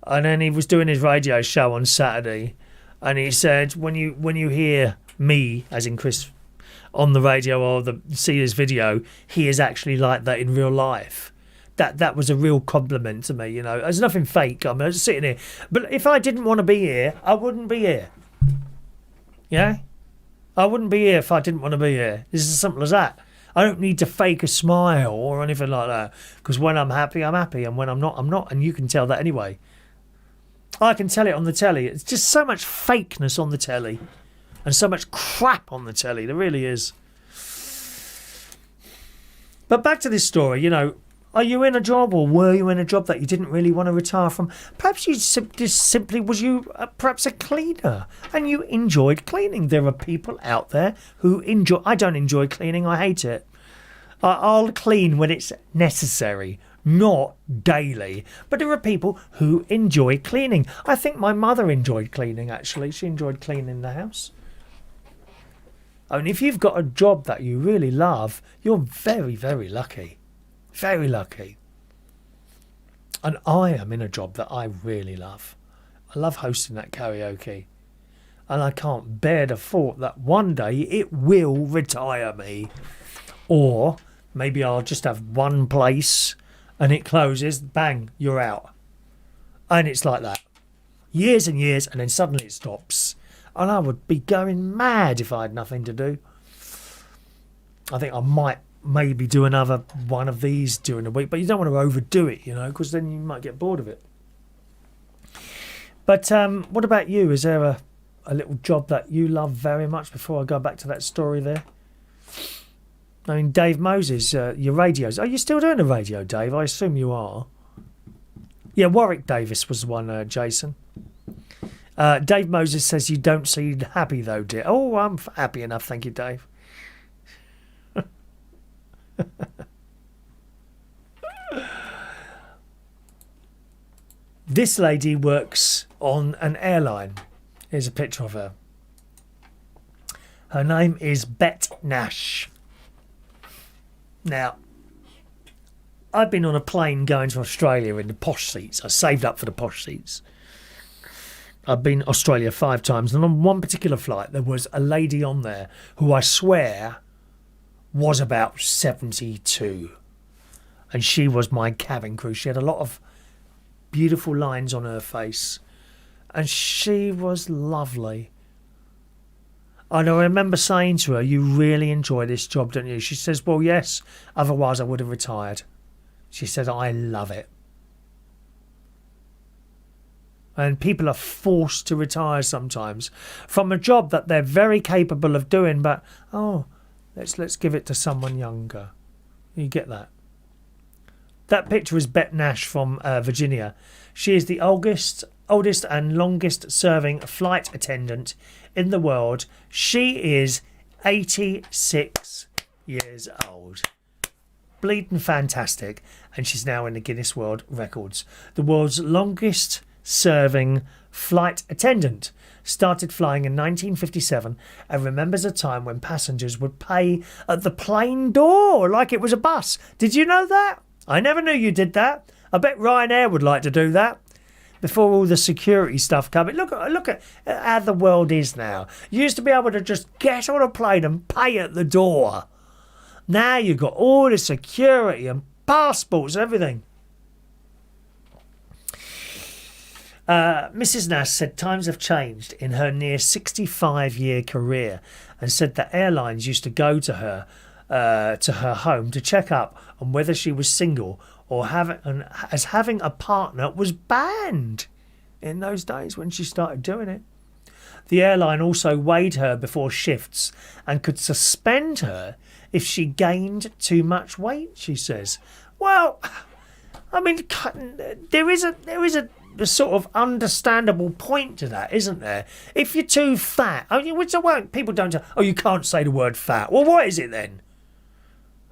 And then he was doing his radio show on Saturday, and he said, when you hear me, as in Chris, on the radio or see his video, he is actually like that in real life. That was a real compliment to me, you know. There's nothing fake. I was sitting here. But if I didn't want to be here, I wouldn't be here. Yeah? I wouldn't be here if I didn't want to be here. It's as simple as that. I don't need to fake a smile or anything like that. Because when I'm happy, I'm happy. And when I'm not, I'm not. And you can tell that anyway. I can tell it on the telly. It's just so much fakeness on the telly. And so much crap on the telly. There really is. But back to this story, you know. Are you in a job, or were you in a job that you didn't really want to retire from? Perhaps you just simply was you perhaps a cleaner and you enjoyed cleaning. There are people out there who enjoy. I don't enjoy cleaning. I hate it. I'll clean when it's necessary, not daily. But there are people who enjoy cleaning. I think my mother enjoyed cleaning, actually. She enjoyed cleaning the house. And if you've got a job that you really love, you're very, very lucky. Very lucky. And I am in a job that I really love. I love hosting that karaoke. And I can't bear the thought that one day it will retire me. Or maybe I'll just have one place and it closes, bang, you're out. And it's like that. Years and years, and then suddenly it stops. And I would be going mad if I had nothing to do. I think I might maybe do another one of these during the week, but you don't want to overdo it, you know, because then you might get bored of it. But what about you? Is there a little job that you love very much before I go back to that story there? I mean, Dave Moses, your radios. Are you still doing the radio, Dave? I assume you are. Yeah, Warwick Davis was the one, Jason. Dave Moses says you don't seem happy though, dear. Oh, I'm happy enough, thank you, Dave. This lady works on an airline. Here's a picture of her. Her name is Bet Nash. Now, I've been on a plane going to Australia in the posh seats. I saved up for the posh seats. I've been to Australia 5 times, and on one particular flight there was a lady on there who I swear was about 72, and she was my cabin crew. She had a lot of beautiful lines on her face, and she was lovely. And I remember saying to her, you really enjoy this job, don't you? She says, well, yes, otherwise I would have retired. She said, I love it. And people are forced to retire sometimes from a job that they're very capable of doing, but let's give it to someone younger. You get that? That picture is Bet Nash from Virginia. She is the oldest and longest serving flight attendant in the world. She is 86 years old. Bleeding fantastic. And she's now in the Guinness World Records. The world's longest serving flight attendant. Started flying in 1957 and remembers a time when passengers would pay at the plane door like it was a bus. Did you know that? I never knew you did that. I bet Ryanair would like to do that before all the security stuff came. Look at how the world is now. You used to be able to just get on a plane and pay at the door. Now you've got all the security and passports and everything. Mrs. Nash said times have changed in her near 65-year career, and said that airlines used to go to her home to check up on whether she was single or as having a partner was banned in those days when she started doing it. The airline also weighed her before shifts and could suspend her if she gained too much weight, she says. Well, I mean, there is a sort of understandable point to that, isn't there? If you're too fat, I mean, which people don't say, oh, you can't say the word fat. Well, what is it then?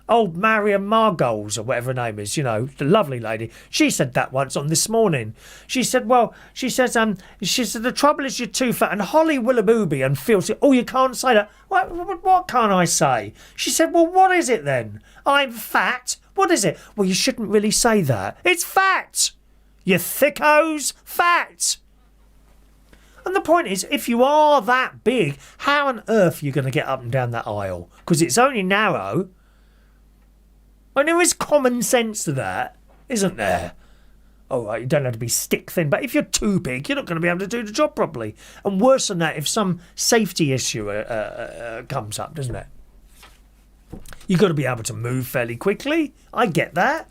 Old Marion Margols, or whatever her name is, you know, the lovely lady. She said that once on This Morning. She said, the trouble is you're too fat. And Holly Willoughby and Phil said, oh, you can't say that. What can't I say? She said, well, what is it then? I'm fat. What is it? Well, you shouldn't really say that. It's fat. You thickos, fat. And the point is, if you are that big, how on earth are you going to get up and down that aisle? Because it's only narrow. And there is common sense to that, isn't there? All right, you don't have to be stick thin, but if you're too big, you're not going to be able to do the job properly. And worse than that, if some safety issue comes up, doesn't it? You've got to be able to move fairly quickly. I get that.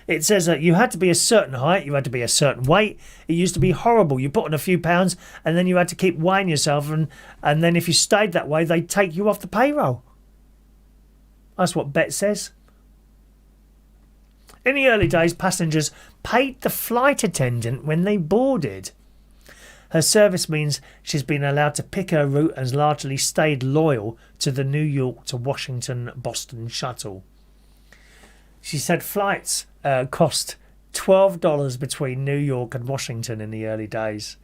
It says that you had to be a certain height, you had to be a certain weight. It used to be horrible. You put on a few pounds and then you had to keep weighing yourself, and then if you stayed that way, they'd take you off the payroll. That's what Bet says. In the early days, passengers paid the flight attendant when they boarded. Her service means she's been allowed to pick her route and has largely stayed loyal to the New York to Washington Boston shuttle. She said flights cost $12 between New York and Washington in the early days.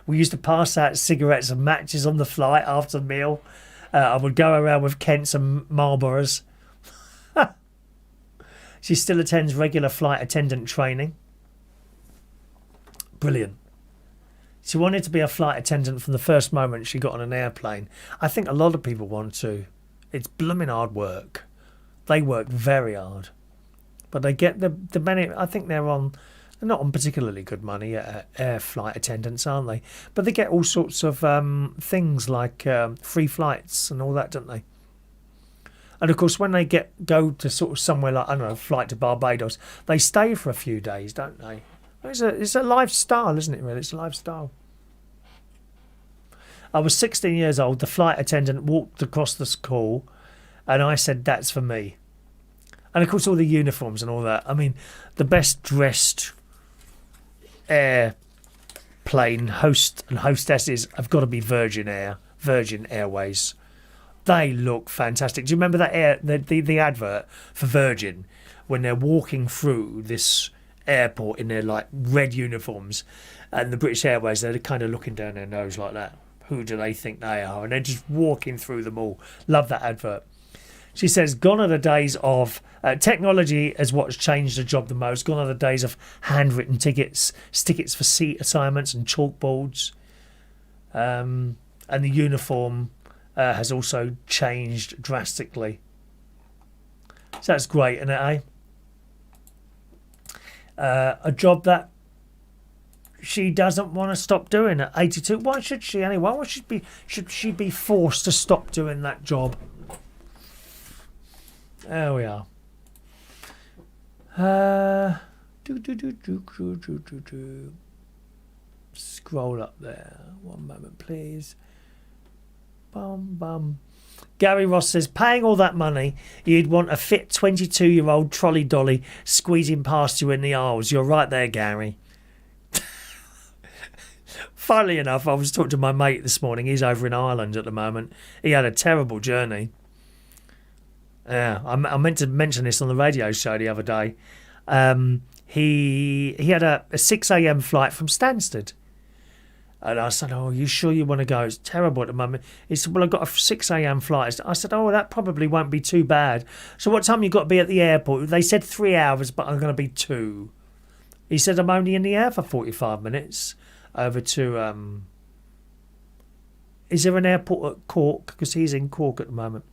We used to pass out cigarettes and matches on the flight after the meal. I would go around with Kents and Marlboros. She still attends regular flight attendant training. Brilliant. She wanted to be a flight attendant from the first moment she got on an airplane. I think a lot of people want to. It's blooming hard work. They work very hard. But they get the benefit. I think they're not on particularly good money, air flight attendants, aren't they? But they get all sorts of things like free flights and all that, don't they? And of course, when they go to sort of somewhere like, I don't know, flight to Barbados, they stay for a few days, don't they? It's a lifestyle, isn't it, really? It's a lifestyle. I was 16 years old. The flight attendant walked across the school, and I said, that's for me. And of course, all the uniforms and all that. I mean, the best dressed airplane host and hostesses have got to be Virgin Airways. They look fantastic. Do you remember that the advert for Virgin when they're walking through this airport in their like red uniforms, and the British Airways, they're kind of looking down their nose like that. Who do they think they are? And they're just walking through them all. Love that advert. She says, gone are the days of technology is what's changed the job the most. Gone are the days of handwritten tickets for seat assignments and chalkboards. And the uniform has also changed drastically. So that's great, isn't it, a job that she doesn't want to stop doing at 82. Why should she anyway? Why should she be forced to stop doing that job? There we are. Scroll up there. One moment, please. Bum. Gary Ross says, paying all that money, you'd want a fit 22-year-old trolley dolly squeezing past you in the aisles. You're right there, Gary. Funnily enough, I was talking to my mate this morning. He's over in Ireland at the moment. He had a terrible journey. Yeah, I meant to mention this on the radio show the other day. He had a 6 a.m. flight from Stansted. And I said, oh, are you sure you want to go? It's terrible at the moment. He said, well, I've got a 6 a.m. flight. I said, oh, that probably won't be too bad. So what time you got to be at the airport? They said 3 hours, but I'm going to be 2. He said, I'm only in the air for 45 minutes over to... Is there an airport at Cork? Because he's in Cork at the moment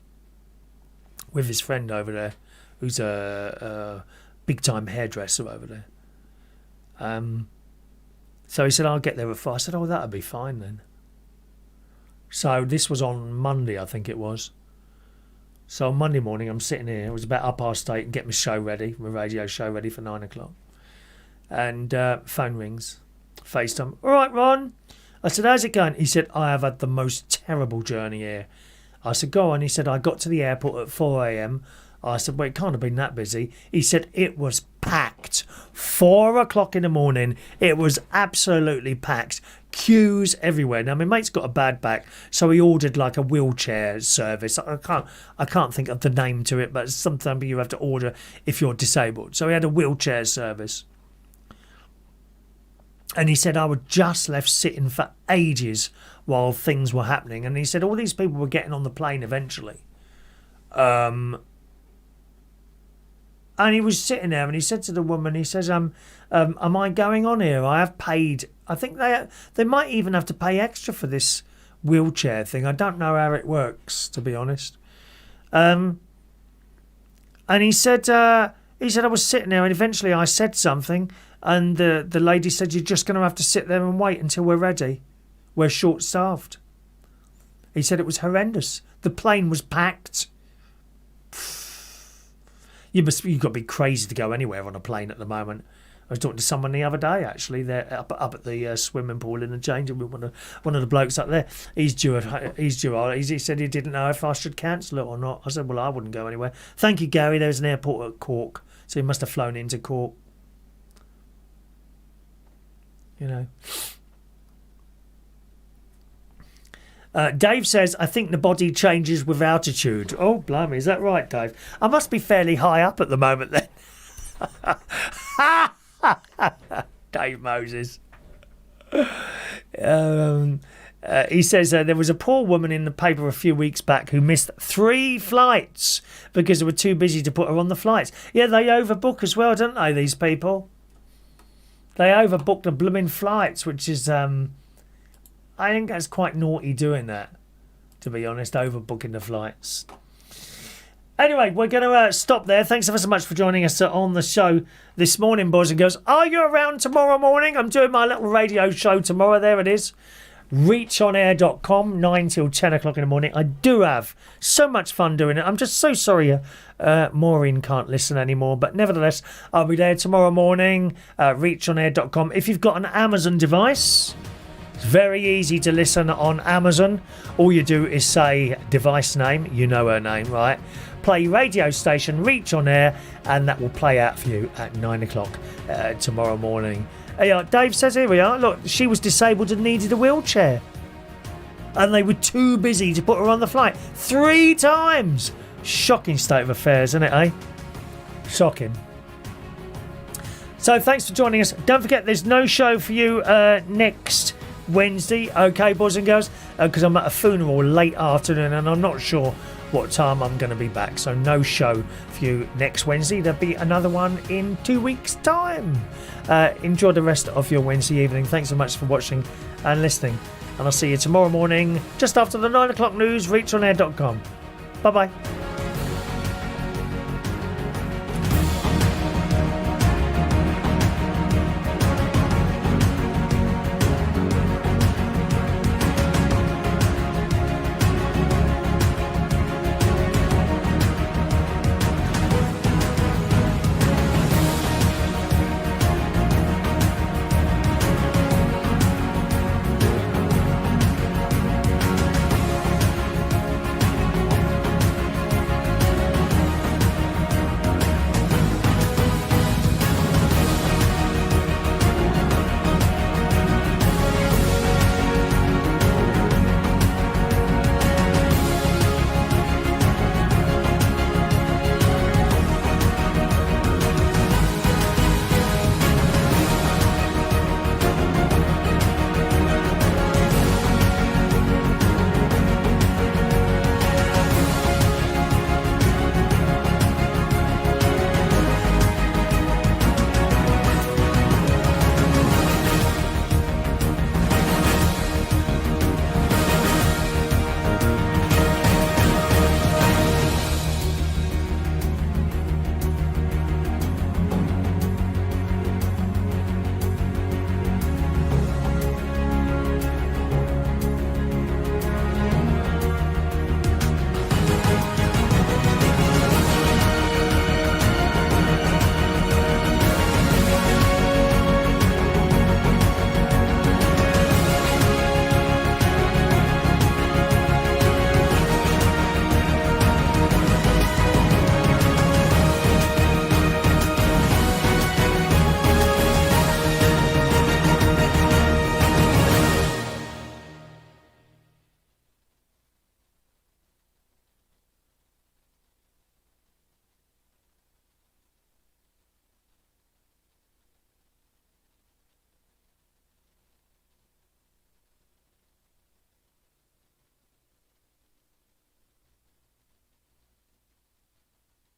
with his friend over there, who's a big-time hairdresser over there. So he said, I'll get there at 5. I said, oh, that'll be fine then. So this was on Monday, I think it was. So on Monday morning, I'm sitting here. It was about 8:30 and get my show ready, my radio show ready for 9 o'clock. And phone rings. FaceTime. All right, Ron. I said, how's it going? He said, I have had the most terrible journey here. I said, go on. He said, I got to the airport at 4 a.m. I said, well, it can't have been that busy. He said it was packed. 4 o'clock in the morning, it was absolutely packed. Queues everywhere. Now, my mate's got a bad back, so he ordered like a wheelchair service. I can't think of the name to it, but it's something you have to order if you're disabled. So he had a wheelchair service. And he said, I was just left sitting for ages while things were happening. And he said all these people were getting on the plane eventually. And he was sitting there and he said to the woman, he says, am I going on here? I have paid. I think they might even have to pay extra for this wheelchair thing. I don't know how it works, to be honest. And he said I was sitting there and eventually I said something and the lady said, you're just going to have to sit there and wait until we're ready. We're short-staffed. He said it was horrendous. The plane was packed. You've got to be crazy to go anywhere on a plane at the moment. I was talking to someone the other day, actually. They're up at the swimming pool in the changing room. One of the blokes up there. He's due. He said he didn't know if I should cancel it or not. I said, well, I wouldn't go anywhere. Thank you, Gary. There's an airport at Cork, so he must have flown into Cork. You know. Dave says, I think the body changes with altitude. Oh, blimey, is that right, Dave? I must be fairly high up at the moment then. Dave Moses. He says there was a poor woman in the paper a few weeks back who missed 3 flights because they were too busy to put her on the flights. Yeah, they overbook as well, don't they, these people? They overbook the blooming flights, which is... I think that's quite naughty doing that, to be honest, overbooking the flights. Anyway, we're going to stop there. Thanks ever so much for joining us on the show this morning, boys and girls. Are you around tomorrow morning? I'm doing my little radio show tomorrow. There it is. reachonair.com, 9 till 10 o'clock in the morning. I do have so much fun doing it. I'm just so sorry Maureen can't listen anymore. But nevertheless, I'll be there tomorrow morning, reachonair.com. If you've got an Amazon device... It's very easy to listen on Amazon. All you do is say device name, you know her name, right? Play radio station, Reach on Air, and that will play out for you at 9 o'clock tomorrow morning. Dave says, here we are, look, she was disabled and needed a wheelchair. And they were too busy to put her on the flight 3 times. Shocking state of affairs, isn't it, eh? Shocking. So thanks for joining us. Don't forget, there's no show for you next Wednesday, okay, boys and girls, because I'm at a funeral late afternoon and I'm not sure what time I'm going to be back, so no show for you next Wednesday. There'll be another one in 2 weeks' time. Enjoy the rest of your Wednesday evening. Thanks so much for watching and listening, and I'll see you tomorrow morning just after the 9 o'clock news. reachonair.com. Bye bye.